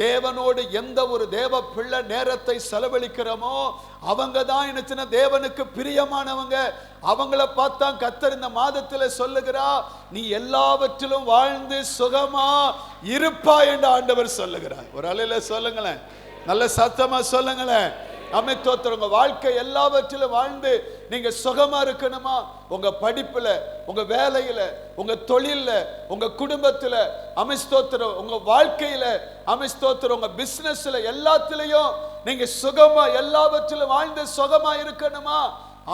தேவனோடு எந்த ஒரு தேவ பிள்ளை நேரத்தை செலவழிக்கிறோமோ அவங்க தான் என்ன தேவனுக்கு பிரியமானவங்க. அவங்கள பார்த்தா கர்த்தர் இந்த மாதத்துல சொல்லுகிறா, நீ எல்லாவற்றிலும் வாழ்ந்து சுகமா இருப்பா என்று ஆண்டவர் சொல்லுகிறார். ஒரு அலையில சொல்லுங்களேன், நல்ல சத்தமா சொல்லுங்களேன். அமைத்தோத்திரம். உங்க வாழ்க்கை எல்லாவற்றிலும் வாழ்ந்து நீங்க சுகமா இருக்கணுமா? உங்க படிப்புல, உங்க வேலையில, உங்க தொழில்ல, உங்க குடும்பத்துல, அமைஸ்தோத்திரம், உங்க வாழ்க்கையில, அமைஸ்தோத்திரம், உங்க பிசினஸ்ல, எல்லாத்திலையும் நீங்க சுகமா எல்லாவற்றிலும் வாழ்ந்து சுகமா இருக்கணுமா?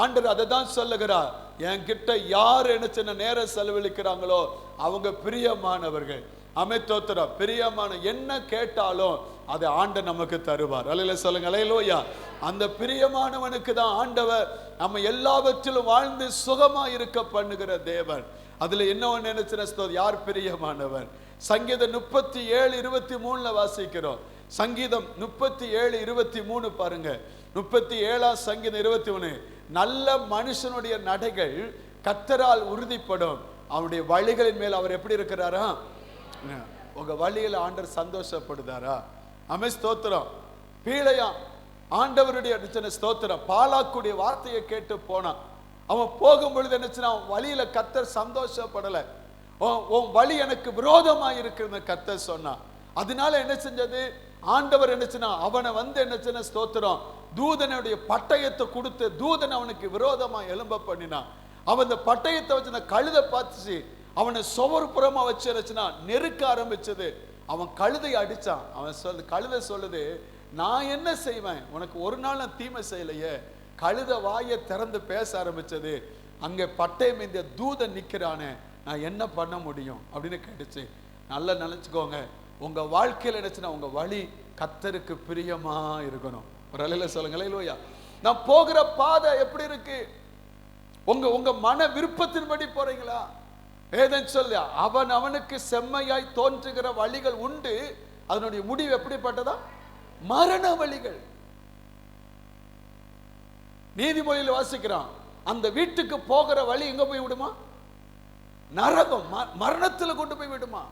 ஆண்டவர் அதை தான் சொல்லுகிறார். என்கிட்ட யார் என்ன நேரம் செலவழிக்கிறாங்களோ அவங்க பிரியமானவர்கள். அமைத்தோத்திரம், பிரியமான என்ன கேட்டாலும் அதை ஆண்டவர் நமக்கு தருவார். அல்லேலூயா சொல்லுங்க, அல்லேலூயா. அந்த பிரியமானவனுக்கு தான் ஆண்டவர் நம்ம எல்லாவற்றிலும் வாழ்ந்து சுகமா இருக்க பண்ணுகிற தேவன். அதுல என்ன ஒண்ணு நினைச்சு யார் பிரியமானவர்? சங்கீதம் 37:23 வாசிக்கிறோம். சங்கீதம் 37:23 பாருங்க. 37ஆம் சங்கீதம் 23. நல்ல மனுஷனுடைய நடைகள் கர்த்தரால் உறுதிப்படும், அவனுடைய வழிகளின் மேல் அவர் எப்படி இருக்கிறாரா? உங்க வழியில ஆண்டவர் சந்தோஷப்படுதாரா? அமை ஸ்தோத்திரம். பீழையா ஆண்டவருடைய ஸ்தோத்திரம். பாலாக்குடைய வார்த்தையை கேட்டு போனான். அவன் போகும் பொழுது என்னச்சுன்னா வழியில கர்த்தர் சந்தோஷப்படல. உன் வழி எனக்கு விரோதமா இருக்குன்னு கர்த்தர் சொன்னான். அதனால என்ன செஞ்சது? ஆண்டவர் என்னச்சுன்னா அவனை என்னச்சுன்னா ஸ்தோத்திரம் தூதனுடைய பட்டயத்தை கொடுத்து தூதன் அவனுக்கு விரோதமா எழும்ப பண்ணினான். அவன் இந்த பட்டயத்தை வச்சு அந்த கழுதை பார்த்துச்சு, அவனை சுவர்புறமா வச்சுச்சுன்னா நெருக்க ஆரம்பிச்சது. அவன் கழுதையை அடிச்சான். அவன் கழுதை சொல்லுது, நான் என்ன செய்வேன், உனக்கு ஒரு நாள் நான் தீமை செய்யலையே. கழுத வாயை திறந்து பேச ஆரம்பிச்சது. அங்கே பட்டயம் இந்த தூதன் நிக்கிறானே, நான் என்ன பண்ண முடியும் அப்படின்னு கேட்டுச்சு. நல்லா நினைச்சுக்கோங்க, உங்க வாழ்க்கையில நினைச்சுன்னா உங்க வழி கர்த்தருக்கு பிரியமா இருக்கணும். ஒரு அலையில சொல்லுங்களே லோயா. நான் போகிற பாதை எப்படி இருக்கு? உங்க மன விருப்பத்தின்படி போறீங்களா? வேதம் சொல்ல அவனுக்கு செம்மையாய் தோன்றுகிற வழிகள் உண்டு, அதனுடைய முடிவு எப்படிப்பட்டதா? மரண வழிகள். நீதிமொழியில் வாசிக்கிறான், அந்த வீட்டுக்கு போகிற வழி எங்க போய் விடுமா? நரகம், மரணத்துல கொண்டு போய் விடுமா?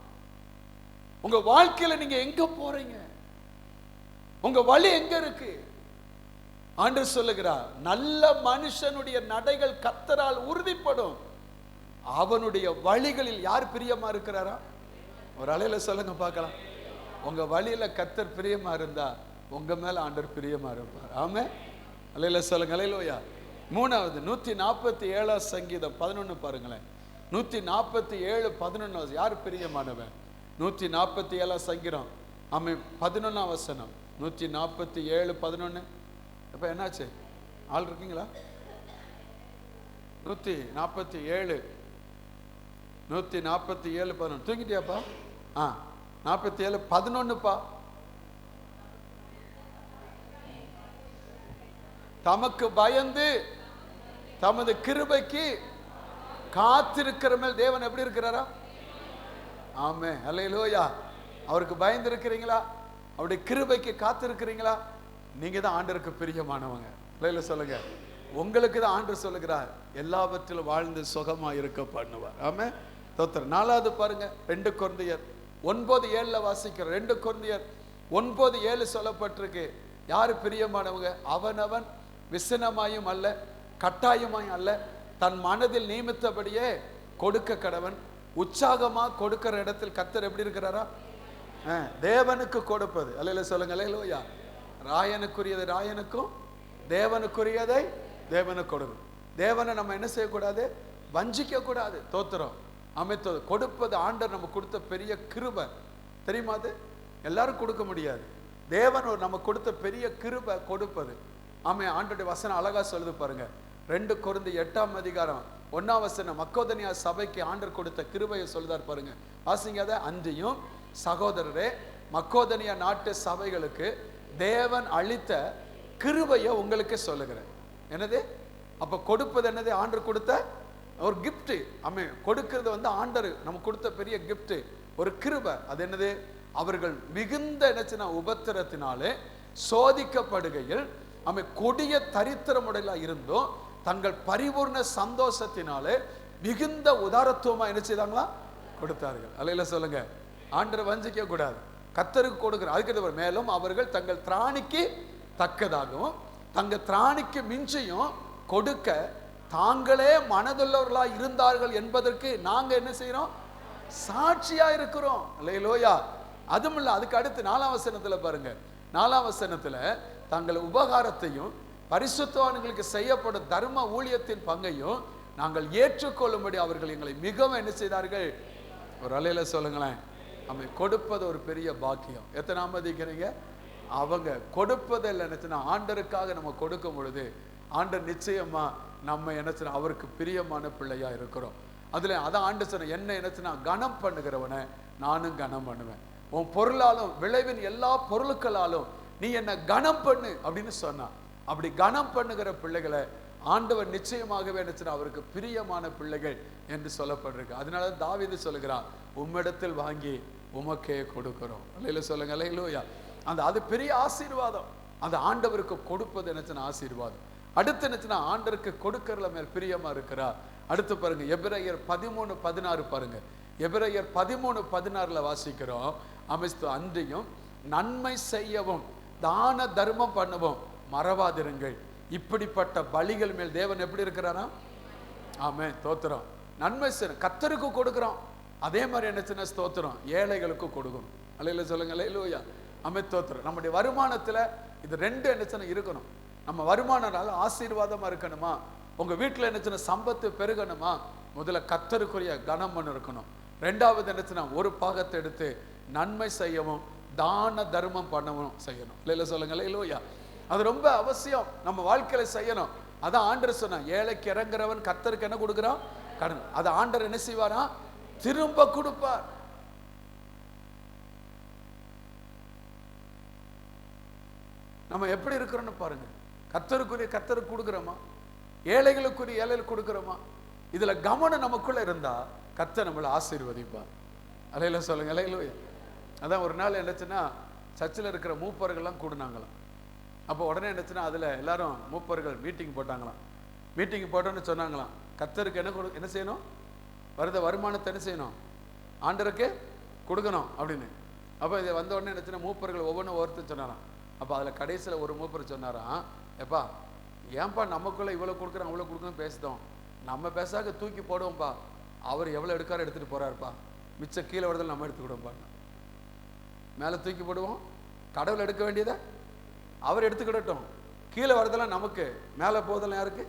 உங்க வாழ்க்கையில நீங்க எங்க போறீங்க? உங்க வழி எங்க இருக்கு? ஆண்டவர் சொல்லுகிறார், நல்ல மனுஷனுடைய நடைகள் கர்த்தரால் உறுதிப்படும், அவனுடைய வழிகளில் யார் பிரியமா இருக்கிறாரா? ஒரு அலையில சொல்லுங்க பார்க்கலாம். உங்க வழியில கர்த்தர் பிரியமா இருந்தா உங்க மேல ஆண்டவர் பிரியமா இருப்பார். ஆமே, அலையில சொல்லுங்க, அல்லேலூயா. மூணாவது 147 சங்கீதம் 11 பாருங்களேன். 147:11 யார் பிரியமானவன்? 147 சங்கீதம் ஆமே 11 வசனம். 147:11. இப்ப என்னாச்சு? ஆள் இருக்கீங்களா? 147 147:11 தூங்கிட்டியாப்பா? 47:11 தமக்கு பயந்து தமது கிருபைக்கு காத்திருக்கிற மேல் தேவன் எப்படி இருக்கிறாரா? ஆமே, அல்லேலூயா. அவருக்கு பயந்து இருக்கிறீங்களா? அவருடைய கிருபைக்கு காத்திருக்கிறீங்களா? நீங்க தான் ஆண்டவருக்கு பிரியமானவங்க. அல்லேலூயா சொல்லுங்க. உங்களுக்கு தான் ஆண்டவர் சொல்லுகிறார், எல்லாவற்றிலும் வாழ்ந்து சுகமா இருக்க பண்ணுவார். ஆமே, தோத்திரம். 4வது பாருங்க, 2 கொரிந்தியர் 9:7 வாசிக்கிறோம். 2 கொரிந்தியர் 9:7 சொல்லப்பட்டிருக்கு. யாரு பிரியமானவங்க? அவனவன் விசனமாயும் அல்ல கட்டாயமாயும் அல்ல, தன் மனதில் நியமித்தபடியே கொடுக்க கடவன். உற்சாகமா கொடுக்கிற இடத்தில் கர்த்தர் எப்படி இருக்கிறாரா? தேவனுக்கு கொடுப்பது. அல்லேலூயா சொல்லுங்க, அல்லேலூயா. ராயனுக்குரியதை ராயனுக்கும், தேவனுக்குரியதை தேவனுக்கு கொடுக்கும். தேவனை நம்ம என்ன செய்யக்கூடாது? வஞ்சிக்க கூடாது. தோத்திரம். அமைத்தது கொடுப்பது ஆண்டவர் நம்ம கொடுத்த பெரிய கிருபை. தெரியுமா? அது எல்லாரும் கொடுக்க முடியாது. தேவன் நம்ம கொடுத்த பெரிய கிருபை கொடுப்பது. ஆமே, ஆண்டோடைய வசனம் அழகா சொல்லுது பாருங்க. 2 கொரிந்தியர் 8:1 மக்கோதனியா சபைக்கு ஆண்டவர் கொடுத்த கிருபையை சொல்லுதார் பாருங்க. வாசிங்க அதை. அன்றியும் சகோதரரே, மக்கோதனியா நாட்டு சபைகளுக்கு தேவன் அளித்த கிருபையை உங்களுக்கு சொல்லுகிறேன். என்னது? அப்ப கொடுப்பது என்னது? ஆண்டவர் கொடுத்த ஒரு gift. ஆமென். கொடுக்கிறது வந்து ஆண்டவர் நமக்கு கொடுத்த பெரிய gift, ஒரு கிருபை. அது என்னது? அவர்கள் மிகுந்த என்னச்சுன்னா உபத்திரத்தினாலே சோதிக்கப்படுகையில் ஆமென் கொடிய தரித்திரமுடையலா இருந்தோம் தங்கள் பரிபூர்ண சந்தோஷத்தினாலே மிகுந்த உதாரத்துவமா என்ன செய்தாங்களா? கொடுத்தார்கள். அல்லேலூயா சொல்லுங்க. ஆண்டவரை வஞ்சிக்க கூடாது. கர்த்தருக்கு கொடுக்கிற அதுக்கு மேலும் அவர்கள் தங்கள் திராணிக்கு தக்கதாகவும் தங்கள் திராணிக்கு மிஞ்சியும் கொடுக்க தாங்களே மனதுள்ளவர்களா இருந்தார்கள் என்பதற்கு நாங்க என்ன செய்யறோம்? சாட்சியா இருக்கிறோம். அல்லேலூயா. அதுவும் இல்ல, அதுக்கு அடுத்து 4ஆம் வசனத்துல பாருங்க. 4ஆம் வசனத்துல தங்கள் உபகாரத்தையும் பரிசுத்தவான்களுக்கு செய்யப்படும் தர்ம ஊழியத்தின் பங்கையும் நாங்கள் ஏற்றுக்கொள்ளும்படி அவர்கள் எங்களை மிகவும் என்ன செய்தார்கள்? ஒரு அலையில சொல்லுங்களேன். நம்ம கொடுப்பது ஒரு பெரிய பாக்கியம். எத்தனை ஆமதிக்கிறீங்க? அவங்க கொடுப்பதில் நினைச்சுன்னா ஆண்டருக்காக நம்ம கொடுக்கும் பொழுது ஆண்டர் நிச்சயமா நம்ம என்னச்சுன்னா அவருக்கு பிரியமான பிள்ளையா இருக்கிறோம். அதுல அதான் ஆண்டு சொன்ன என்ன என்னச்சுன்னா கனம் பண்ணுகிறவனை நானும் கனம் பண்ணுவேன். உன் பொருளாலும் விளைவின் எல்லா பொருட்களாலும் நீ என்ன கனம் பண்ணு அப்படின்னு சொன்னா, அப்படி கனம் பண்ணுகிற பிள்ளைகளை ஆண்டவர் நிச்சயமாகவே நினைச்சுன்னா அவருக்கு பிரியமான பிள்ளைகள் என்று சொல்லப்பட்டிருக்கு. அதனால தாவீது சொல்லுகிறான், உம்மிடத்தில் வாங்கி உமக்கே கொடுக்கிறோம். அல்லேலூயா சொல்லுங்க. அல்லேலூயா. அது பெரிய ஆசீர்வாதம். அந்த ஆண்டவருக்கு கொடுப்பது என்னச்சுன்னா ஆசீர்வாதம். அடுத்து என்னச்சுன்னா ஆண்டவருக்கு கொடுக்கறதுல மேல் பிரியமா இருக்கிறார். அடுத்து பாருங்க எபிரேயர் 13:16 பாருங்க. எபிரேயர் 13:16 வாசிக்கிறோம். அமைஸ்து அன்றையும் நன்மை செய்யவும் தான தர்மம் பண்ணவும் மறவாதிருங்கள். இப்படிப்பட்ட பலிகள் மேல் தேவன் எப்படி இருக்கிறாரா? ஆமென். தோத்திரம். நன்மை செய்யணும், கர்த்தருக்கு கொடுக்கிறோம். அதே மாதிரி என்ன ஸ்தோத்திரம் ஏழைகளுக்கு கொடுக்கணும். அல்லேலூயா சொல்லுங்க. அல்லேலூயா. ஆமென். தோத்திரம். நம்முடைய வருமானத்துல இது ரெண்டு என்ன இருக்கணும். நம்ம வருமானனால ஆசீர்வாதமா இருக்கணுமா? உங்க வீட்டுல என்ன சம்பத்து பெருகணுமா? முதல்ல கர்த்தருக்குரிய கனம் இருக்கணும். ரெண்டாவது என்ன ஒரு பாகத்தை எடுத்து நன்மை செய்யவும் தான தர்மம் பண்ணவும் செய்யணும். இல்ல சொல்லுங்க. இல்லையா? அது ரொம்ப அவசியம், நம்ம வாழ்க்கையில செய்யணும். அதான் ஆண்டவர் சொன்னா, ஏழைக்கு இறங்குறவன் கர்த்தருக்கு என்ன கொடுக்குறான்? கடன். அது ஆண்டவர் என்ன செய்வாரா? திரும்ப கொடுப்பார். நம்ம எப்படி இருக்கிறோம்னு பாருங்க. கர்த்தருக்குரிய கர்த்தருக்கு கொடுக்குறோமா? ஏழைகளுக்குரிய ஏழைகளுக்கு கொடுக்குறோமா? இதுல கவனம் நமக்குள்ள இருந்தா கர்த்தர் நம்மளை ஆசீர்வதிப்பார். அல்லேலூயா சொல்லுங்க. அல்லேலூயா. அதான் ஒரு நாள் என்னச்சுன்னா சர்ச்சில் இருக்கிற மூப்பர்கள்லாம் கூடுனாங்களாம். அப்போ உடனே என்னச்சுன்னா அதுல எல்லாரும் மூப்பர்கள் மீட்டிங் போட்டாங்களாம். மீட்டிங் போட்டோன்னு சொன்னாங்களாம், கர்த்தருக்கு என்ன செய்யணும்? வருமானத்தை என்ன செய்யணும்? ஆண்டருக்கு கொடுக்கணும் அப்படின்னு. அப்போ இது வந்த உடனே என்னச்சுன்னா மூப்பர்கள் ஒவ்வொன்றும் ஒருத்தர் சொன்னாராம். அப்போ அதில் கடைசியில் ஒரு மூப்பர் சொன்னாராம், எப்பா ஏன்பா நமக்குள்ளே இவ்வளோ கொடுக்குறோம் அவ்வளோ கொடுக்கணும் பேசுதோம், நம்ம பேசாக தூக்கி போடுவோம்ப்பா, அவர் எவ்வளோ எடுக்காரோ எடுத்துகிட்டு போகிறாருப்பா, மிச்சம் கீழே வருதல் நம்ம எடுத்துக்கிடுவோம்ப்பா. மேலே தூக்கி போடுவோம், கடவுள் எடுக்க வேண்டியதை அவர் எடுத்துக்கிடட்டும், கீழே வரதெல்லாம் நமக்கு, மேலே போதெல்லாம் யாருக்கு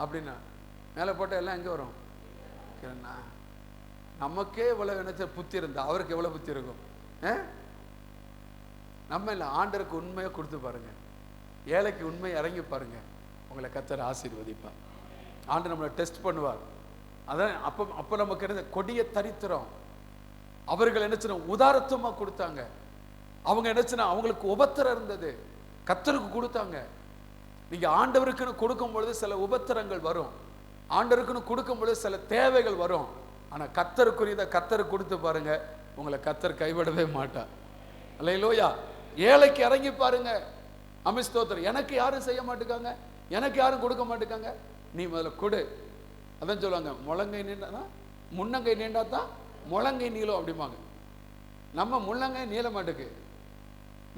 அப்படின்னா மேலே போட்டால் எல்லாம் எங்கே வரும்? நமக்கே இவ்வளவு நினைச்ச புத்தி இருந்தா அவருக்கு எவ்வளவு புத்தி இருக்கும்? நம்ம இல்லை, ஆண்டருக்கு உண்மையை கொடுத்து பாருங்க, ஏழைக்கு உண்மை இறங்கி பாருங்க, உங்களை கர்த்தர் ஆசீர்வதிப்பார். ஆண்டு நம்மளை டெஸ்ட் பண்ணுவார். அதான் அப்போ நமக்கு இருந்த கொடிய தரித்திரம், அவர்கள் என்னச்சுன்னா உதாரத்துவமா கொடுத்தாங்க. அவங்க என்னச்சுன்னா அவங்களுக்கு உபத்திரம் இருந்தது, கர்த்தருக்கு கொடுத்தாங்க. நீங்க ஆண்டவருக்குன்னு கொடுக்கும் பொழுது சில உபத்திரங்கள் வரும், ஆண்டவருக்குன்னு கொடுக்கும் பொழுது சில தேவைகள் வரும். ஆனா கர்த்தருக்குரியதை கர்த்தருக்கு கொடுத்து பாருங்க, உங்களை கர்த்தர் கைவிடவே மாட்டார். அல்லேலூயா. ஏழைக்கு இறங்கி பாருங்க. அமிஸ்தோத்திரம். எனக்கு யாரும் செய்ய மாட்டேங்காங்க, எனக்கு யாரும் கொடுக்க மாட்டேங்காங்க, நீ முதல்ல கொடு. அதான் சொல்லுவாங்க, முழங்கை நீண்டா முன்னங்கை நீண்டா தான் முழங்கை நீளம் அப்படிம்பாங்க. நம்ம முள்ளங்கை நீள மாட்டுக்கு,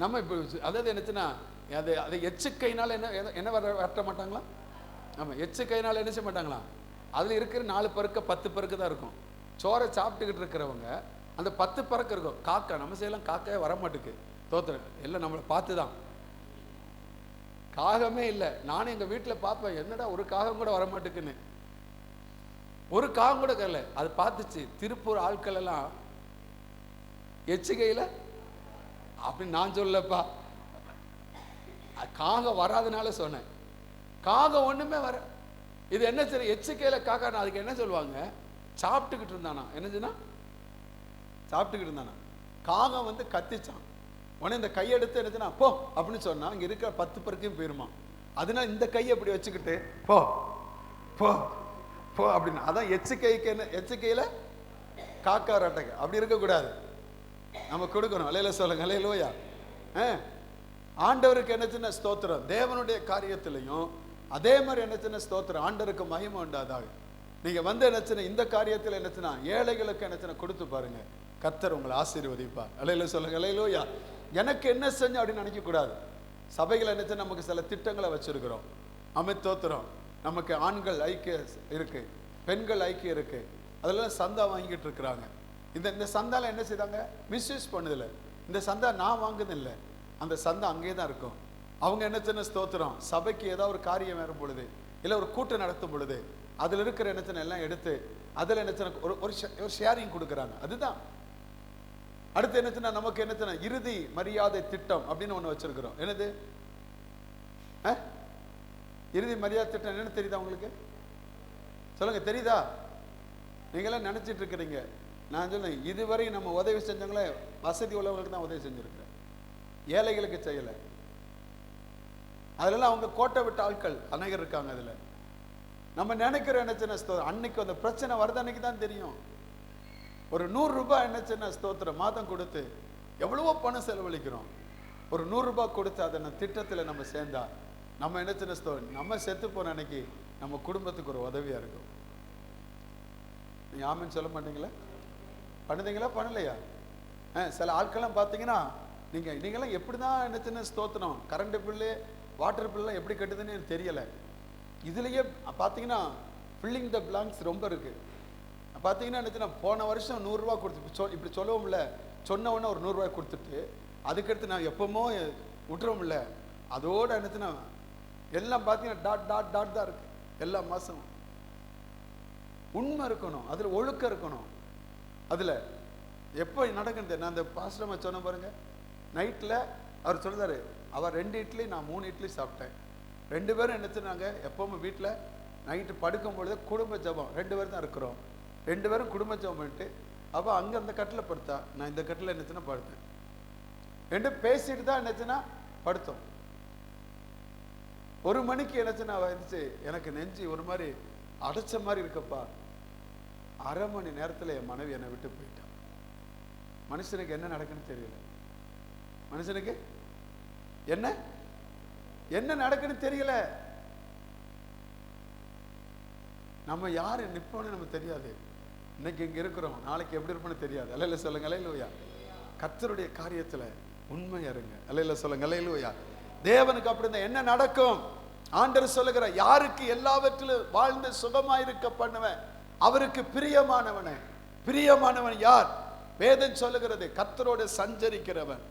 நம்ம இப்போ அதாவது என்னச்சுன்னா அதை எச்சுக்கையினால என்ன வெட்ட மாட்டாங்களா? ஆமாம், எச்சுக்கையினால என்ன செய்ய மாட்டாங்களா? அதில் இருக்கிற 4 பருக்கு 10 பருக்கு தான் இருக்கும். சோறை சாப்பிட்டுக்கிட்டு இருக்கிறவங்க அந்த 10 பறக்கு இருக்கும். காக்கா நம்ம செய்யலாம், காக்காவே வரமாட்டுக்கு. தோத்துறேன் எல்லாம் நம்மளை பார்த்து தான், காகமே இல்லை. நானும் எங்கள் வீட்டில் பார்ப்பேன், என்னடா ஒரு காகம் கூட வரமாட்டுக்குன்னு, ஒரு காகம் கூட கரல. அது பார்த்துச்சு, திருப்பூர் ஆட்கள் எல்லாம் எச்சுக்கையில் அப்படின்னு நான் சொல்லப்பா, காகம் வராதனால சொன்னேன். காகம் ஒண்ணுமே வர, இது என்ன சரி எச்சுக்கையில காக்கா, அதுக்கு என்ன சொல்லுவாங்க, சாப்பிட்டுக்கிட்டு இருந்தானா, என்னச்சுன்னா சாப்பிட்டுக்கிட்டு இருந்தானா. காகம் வந்து கத்திச்சான் உடனே இந்த கையெடுத்து என்னச்சுன்னா போ அப்படின்னு சொன்னா இங்க இருக்கிற 10 பருக்கையும் போயிருமா. அதனால இந்த கையை இப்படி வச்சுக்கிட்டு போ போ போ அப்படின்னு. அதான் எச்சரிக்கையில காக்கா ரட்டை அப்படி இருக்கக்கூடாது. நம்ம கொடுக்கணும். அல்லேலூயா சொல்லுங்க. அல்லேலூயா. ஆண்டவருக்கு என்ன சின்ன ஸ்தோத்திரம். தேவனுடைய காரியத்திலையும் அதே மாதிரி என்ன சின்ன ஸ்தோத்திரம். ஆண்டவருக்கு மகிமை உண்டாதாக. நீங்க வந்து என்ன சின்ன இந்த காரியத்தில் என்ன சின்ன ஏழைகளுக்கு என்ன சின்ன கொடுத்து பாருங்க, கர்த்தர் உங்களை ஆசீர்வதிப்பார். அல்லேலூயா சொல்லுங்க. அல்லேலூயா. எனக்கு என்ன செஞ்சு அப்படின்னு நினைக்க கூடாது. சபைகள் என்ன சின்ன நமக்கு சில திட்டங்களை வச்சிருக்கிறோம். தோத்திரம். நமக்கு ஆண்கள் ஐக்கியம் இருக்கு, பெண்கள் ஐக்கியம் இருக்கு. அதெல்லாம் சந்தா வாங்கிட்டு இருக்கிறாங்க. இந்த சந்தால என்ன செய்தாங்க, மிஸ்யூஸ் பண்ணுதில்லை. இந்த சந்தா நான் வாங்குது இல்லை, அந்த சந்தா அங்கேயே தான் இருக்கும். அவங்க என்ன சின்ன ஸ்தோத்திரம், சபைக்கு ஏதாவது ஒரு காரியம் வரும் பொழுது இல்லை ஒரு கூட்டம் நடத்தும் பொழுது அதில் இருக்கிற என்ன சின்ன எல்லாம் எடுத்து அதில் என்ன சின்ன ஒரு ஷேரிங் கொடுக்குறாங்க. அதுதான். அடுத்து என்ன சின்ன நமக்கு என்ன சின்ன இறுதி மரியாதை திட்டம் அப்படின்னு ஒன்று வச்சிருக்கிறோம். என்னது இறுதி மரியாதை திட்டம்? என்னன்னு தெரியுதா உங்களுக்கு? சொல்லுங்க, தெரியுதா? நீங்களாம் நினைச்சிட்டு இருக்கிறீங்க. நான் சொல்லுங்க, இதுவரை நம்ம உதவி செஞ்சவங்களே வசதி உள்ளவங்களுக்கு தான் உதவி செஞ்சிருக்கிறேன், ஏழைகளுக்கு செய்யலை. அதுல அவங்க கோட்டை விட்ட ஆட்கள் அநேகர் இருக்காங்க. அதுல நம்ம நினைக்கிற என்ன சின்ன ஸ்தோத்திரம், அன்னைக்கு அந்த பிரச்சனை வருது அன்னைக்கு தான் தெரியும். ஒரு 100 ரூபாய் என்ன சின்ன ஸ்தோத்திரம் மாதம் கொடுத்து எவ்வளவோ பணம் செலவழிக்கிறோம். ஒரு 100 ரூபாய் கொடுத்து அதை திட்டத்தில் நம்ம சேர்ந்தா நம்ம என்ன சின்ன ஸ்தோத்திரம், நம்ம செத்து போன அன்னைக்கு நம்ம குடும்பத்துக்கு ஒரு உதவியா இருக்கும். நீங்க ஆமென் சொல்ல மாட்டீங்களா? பண்ணுதீங்களா பண்ணலையா? சில ஆட்கள்லாம் பார்த்தீங்கன்னா நீங்களாம் எப்படிதான் என்ன சின்ன ஸ்தோத்திரம், கரண்ட் பில்லு வாட்டர் பில்லாம் எப்படி கட்டுதுன்னு எனக்கு தெரியலை. இதுலேயே பார்த்தீங்கன்னா ஃபில்லிங் த பிளாங்க்ஸ் ரொம்ப இருக்கு. பார்த்தீங்கன்னா என்ன, போன வருஷம் 100 ரூபா கொடுத்து இப்படி சொல்லவும்ல, சொன்ன உடனே ஒரு 100 ரூபாய் கொடுத்துட்டு அதுக்கடுத்து நான் எப்பவுமோ விட்டுறோம்ல, அதோட என்னச்சுன்னா எல்லாம் பார்த்தீங்கன்னா டாட் டாட் டாட் தான் இருக்கு எல்லா மாசமும். உண்மை இருக்கணும், அதில் ஒழுக்கம் இருக்கணும். அதில் எப்போ நடக்குது, நான் அந்த பாஸ்டர்மா சொன்ன பாருங்க, நைட்டில் அவர் சொல்றாரு, அவர் 2 இட்லி நான் 3 இட்லி சாப்பிட்டேன். 2 பேரும் என்னச்சுனாங்க, எப்பவுமே வீட்டில் நைட்டு படுக்கும் பொழுது குடும்ப ஜபம் 2 பேரும் தான் இருக்கிறோம். 2 பேரும் குடும்ப ஜபம் பண்ணிட்டு அப்போ அங்கே அந்த கட்டில் படுத்தா, நான் இந்த கட்டில் என்னச்சுன்னா படுத்தேன். 2 பேசிட்டு தான் என்னச்சுன்னா படுத்தோம். 1 மணிக்கு என்னச்சுன்னா வந்துச்சு, எனக்கு நெஞ்சு ஒரு மாதிரி அடைச்ச மாதிரி இருக்கப்பா. 1/2 மணி நேரத்தில் என் மனைவி என்னை விட்டு போயிட்டான். மனுஷனுக்கு என்ன நடக்குன்னு தெரியல. மனுஷனுக்கு என்ன நடக்குன்னு தெரியல. நம்ம யாரு நிற்போன்னு நமக்கு தெரியாது. இன்னைக்கு இங்க இருக்கிறோம், நாளைக்கு எப்படி இருப்போன்னு தெரியாது. அல்லேலூயா சொல்லுங்க. அல்லேலூயா. கர்த்தருடைய காரியத்துல உண்மையா இருங்க. அல்லேலூயா சொல்லுங்க. அல்லேலூயா. தேவனுக்கு அப்படி இருந்தா என்ன நடக்கும்? ஆண்டவர் சொல்லுகிற, யாருக்கு எல்லாவற்றிலும் வாழ்ந்து சுகமாயிருக்க பண்ணுவேன் அவருக்கு பிரியமானவனே. பிரியமானவன் யார்? வேதம் சொல்லுகிறது, கர்த்தரோடு சஞ்சரிக்கிறவன்.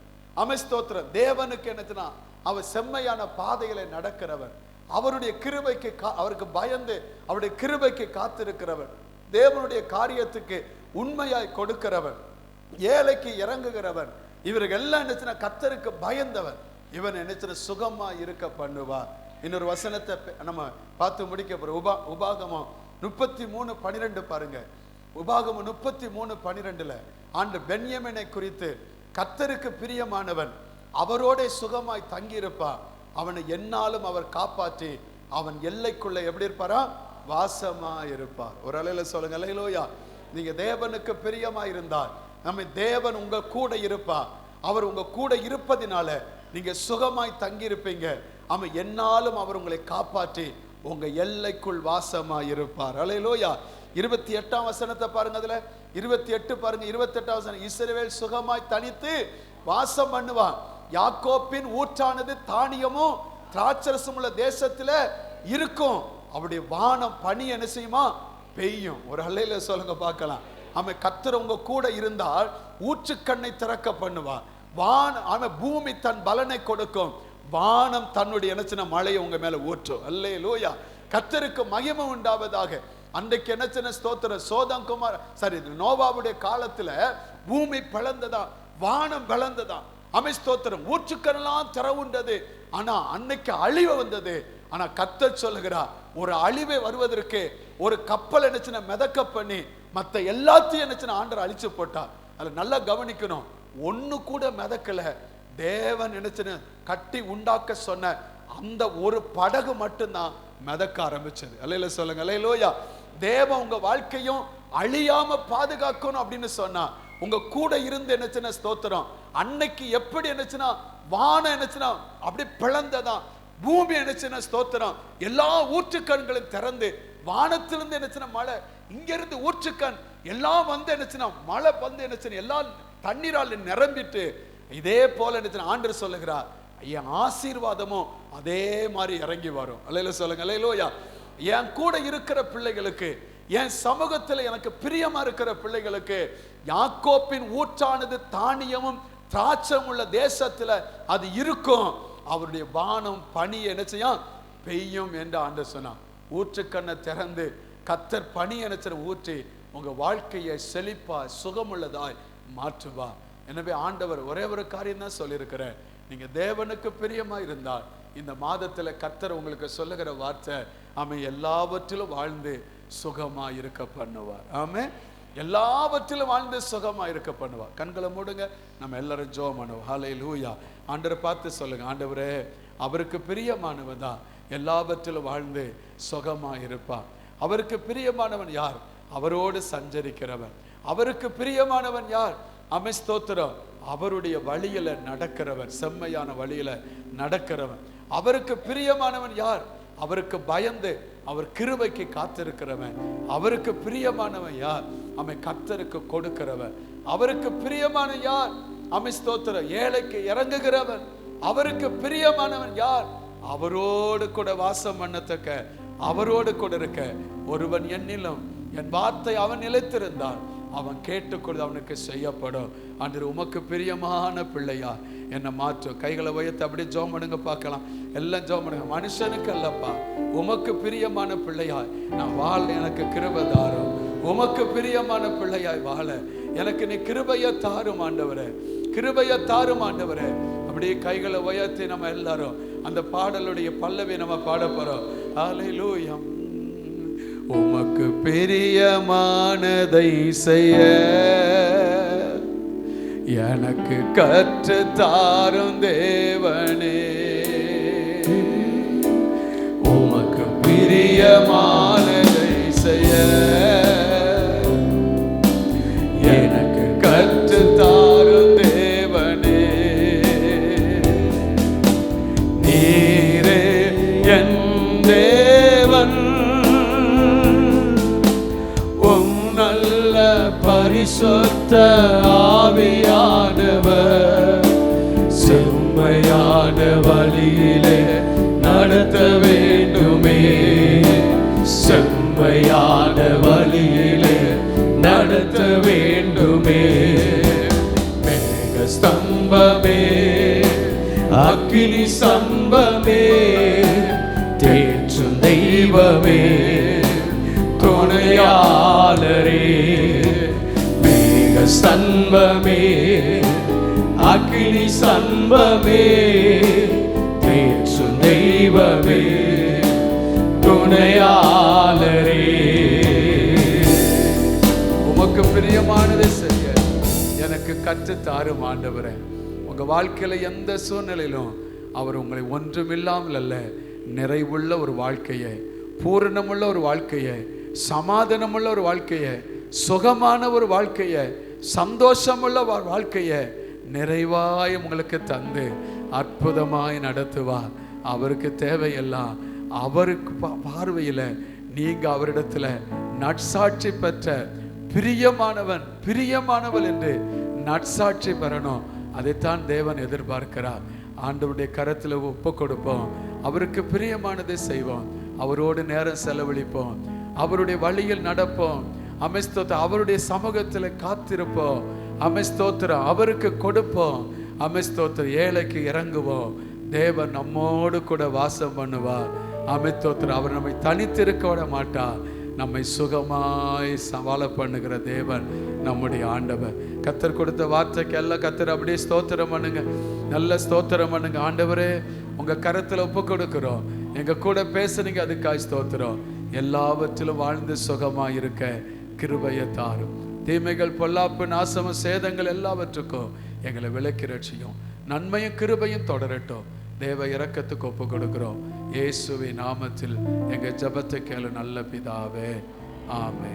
ஸ்தோத்திரம். தேவனுக்கு என்னதுன்னா அவர் செம்மையான பாதைகளை நடக்கிறவன், அவருடைய கிருபைக்கு அவருக்கு பயந்து அவருடைய கிருபைக்கு காத்திருக்கிறவன், தேவனுடைய காரியத்துக்கு உண்மையாய் கொடுக்கிறவன், ஏழைக்கு இறங்குகிறவன். இவர்கள் எல்லாம் என்னச்சுன்னா கர்த்தருக்கு பயந்தவன். இவன் என்னச்சுன்னா சுகமா இருக்க பண்ணுவா. இன்னொரு வசனத்தை நம்ம பார்த்து முடிக்க போறோம். உபாகமம் 33:12 பாருங்க. உபாகமம் 33:12 ஆண்டு பென்யமீனை குறித்து, கர்த்தருக்கு பிரியமானவன் அவரோட சுகமாய் தங்கியிருப்பான், அவனை என்னாலும் அவர் காப்பாற்றி அவன் எல்லைக்குள்ள எப்படி இருப்பாரா? வாசமா இருப்பார். ஒரு அலையில சொல்லுங்க. அல்லேலூயா. நீங்க தேவனுக்கு பிரியமா இருந்தால் நம்ம தேவன் உங்க கூட இருப்பார். அவர் உங்க கூட இருப்பதினால நீங்க சுகமாய் தங்கி இருப்பீங்க. அவன் என்னாலும் அவர் உங்களை காப்பாற்றி உங்க எல்லைக்குள் வாசமா இருப்பார். அல்லேலூயா. 28ஆம் வசனத்தை பாருங்க. அதுல 28 பாருங்க. 28ஆம் வசனம், இஸ்ரவேல் சுகமாய் தனித்து வாசம் பண்ணுவான், யாக்கோப்பின் ஊற்றானது தானியமும் திராட்சரசம் உள்ள தேசத்துல இருக்கும், அவருடைய வானம் பனி என்ன செய்யுமா? பெய்யும். ஒரு அல்லேலூயா சொல்லுங்க பார்க்கலாம். அவன் கர்த்தர் உங்க கூட இருந்தால் ஊற்றுக்கண்ணை திறக்க பண்ணுவான், அவன் பூமி தன் பலனை கொடுக்கும், வானம் தன்னுடைய என்னச்சின மழையை உங்க மேல ஊற்றும். அல்லேலூயா. கர்த்தருக்கு மகிமை உண்டாவதாக. அன்றைக்கு என்னச்சின ஸ்தோத்திரம், சோதம் குமார் நோவாவுடைய காலத்துல பூமி பிளந்ததா, வானம் பிளந்ததா. ஸ்தோத்திரம். ஊற்றுக்கண்ணெல்லாம் திறவுண்டது. ஆனா அன்னைக்கு அழிவு வந்தது. ஆனா கர்த்தர் சொல்லுகிறார், ஒரு அழிவை வருவதற்கு ஒரு கப்பல் என்னச்சுன்னா மிதக்க பண்ணி மத்த எல்லாத்தையும் என்னச்சுன்னா ஆண்டவர் அழிச்சு போட்டார். அதுல நல்லா கவனிக்கணும், ஒண்ணு கூட மிதக்கல. தேவன் நினைச்சுன்னு கட்டி உண்டாக்க சொன்ன அந்த ஒரு படகு மட்டும்தான் மிதக்க ஆரம்பிச்சது. அல்லேலூயா சொல்லுங்க. அல்லேலூயா. தேவன் உங்க வாழ்க்கையும் அழியாம பாதுகாக்கணும் அப்படின்னு சொன்னா உங்க கூட இருந்து என்னச்சுன்னா ஸ்தோத்திரம். அன்னைக்கு எப்படி என்னச்சுன்னா வானம் என்னச்சுன்னா அப்படி பிளந்ததான், பூமி என்னச்சுன்னா ஸ்தோத்திரம் எல்லா ஊற்றுக்கண்களும் திறந்து வானத்திலிருந்து என்னச்சுன்னா மழை, இங்க இருந்து ஊற்றுக்கண் எல்லாம் வந்து என்னச்சுன்னா மழை வந்து என்னச்சுன்னா எல்லா தண்ணீரால் நிரம்பிட்டு இதே போல என்னச்சுன்னா ஆண்டவர் சொல்லுகிறார், என் ஆசீர்வாதமும் அதே மாதிரி இறங்கி வரும். அல்லேலூயா சொல்லுங்க. அல்லேலூயா. என் கூட இருக்கிற பிள்ளைகளுக்கு, என் சமூகத்தில் எனக்கு பிரியமா இருக்கிற பிள்ளைகளுக்கு யாக்கோப்பின் ஊற்றானது தானியமும் திராட்சம் உள்ள தேசத்துல அது இருக்கும். அவருடைய வானம் பனி என்ன செய்யும், பெய்யும் என்று ஆண்டவர் சொன்னார். ஊற்றுக்கண்ணை திறந்து கர்த்தர் பனி என்ன ஊற்றி உங்க வாழ்க்கையை செழிப்பா சுகமுள்ளதாய் மாற்றுவா. எனவே ஆண்டவர் ஒரே ஒரு காரியம் தான் சொல்லியிருக்கிறேன், நீங்க தேவனுக்கு பிரியமா இருந்தால் இந்த மாதத்துல கர்த்தர் உங்களுக்கு சொல்லுகிற வார்த்தை, ஆமென், எல்லாவற்றிலும் வாழ்ந்து சுகமா இருக்க பண்ணுவார். ஆமென், எல்லாவற்றிலும் வாழ்ந்து சுகமா இருக்க பண்ணுவார். கண்களை மூடுங்க, நம்ம எல்லாரும் ஜெபம் பண்ணுவோம். ஹல்லேலூயா. ஆண்டவரை பார்த்து சொல்லுங்க, ஆண்டவரே, அவருக்கு பிரியமானவன் தான் எல்லாவற்றிலும் வாழ்ந்து சுகமா இருப்பார். அவருக்கு பிரியமானவன் யார்? அவரோடு சஞ்சரிக்கிறவன். அவருக்கு பிரியமானவன் யார்? ஆமென், ஸ்தோத்திரம். அவருடைய வழியில நடக்கிறவன், செம்மையான வழியில நடக்கிறவன். அவருக்கு பிரியமானவன் யார்? அவருக்கு பயந்து அவர் கிருபைக்கு காத்திருக்கிறவன். அவருக்கு பிரியமானவன் யார்? அவன் கர்த்தருக்கு கொடுக்கிறவன். அவருக்கு பிரியமான யார்? ஆமென், ஸ்தோத்திரம். ஏழைக்கு இறங்குகிறவன். அவருக்கு பிரியமானவன் யார்? அவரோடு கூட வாசம் பண்ணத்தக்க, அவரோடு கூட இருக்க. ஒருவன் என்னிலும் என் வார்த்தை அவன் நிலைத்திருந்தான், அவன் கேட்டுக்கொண்டு அவனுக்கு செய்யப்படும். அன்று உமக்கு பிரியமான பிள்ளையா என்னை மாற்றும். கைகளை உயர்த்தி அப்படியே ஜெபம் பண்ணுங்க பார்க்கலாம். எல்லாம் ஜெபம் பண்ணுங்க. மனுஷனுக்கு அல்லப்பா, உமக்கு பிரியமான பிள்ளையாய் நான் வாழ எனக்கு கிருபை தாரும். உமக்கு பிரியமான பிள்ளையாய் வாழ எனக்கு நீ கிருபையை தாரும் ஆண்டவரே, கிருபையை தாரும் ஆண்டவரே. அப்படியே கைகளை உயர்த்தி நம்ம எல்லாரும் அந்த பாடலுடைய பல்லவி நம்ம பாட போறோம். ஹல்லேலூயா. உமக்கு பிரியமானதை செய்ய எனக்கு கற்று தாரும் தேவனே. உமக்கு பிரியமானதை செய்ய எனக்கு கற்று தாரும் தேவனே. நீரே என் தேவன், பரிசுத்த ஆவியானவர் செம்மையான வழியிலே நடத்த வேண்டுமே. செம்மையான வழியிலே நடத்த வேண்டுமே. மேக ஸ்தம்பமே, அக்கினி ஸ்தம்பமே, தேற்றும் தெய்வமே, துணையாளரே. மேக ஸ்தம்பமே, அக்கினி ஸ்தம்பமே, தேற்றும் தெய்வமே, துணையாளரே. உமக்கு பிரியமானதை செய்ய எனக்கு கற்று தாரும் ஆண்டவரே. உங்க வாழ்க்கையில எந்த சூழ்நிலையிலும் அவர் உங்களை ஒன்றுமில்லாமல் அல்ல, நிறைவுள்ள ஒரு வாழ்க்கையை, பூரணமுள்ள ஒரு வாழ்க்கையை, சமாதானமுள்ள ஒரு வாழ்க்கையை, சுகமான ஒரு வாழ்க்கையை, சந்தோஷமுள்ள வாழ்க்கையை நிறைவாய் உங்களுக்கு தந்து அற்புதமாய் நடத்துவார். அவருக்கு தேவையெல்லாம் அவருக்கு பார்வையில் நீங்க அவரிடத்துல நற்சாட்சி பெற்ற பிரியமானவன், பிரியமானவள் என்று நற்சாட்சி பெறணும். அதைத்தான் தேவன் எதிர்பார்க்கிறார். ஆண்டவருடைய கரத்துல ஒப்பு கொடுப்போம், அவருக்கு பிரியமானதை செய்வோம், அவரோடு நேரம் செலவழிப்போம், அவருடைய வழியில் நடப்போம். அமெஸ்தோத்திரம், அவருடைய சமூகத்துல காத்திருப்போம். அமெஸ்தோத்திரம், அவருக்கு கொடுப்போம். அமெஸ்தோத்திரம், ஏழைக்கு இறங்குவோம். தேவன் நம்மோடு கூட வாசம் பண்ணுவார். அமெஸ்தோத்திரம், அவர் நம்மை தனித்திருக்க விட மாட்டார். நம்மை சுகமாய் வாழ பண்ணுகிற தேவன் நம்முடைய ஆண்டவர். கர்த்தர் கொடுத்த வார்த்தைக்கு எல்லாம் கர்த்தர் அப்படியே ஸ்தோத்திரம் பண்ணுங்க, நல்ல ஸ்தோத்திரம் பண்ணுங்க. ஆண்டவரே, உங்க கரத்துல ஒப்பு கொடுக்கிறோம், எங்க கூட பேசுறீங்க, அதுக்காய் ஸ்தோத்திரம். எல்லாவற்றிலும் வாழ்ந்து சுகமாய் இருக்க கிருபையை தாரும். தீமைகள், பொல்லாப்பு, நாசம, சேதங்கள் எல்லாவற்றுக்கும் எங்களை விலக்கி ரட்சியும். நன்மையும் கிருபையும் தொடரட்டும். தேவ இரக்கத்துக்கு ஒப்பு கொடுக்கிறோம். இயேசுவின் நாமத்தில் எங்க ஜெபத்தை கேளு நல்ல பிதாவே, ஆமென்.